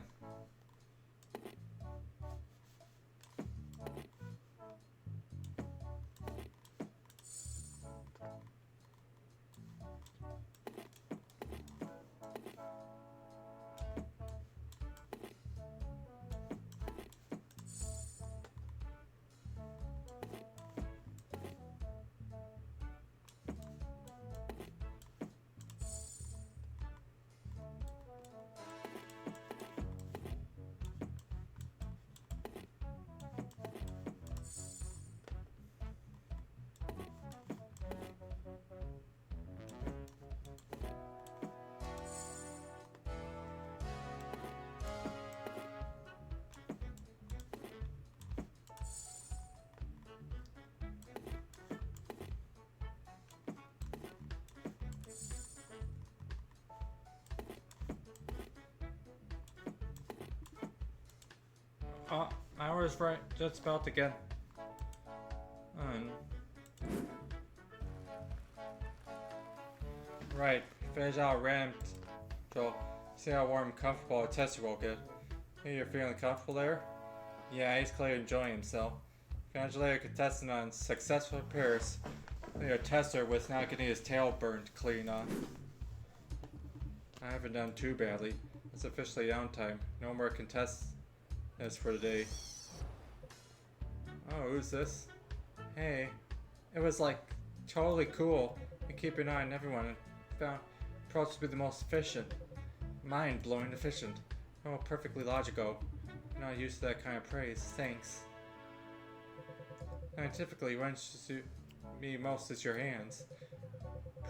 I was right, just about to get on. Right, finish out random So, see how warm and comfortable a tester will get. Hey, you're feeling comfortable there? Yeah, he's clearly enjoying himself. Congratulate a contestant on successful repairs. Your tester was not getting his tail burned clean off. I haven't done too badly. It's officially downtime. No more contestants for the day. Oh, who's this? Hey. It was like totally cool. And keep an eye on everyone and found approach to be the most efficient. Mind-blowing efficient. Oh, perfectly logical. I'm not used to that kind of praise. Thanks. Scientifically, what interests me most is your hands.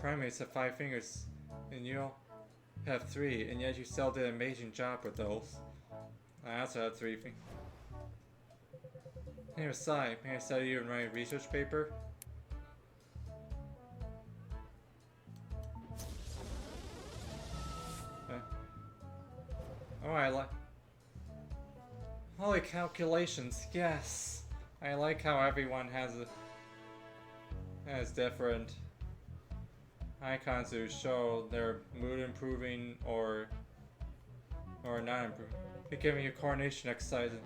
Primates have 5 fingers, and you have 3, and yet you still did an amazing job with those. I also have 3 fingers. Hey, Sai, may I study you and write a research paper? Oh, I like. Holy calculations! Yes, I like how everyone has different icons to show their mood improving or not improving. They're giving you coordination exercises.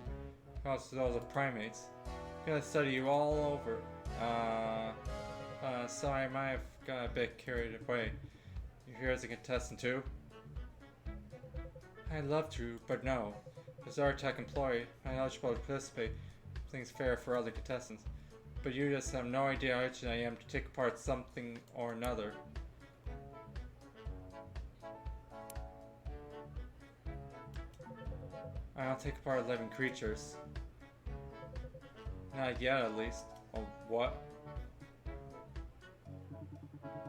Also those of primates. I'm gonna study you all over. Sorry, I might have got a bit carried away. You're here as a contestant too? I'd love to, but no. As our tech employee, I'm eligible to participate. Things fair for other contestants. But you just have no idea how itching I am to take apart something or another. I'll take apart living creatures. Not yet, at least. Oh, what?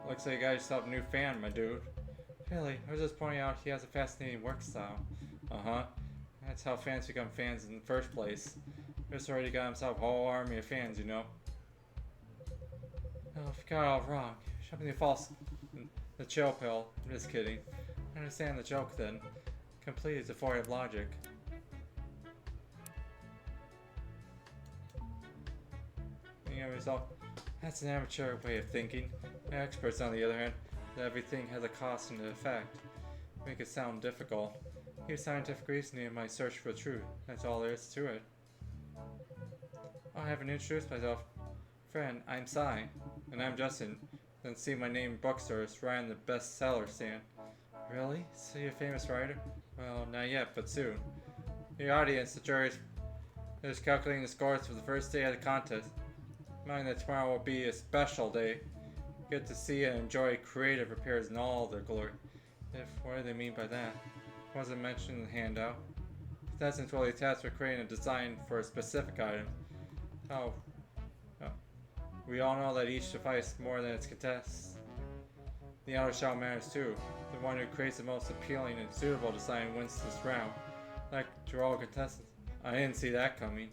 Looks like you got yourself a new fan, my dude. Really, I was just pointing out he has a fascinating work style. Uh-huh. That's how fans become fans in the first place. He's already got himself a whole army of fans, you know. Oh, if you got it all wrong. Shopping the false... the chill pill. I'm just kidding. I understand the joke then. Complete is devoid of logic. Result. That's an amateur way of thinking. Experts, on the other hand, that everything has a cost and an effect. Make it sound difficult. Use scientific reasoning in my search for truth. That's all there is to it. I haven't introduced myself. Friend, I'm Sai. And I'm Justin. Then see my name in bookstores right on the bestseller stand. Really? So you're a famous writer? Well, not yet, but soon. The audience, the jury, is calculating the scores for the first day of the contest. Knowing that tomorrow will be a special day. Get to see and enjoy creative repairs in all their glory. What do they mean by that? Wasn't mentioned in the handout. Contestants will be tasked with creating a design for a specific item. Oh. We all know that each device more than its contests. The outer shell matters too. The one who creates the most appealing and suitable design wins this round. Like to all contestants. I didn't see that coming.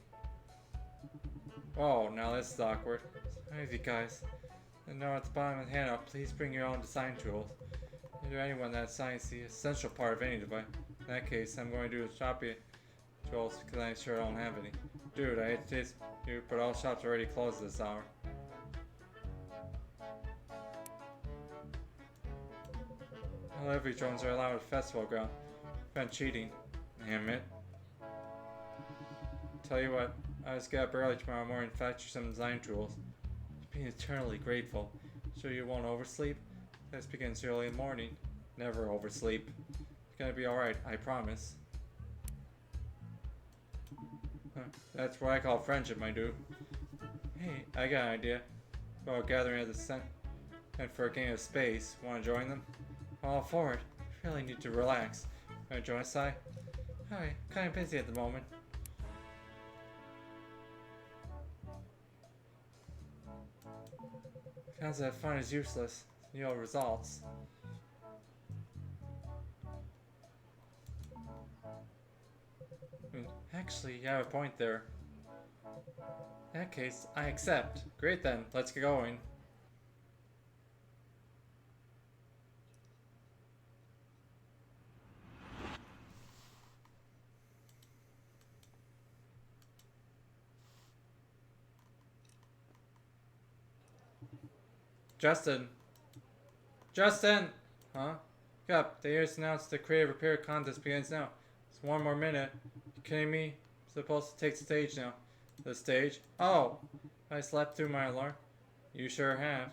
Whoa, now this is awkward. Easy guys. And now at the bottom of the handout, please bring your own design tools. Is there anyone that assigns the essential part of any device? In that case, I'm going to do the shopping tools because I sure don't have any. Dude, I hate to taste you, but all shops are already closed this hour. Delivery drones are allowed at the festival ground. Prevent cheating. Damn it. Tell you what, I just get up early tomorrow morning to fetch you some design tools. Being eternally grateful. Sure you won't oversleep? This begins early in the morning. Never oversleep. It's gonna be alright, I promise. That's what I call friendship, my dude. Hey, I got an idea. About a gathering at the center and for a game of space. Wanna join them? All for it. Really need to relax. Wanna join us, Sai? Alright, kinda busy at the moment. Sounds that fun is useless. No results. Actually, you have a point there. In that case, I accept. Great then, let's get going. Justin. Justin! Huh? Up, they just announced the creative repair contest begins now. It's one more minute. You kidding me? I'm supposed to take the stage now. The stage? Oh! I slept through my alarm. You sure have.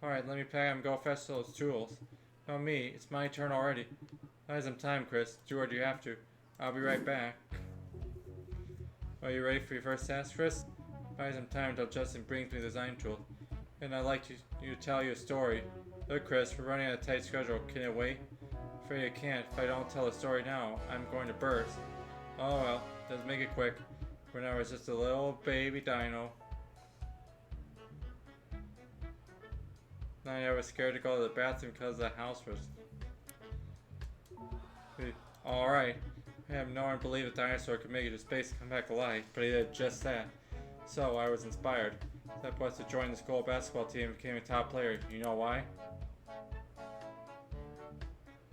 Alright, let me pack and go fetch those tools. No, me. It's my turn already. Buy some time, Chris. Do what you have to. I'll be right back. Are you ready for your first task, Chris? Buy some time until Justin brings me the design tool. And I'd like you to tell you a story. Look, Chris, we're running on a tight schedule. Can it wait? Afraid I can't. If I don't tell a story now, I'm going to burst. Oh well, just make it quick. When I was just a little baby dino. Night I was scared to go to the bathroom because the house was... Alright. I have no one believe a dinosaur could make it to space and come back alive, but he did just that. So I was inspired. That was to join the school basketball team and became a top player. You know why?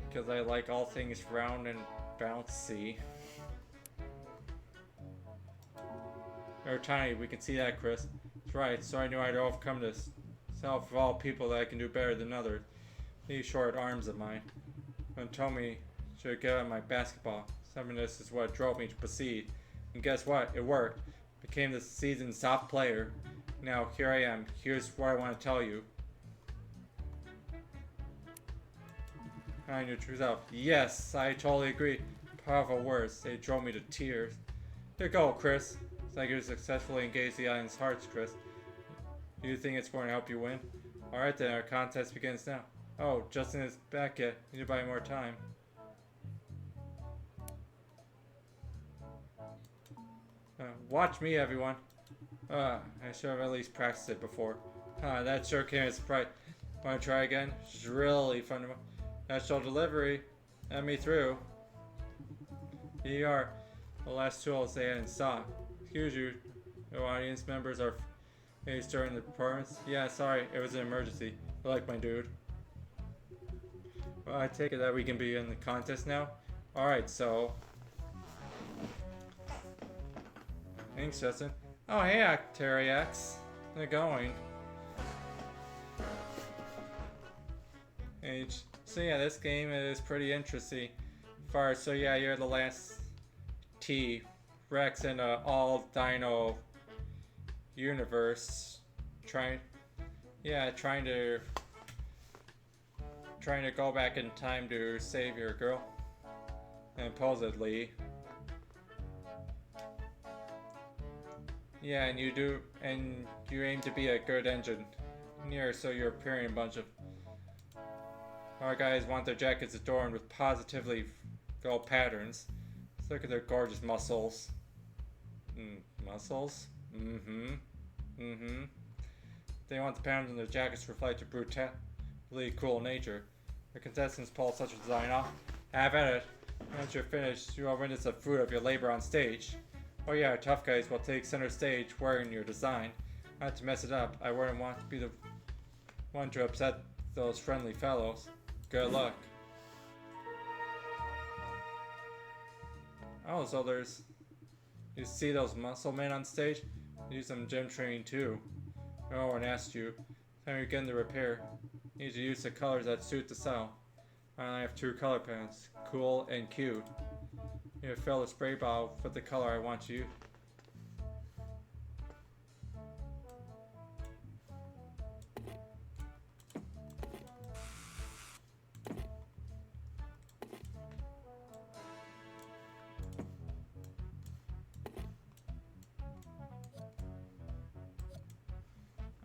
Because I like all things round and bouncy. They're tiny, we can see that, Chris. That's right, so I knew I'd overcome this. Self of all people that I can do better than others. These short arms of mine. When told me to get out my basketball. Some of this is what drove me to proceed. And guess what? It worked. Became the season's top player. Now here I am. Here's what I want to tell you. I knew truth out. Yes, I totally agree. Powerful words. They drove me to tears. Here go, Chris. It's like you successfully engaged the audience's hearts, Chris. Do you think it's going to help you win? Alright then, our contest begins now. Oh, Justin is back yet. Need to buy more time. Watch me, everyone. I should have at least practiced it before. That sure came as a surprise. Want to try again? It's really fun. National delivery. Let me through. Here you are. The last tools they had in stock. Excuse you. No audience members are faced during the performance. Yeah, sorry. It was an emergency. I like my dude. Well, I take it that we can be in the contest now. Alright, so... Thanks, Justin. Oh, hey, Terry X. How's it going? So yeah, this game is pretty interesting. So yeah, you're the last T-Rex in an all-dino universe. Trying to go back in time to save your girl. And supposedly. Yeah, and you aim to be a good engineer, so you're appearing a bunch of our guys want their jackets adorned with positively gold patterns. Let's look at their gorgeous muscles. Muscles? They want the patterns on their jackets to reflect their brutally cool nature. The contestants pull such a design off. Have at it. Once you're finished, you will witness the fruit of your labor on stage. Oh yeah, our tough guys will take center stage wearing your design. Not to mess it up, I wouldn't want to be the one to upset those friendly fellows. Good luck. Oh, so you see those muscle men on stage? Do some gym training too. No one asked you. Time you get in the repair. You need to use the colors that suit the style. I only have 2 color pens, cool and cute. You fill the spray bottle with the color I want you.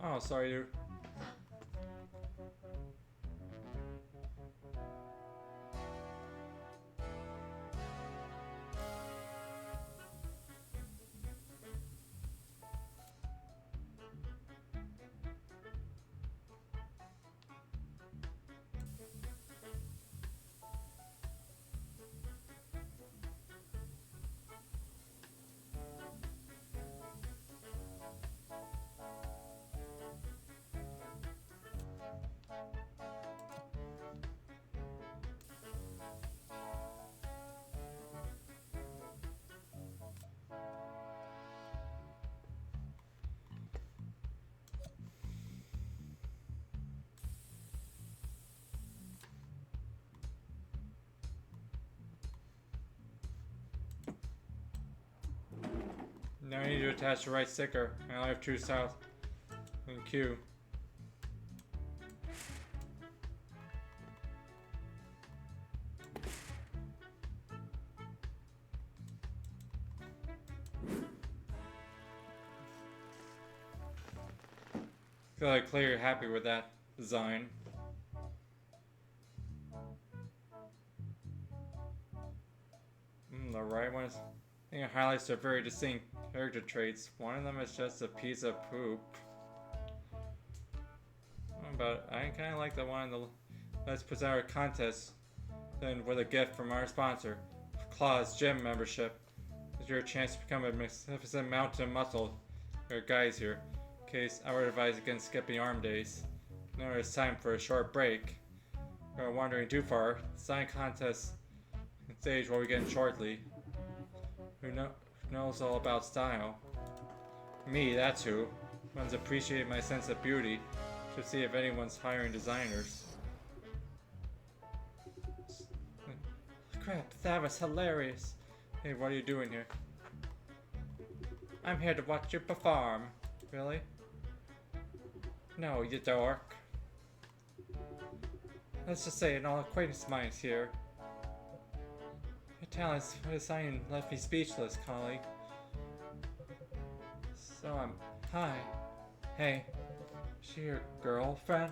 Oh, sorry, dude. Now I need to attach the right sticker. I only have 2 styles in Q. Feel like clearly happy with that design. The right one is, I think it highlights their very distinct character traits. One of them is just a piece of poop. But I kind of like the one in the Let's Present Our Contest then with a gift from our sponsor, Claw's Gym membership. It's your chance to become a magnificent mountain of muscle. There are guys here. In case I would advise against skipping arm days. Now it's time for a short break. We're wandering too far. Sign contest stage will begin shortly. Who knows all about style? Me, that's who. One's appreciate my sense of beauty. Should see if anyone's hiring designers. Crap, that was hilarious. Hey, what are you doing here? I'm here to watch you perform. Really? No, you dork. Let's just say an old acquaintance of mine's here. Your talents for design left me speechless, colleague. So hi. Hey. She your girlfriend?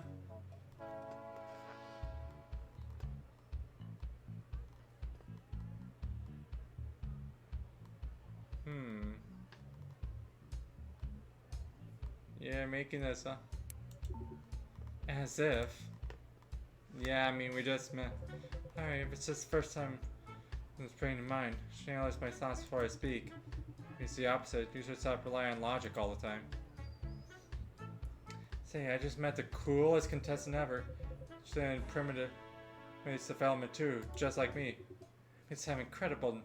Yeah, making this as if. Yeah, I mean, we just met. Alright, if it's just the first time it's bringing to mind. Should analyze my thoughts before I speak. It's the opposite. You should stop relying on logic all the time. Say, I just met the coolest contestant ever. She's in primitive base development too, just like me. It's have incredible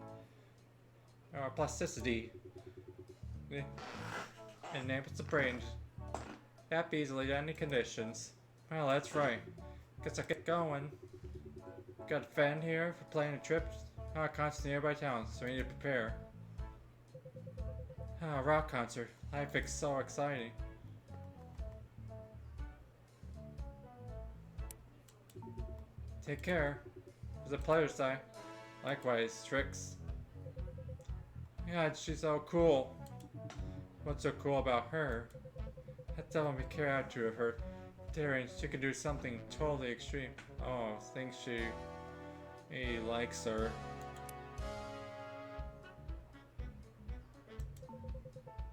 plasticity. And enables the brain adapt easily to any conditions. Well, that's right. Guess I'll get going. Got a fan here for planning a trip. Rock concert in nearby town, so we need to prepare. Rock concert. Life is so exciting. Take care. It was a pleasure, Si. Likewise, Trix. God, she's so cool. What's so cool about her? That devil may carry out to her. Daring, she can do something totally extreme. Oh, thinks he likes her.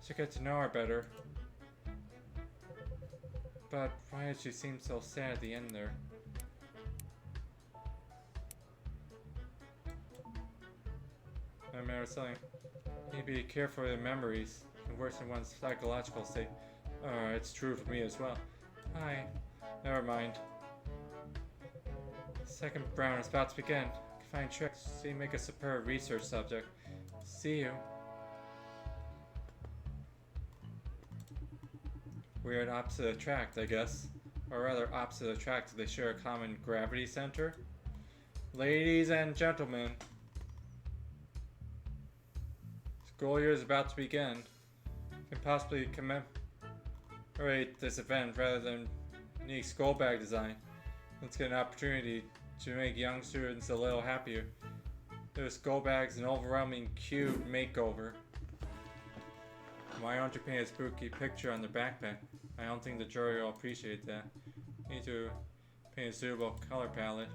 Should get to know her better. But why did she seem so sad at the end there? I remember something. You need to be careful with your memories. It worsen one's psychological state. It's true for me as well. Hi. Never mind. Second round is about to begin. Find tricks. See, make a superb research subject. See you. Weird opposite attract, I guess. Or rather, opposite attract. Do they share a common gravity center? Ladies and gentlemen. School year is about to begin. Can possibly commemorate this event rather than unique school bag design. Let's get an opportunity to make young students a little happier. Their school bags an overwhelming cute makeover. Why don't you paint a spooky picture on their backpack? I don't think the jury will appreciate that. You need to paint a suitable color palette.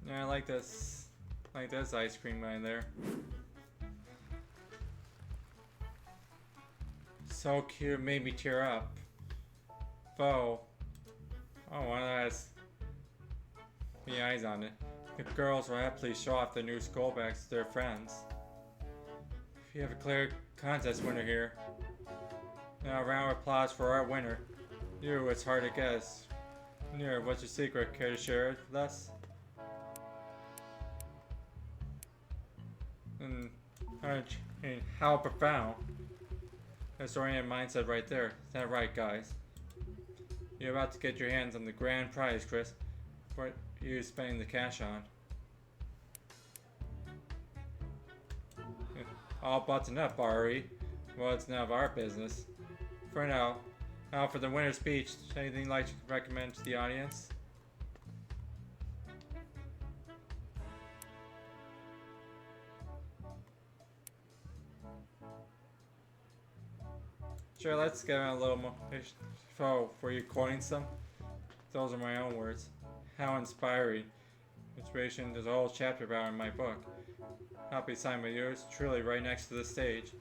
Yeah, I like this. I like this ice cream right there. So cute, made me tear up. foe. Oh, one has the eyes on it. The girls will happily show off their new skullbacks to their friends. If you have a clear contest winner here. Now a round of applause for our winner. You, it's hard to guess. Near, what's your secret? Care to share it with us? And how profound. That's oriented mindset right there. Is that right, guys? You're about to get your hands on the grand prize, Chris. What are you spending the cash on? All buttoned up, Ari. Well, it's none of our business. For now, for the winner's speech, anything you'd like to recommend to the audience? Sure, let's get a little more. Oh, were you quoting some? Those are my own words. How inspiring. Inspiration, there's a whole chapter about it in my book. I'll be signed by yours truly right next to the stage.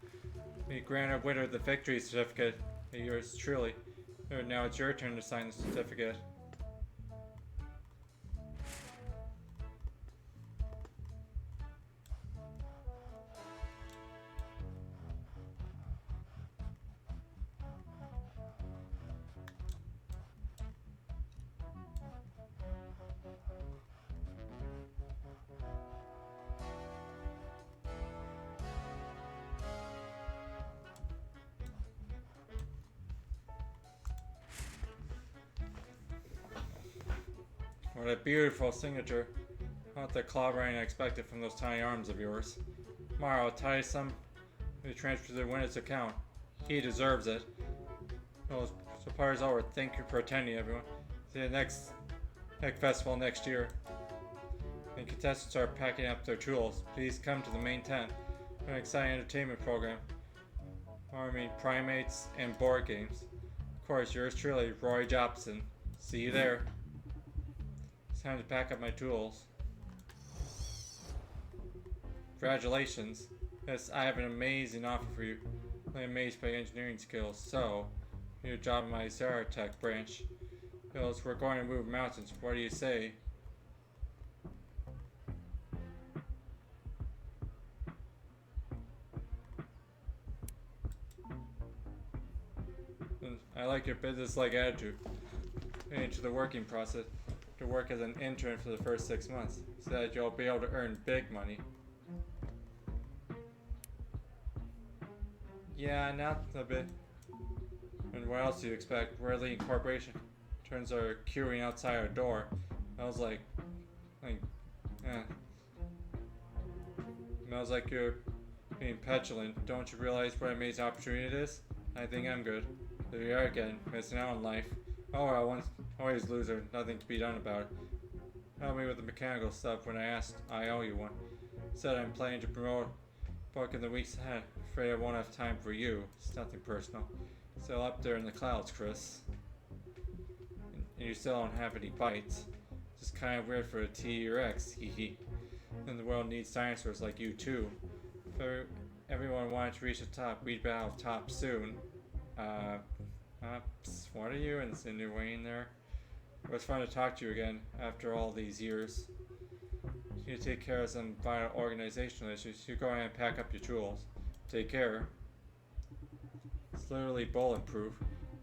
The granted winner the victory certificate. Yours truly. Now it's your turn to sign the certificate. What a beautiful signature. Not the claw writing I expected from those tiny arms of yours. Tomorrow I'll tie some to transfer to the winner's account. He deserves it. Well, so party's over. Thank you for attending, everyone. See you next festival next year. And contestants are packing up their tools. Please come to the main tent for an exciting entertainment program. Army, primates, and board games. Of course, yours truly, Roy Jobson. See you there. It's time to pack up my tools. Congratulations. Yes, I have an amazing offer for you. I'm amazed by your engineering skills. So, your job in my Tech branch. Bills, we're going to move mountains. What do you say? I like your business-like attitude. Into the working process. To work as an intern for the first 6 months, so that you'll be able to earn big money. Yeah, not a bit. And what else do you expect? We're a leading corporation. Turns are queuing outside our door. I was like, Smells like you're being petulant. Don't you realize what an amazing opportunity it is? I think I'm good. There you are again, missing out on life. Oh, I once always loser, nothing to be done about it. Help me with the mechanical stuff when I asked. I owe you one. Said I'm planning to promote book in the weeks ahead. Afraid I won't have time for you. It's nothing personal. Still up there in the clouds, Chris. And you still don't have any bites. Just kind of weird for a T-Rex, hee hee. And the world needs dinosaurs like you too. If everyone wanted to reach the top, we'd be out of top soon. What are you insinuating there? It was fun to talk to you again after all these years. You take care of some vital organizational issues. You go ahead and pack up your tools. Take care. It's literally bulletproof.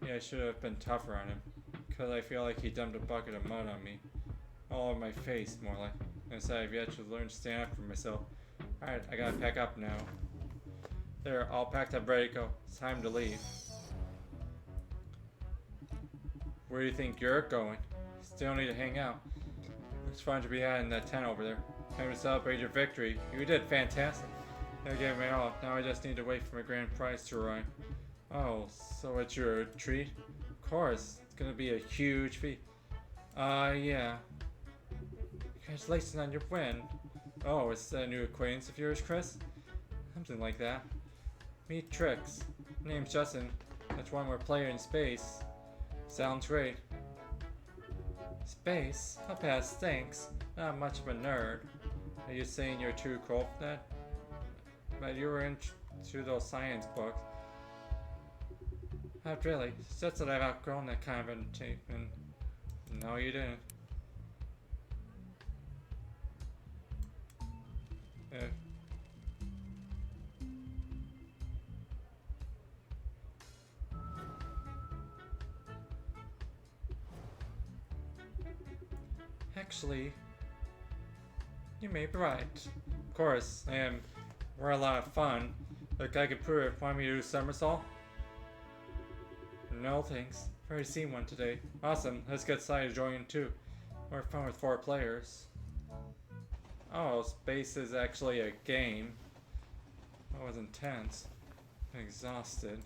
Yeah, I should have been tougher on him. Because I feel like he dumped a bucket of mud on me. All over my face, more like. And said I've yet to learn to stand up for myself. Alright, I gotta pack up now. There, all packed up, ready to go. It's time to leave. Where do you think you're going? Still need to hang out. It's fun to be had in that tent over there. Time to celebrate your victory. You did fantastic. I gave me all. Now I just need to wait for my grand prize to arrive. Oh, so it's your treat? Of course. It's gonna be a huge feat. Yeah. Congratulations on your win. Oh, is that a new acquaintance of yours, Chris? Something like that. Meet Trix. My name's Justin. That's one more player in space. Sounds great. Space? I'll pass, thanks. Not much of a nerd. Are you saying you're too cool for that? But you were into those science books. Not really. It's just that I've outgrown that kind of entertainment. No, you didn't. Uh, Actually, you may be right. Of course, we're a lot of fun. Look, I could prove it. Want me to do a somersault? No thanks. I've already seen one today. Awesome. Let's get Sai to join in too. More fun with 4 players. Oh, space is actually a game. That was intense. I'm exhausted.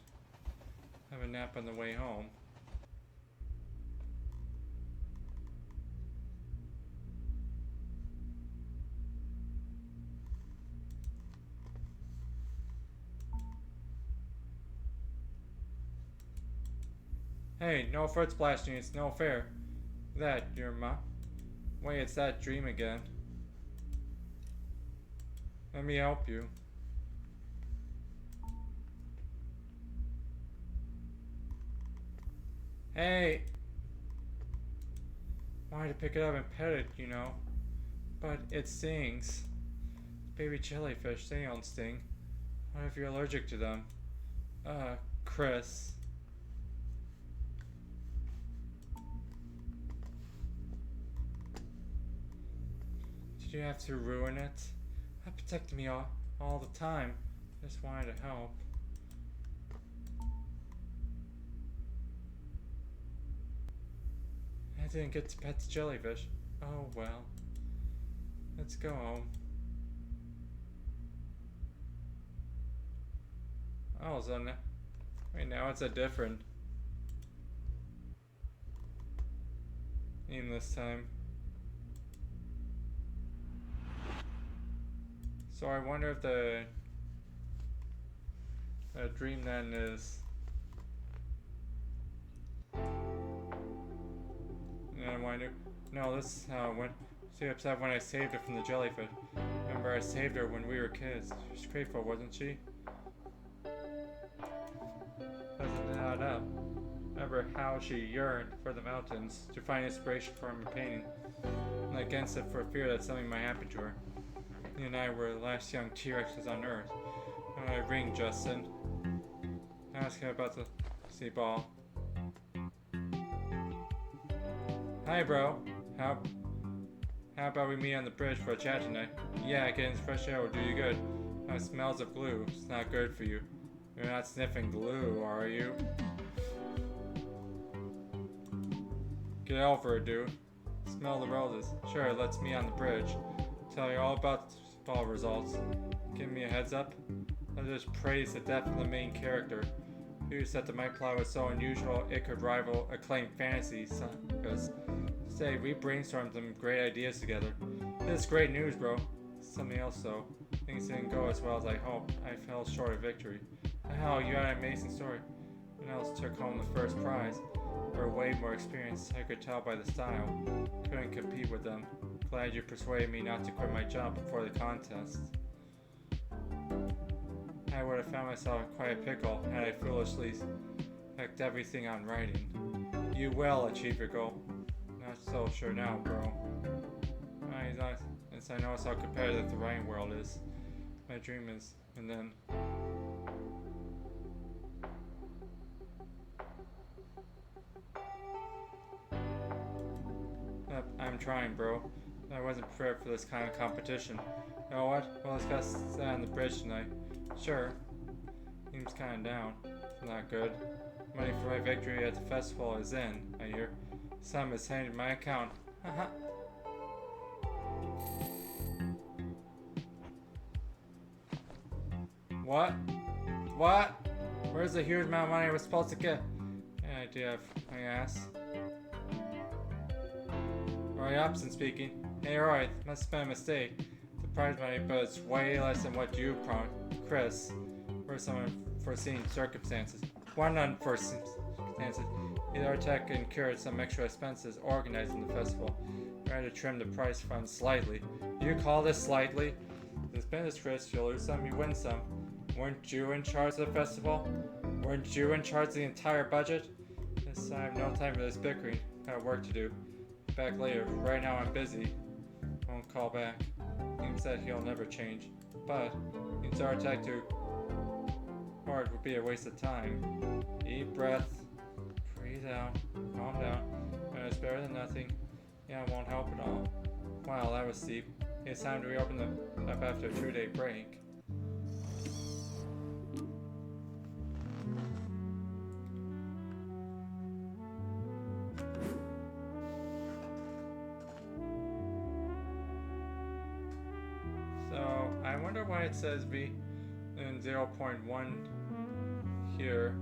Have a nap on the way home. Hey, no fruit splashing, it's no fair. That, your mom. Wait, it's that dream again. Let me help you. Hey! Wanted to pick it up and pet it, you know. But it stings. Baby jellyfish, they don't sting. What if you're allergic to them? Chris. Did you have to ruin it? That protected me all the time. Just wanted to help. I didn't get to pet the jellyfish. Oh well. Let's go home. Oh, so now, wait, now it's a different name this time. So I wonder if the dream then is. And I knew. No, this is how it went. She was upset when I saved her from the jellyfish. Remember, I saved her when we were kids. She was grateful, wasn't she? Doesn't add up. Remember how she yearned for the mountains to find inspiration for her painting, and against it for fear that something might happen to her. You and I were the last young T-Rexes on Earth. When I ring, Justin. Ask him about the sea ball. Hi, bro. How about we meet on the bridge for a chat tonight? Yeah, getting fresh air will do you good. It smells of glue. It's not good for you. You're not sniffing glue, are you? Get over it, dude. Smell the roses. Sure, let's meet on the bridge. Tell you all about the ball results. Give me a heads up. I just praised the depth of the main character. Who said that my plot was so unusual it could rival acclaimed fantasy sagas. Say, we brainstormed some great ideas together. This is great news, bro. Something else though. Things didn't go as well as I hoped. I fell short of victory. Hell, you had an amazing story. No one else took home the first prize. We're way more experienced, I could tell by the style. Couldn't compete with them. Glad you persuaded me not to quit my job before the contest. I would have found myself in quite a pickle had I foolishly packed everything on writing. You will achieve your goal. Not so sure now, bro. Since I know how competitive the writing world is. My dream is, and then... I'm trying, bro. I wasn't prepared for this kind of competition. You know what? Well, let's go sit on the bridge tonight. Sure. Seems kinda down. Not good. Money for my victory at the festival is in, I hear. Some is handed my account. Haha. What? What? Where's the huge amount of money I was supposed to get? Any idea if I ask? Roy Hobson speaking. Hey Roy, must have been a mistake. The prize money, but it's way less than what you promised, Chris. For some unforeseen circumstances. One unforeseen circumstances. Either our tech incurred some extra expenses organizing the festival. We had to trim the prize fund slightly. You call this slightly? This business, Chris. You lose some, you win some. Weren't you in charge of the festival? Weren't you in charge of the entire budget? Yes, I have no time for this bickering. Got work to do. Back later. Right now I'm busy. Won't call back. He said he'll never change. But, it's our attack to hard would be a waste of time. Deep breath. Breathe out. Calm down. It's better than nothing. Yeah, it won't help at all. Wow, that was steep. It's time to reopen the up after a 2-day break. So, I wonder why it says V in 0.1 here.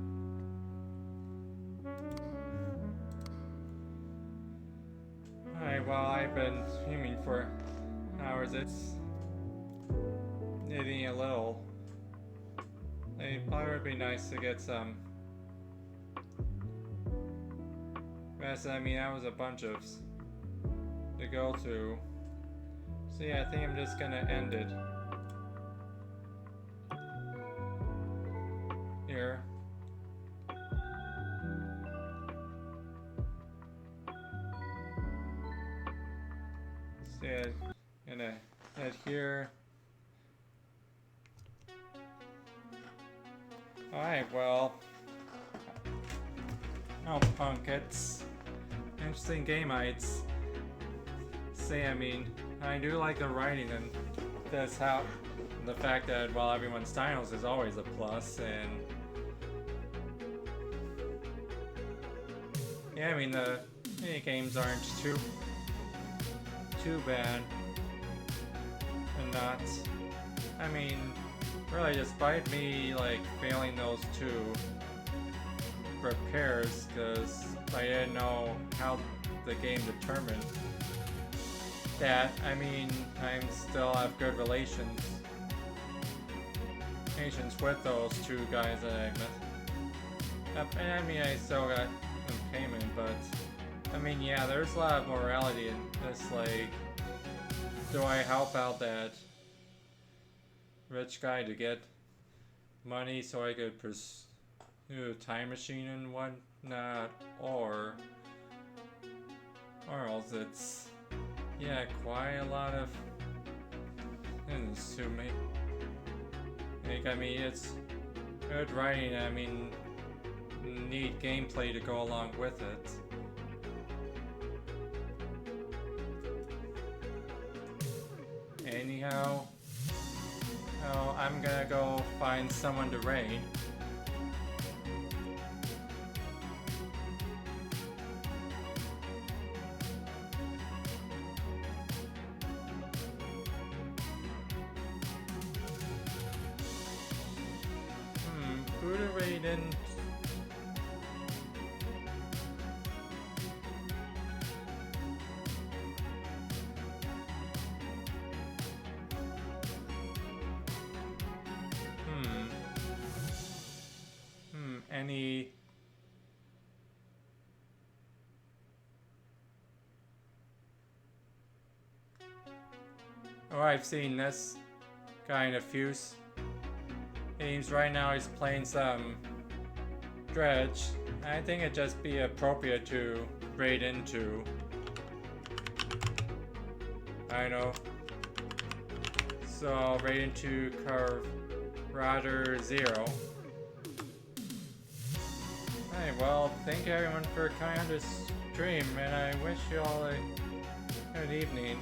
Alright, well, I've been streaming for hours. It's needing a little. It probably would be nice to get some rest. I mean, that was a bunch of to go to. So yeah, I think I'm just gonna end it here. So yeah, gonna head here. Alright, well, Dynopunk, it's an interesting game, I'd say. I mean, I do like the writing, and that's how the fact that while everyone's dinos is always a plus. And yeah, I mean the mini games aren't too bad, and not. I mean, really, despite me like failing those 2 repairs because I didn't know how the game determined that. I mean, I still have good relations with those 2 guys that I met. And I mean, I still got some payment, but I mean, yeah, there's a lot of morality in this. Like, do I help out that rich guy to get money so I could pursue a time machine and whatnot, or else it's, yeah, quite a lot of things to me. Like, I mean, it's good writing. I mean, neat gameplay to go along with it. Anyhow, oh, I'm gonna go find someone to raid. Who to raid in? Any... Oh, I've seen this guy in a few games. Right now he's playing some Dredge. I think it'd just be appropriate to raid into. I know. So I'll raid into Carver 0. Alright, well, thank you everyone for coming on this stream, and I wish you all a good evening.